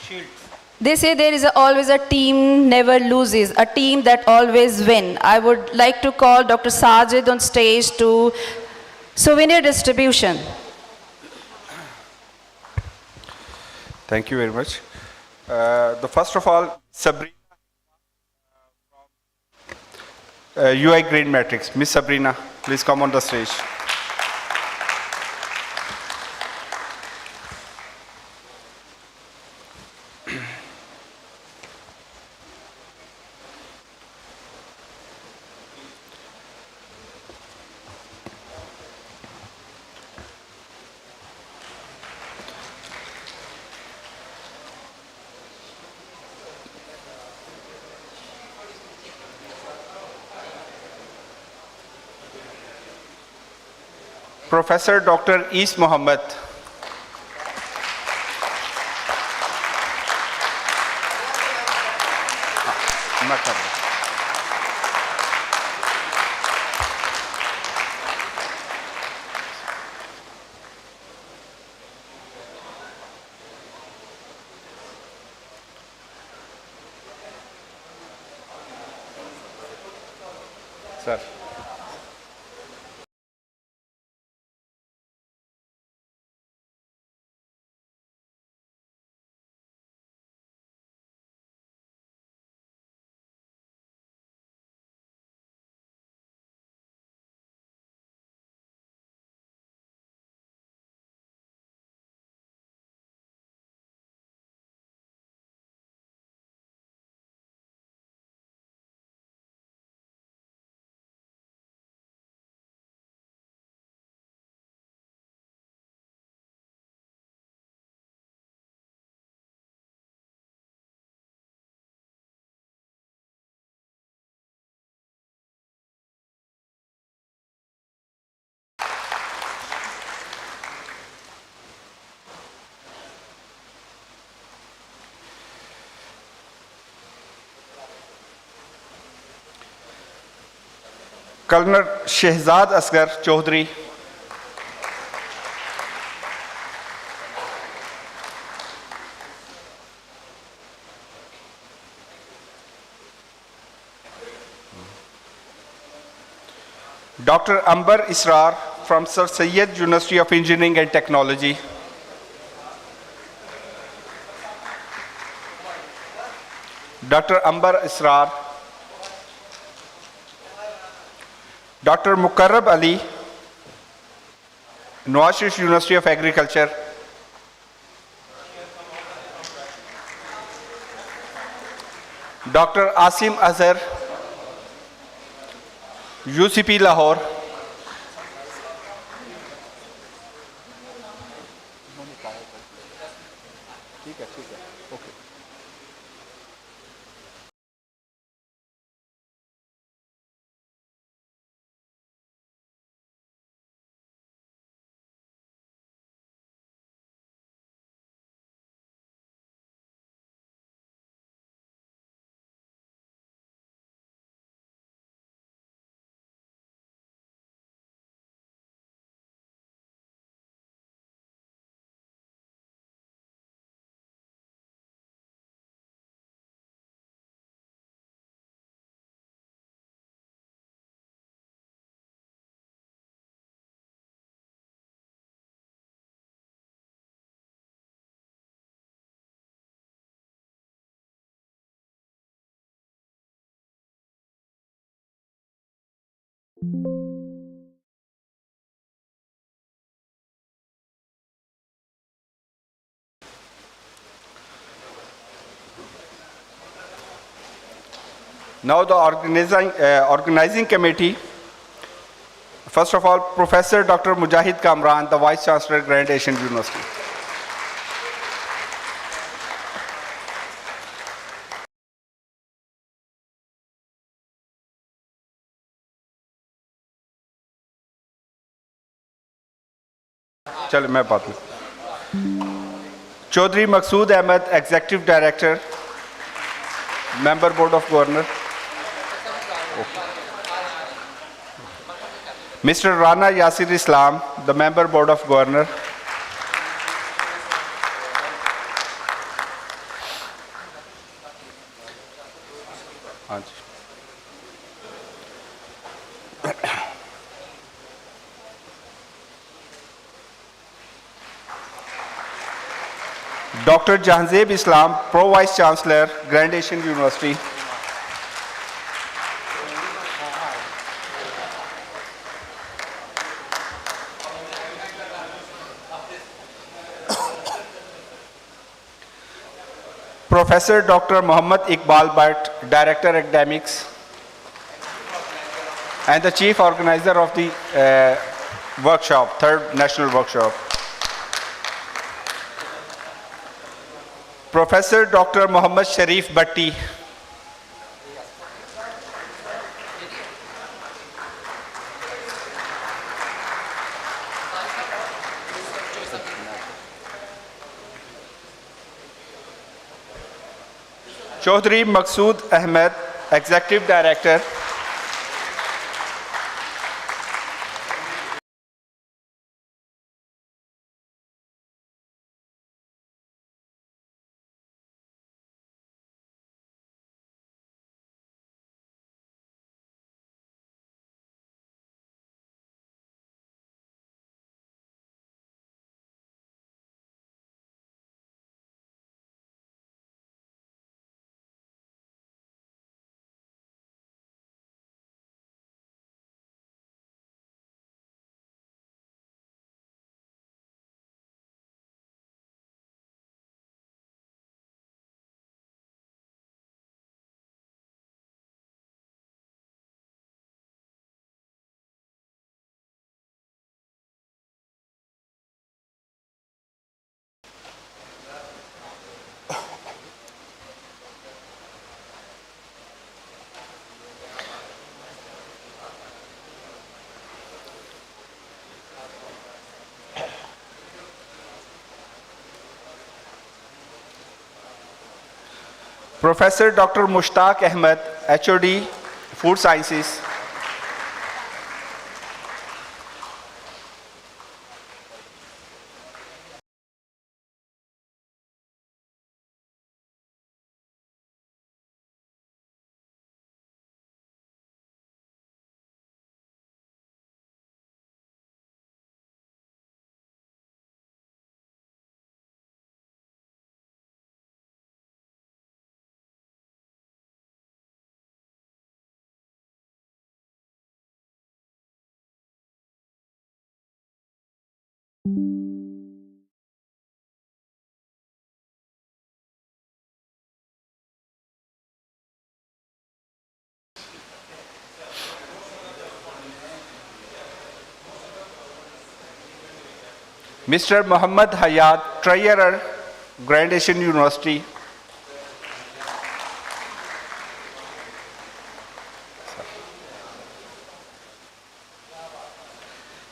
Shield. They say there is always a team never loses, a team that always win. I would like to call Dr. Sajid on stage to souvenir distribution. Thank you very much. First of all, Sabrina from UI GreenMetric. Miss Sabrina, please come on the stage. Professor Dr. East Mohammed. Sir. Colonel Shehzad Asghar Chaudhary. Dr. Amber Israr from Sir Syed University of Engineering and Technology. Dr. Ambar Israr, Dr. Mukarrab Ali, Nawaz Sharif University of Agriculture, Dr. Asim Azhar, UCP Lahore, Now the organizing committee. First of all, Professor Dr. Mujahid Kamran, the Vice Chancellor, Grand Asian University. चलो मैं बात Chaudhry Maqsood Ahmed, Executive Director, Member Board of Governors. Mr. Rana Yasir Islam, the Member Board of Governors. Dr. Jahanzeb Islam, Pro Vice Chancellor, Grand Asian University. Professor Dr. Muhammad Iqbal Bhatt, Director Academics, and the Chief Organizer of the workshop, third national workshop. Professor Dr. Muhammad Sharif Bhatti, Chaudhry Maqsood Ahmed, Executive Director, Professor Dr. Mushtaq Ahmed, HOD, Food Sciences, Mr. Muhammad Hayat, Treasurer, Grand Asian University.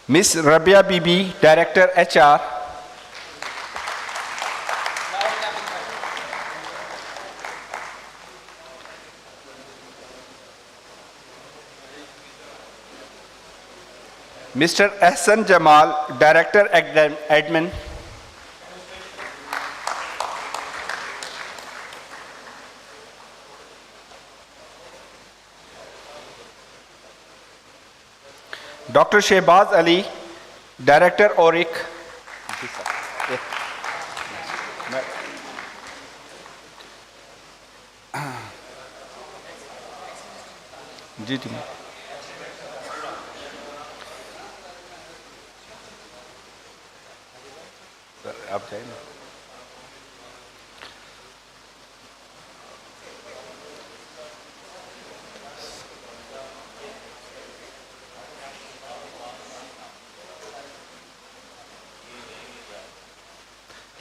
Ms. Rabia Bibi, Director, HR. Mr. Ahsan Jamal, Director, Admin. Dr. Shehbaz Ali, Director, ORIC. जी जी आप जाइए ना।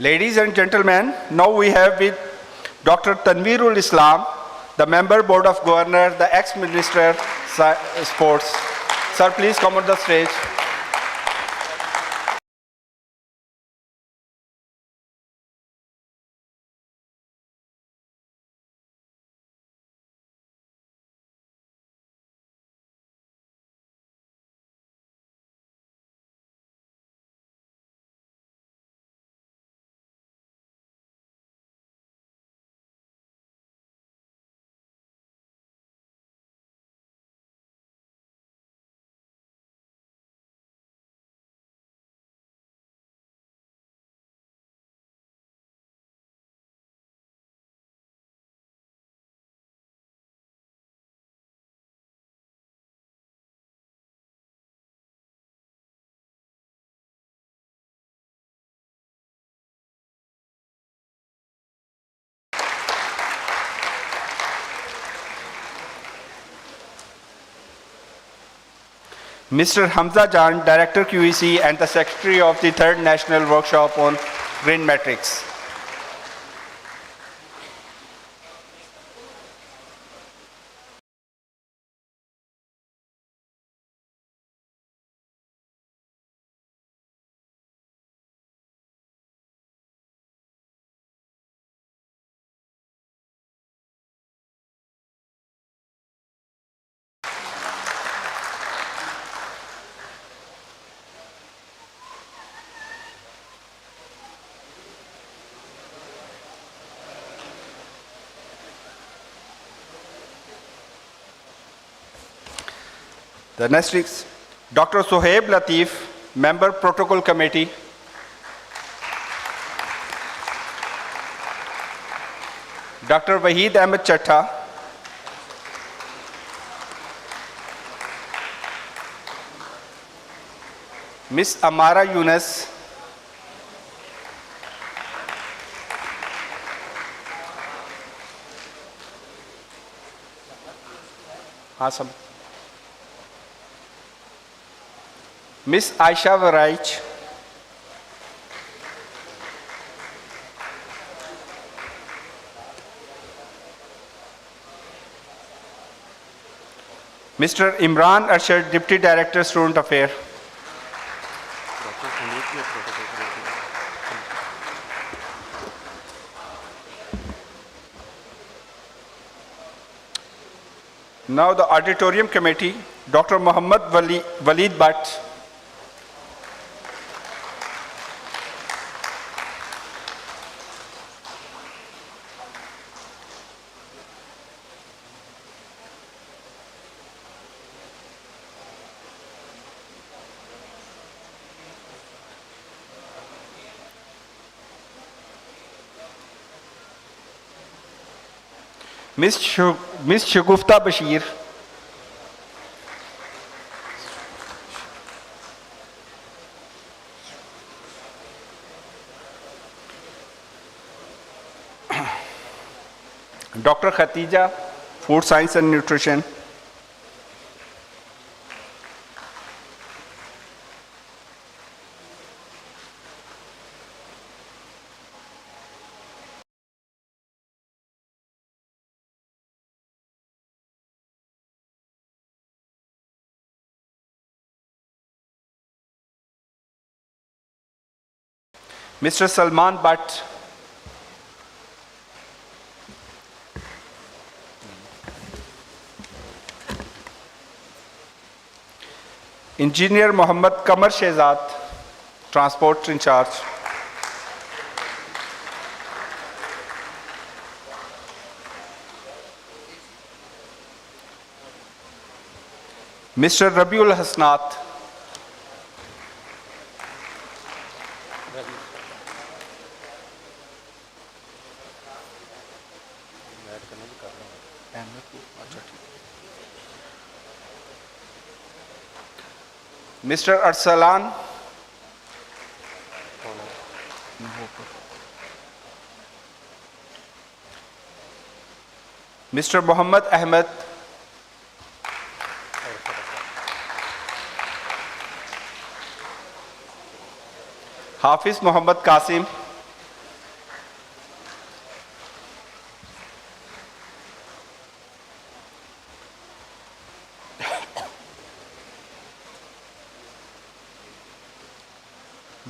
Ladies and gentlemen, now we have with Dr. Tanveerul Islam, the member board of governors, the ex-minister sports. Sir, please come on the stage. Mr. Hamza Jan, Director QEC and the Secretary of the Third National Workshop on GreenMetrics. The next is Dr. Sohaib Latif, Member Protocol Committee. Dr. Waheed Ahmed Chatta. Ms. Amara Yunus. Awesome. Ms. Aisha Varaich. Mr. Imran Arshad, Deputy Director, Student Affairs. Now the Auditorium Committee, Dr. Muhammad Waleed Bhatt. Ms. Shagufta Bashir. Dr. Khatija, Food Science and Nutrition. Mr. Salman Bhatt. Engineer Muhammad Kamar Shehzad, Transport in charge. Mr. Rabiul Hasnat. Mr. Arsalan. Mr. Muhammad Ahmed. Hafiz Muhammad Qasim.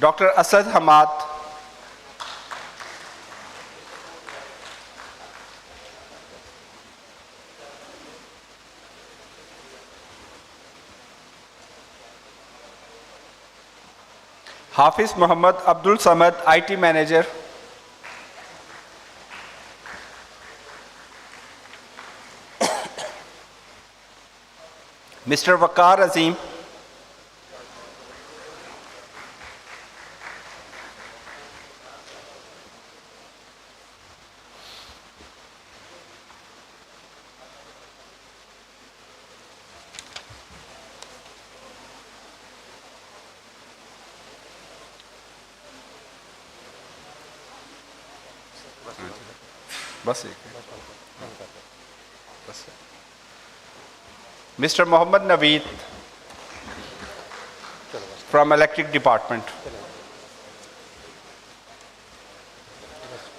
Dr. Asad Hamad. Hafiz Muhammad Abdul Samad, IT Manager. Mr. Waqar Azim. बस एक बस Mr. Muhammad Naveed from Electric Department.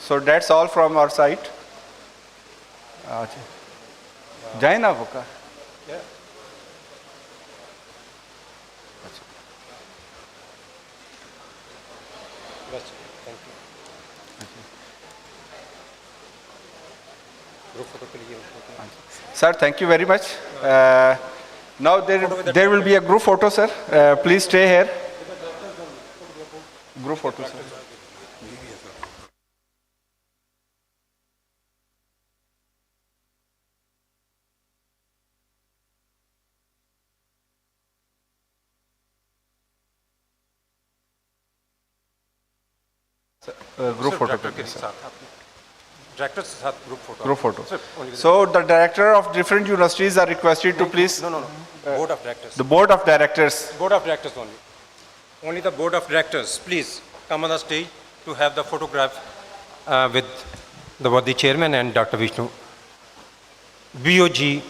So that's all from our side. जाए ना वो का Sir, thank you very much. Now there will be a group photo, sir. Please stay here. Group photo, sir. Group photo. Directors have group photo. Group photo. So the director of different universities are requested to please. No. Board of directors. The board of directors. Board of directors only. Only the board of directors. Please come on the stage to have the photograph with the chairman and Dr. Vishnu. BOG,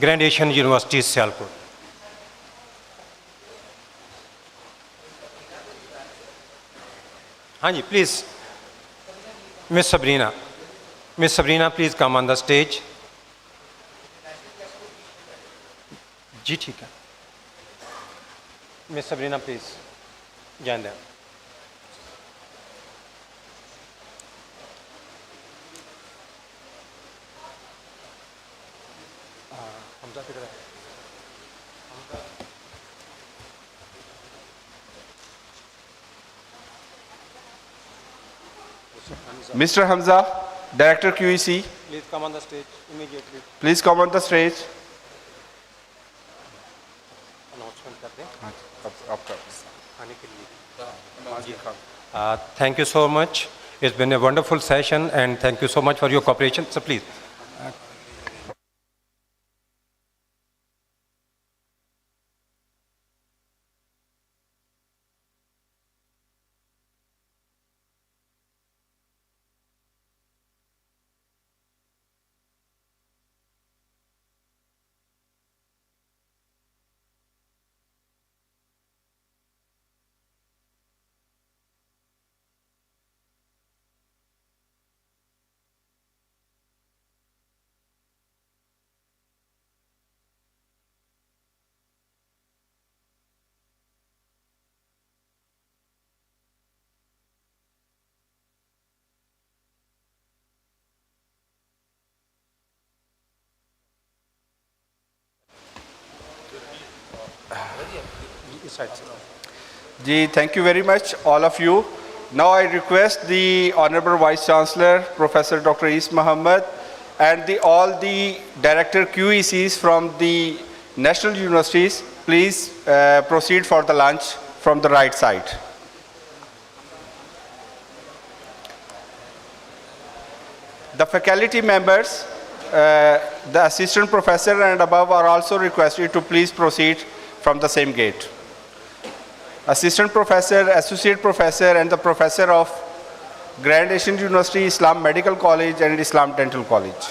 Grand Asian University, Sialkot. Hanji, please. Miss Sabrina. Miss Sabrina, please come on the stage. जी ठीक है. Miss Sabrina, please join them. Hamza किधर है? Mr. Hamza, Director QEC. Please come on the stage immediately. Please come on the stage. Thank you so much. It's been a wonderful session and thank you so much for your cooperation. So please. Ji, thank you very much, all of you. Now I request the Honorable Vice Chancellor, Professor Dr. Is Muhammad, and all the Director QECs from the national universities, please proceed for the lunch from the right side. The faculty members, the assistant professor and above are also requested to please proceed from the same gate. Assistant professor, associate professor and the professor of Grand Asian University, Islam Medical College and Islam Dental College.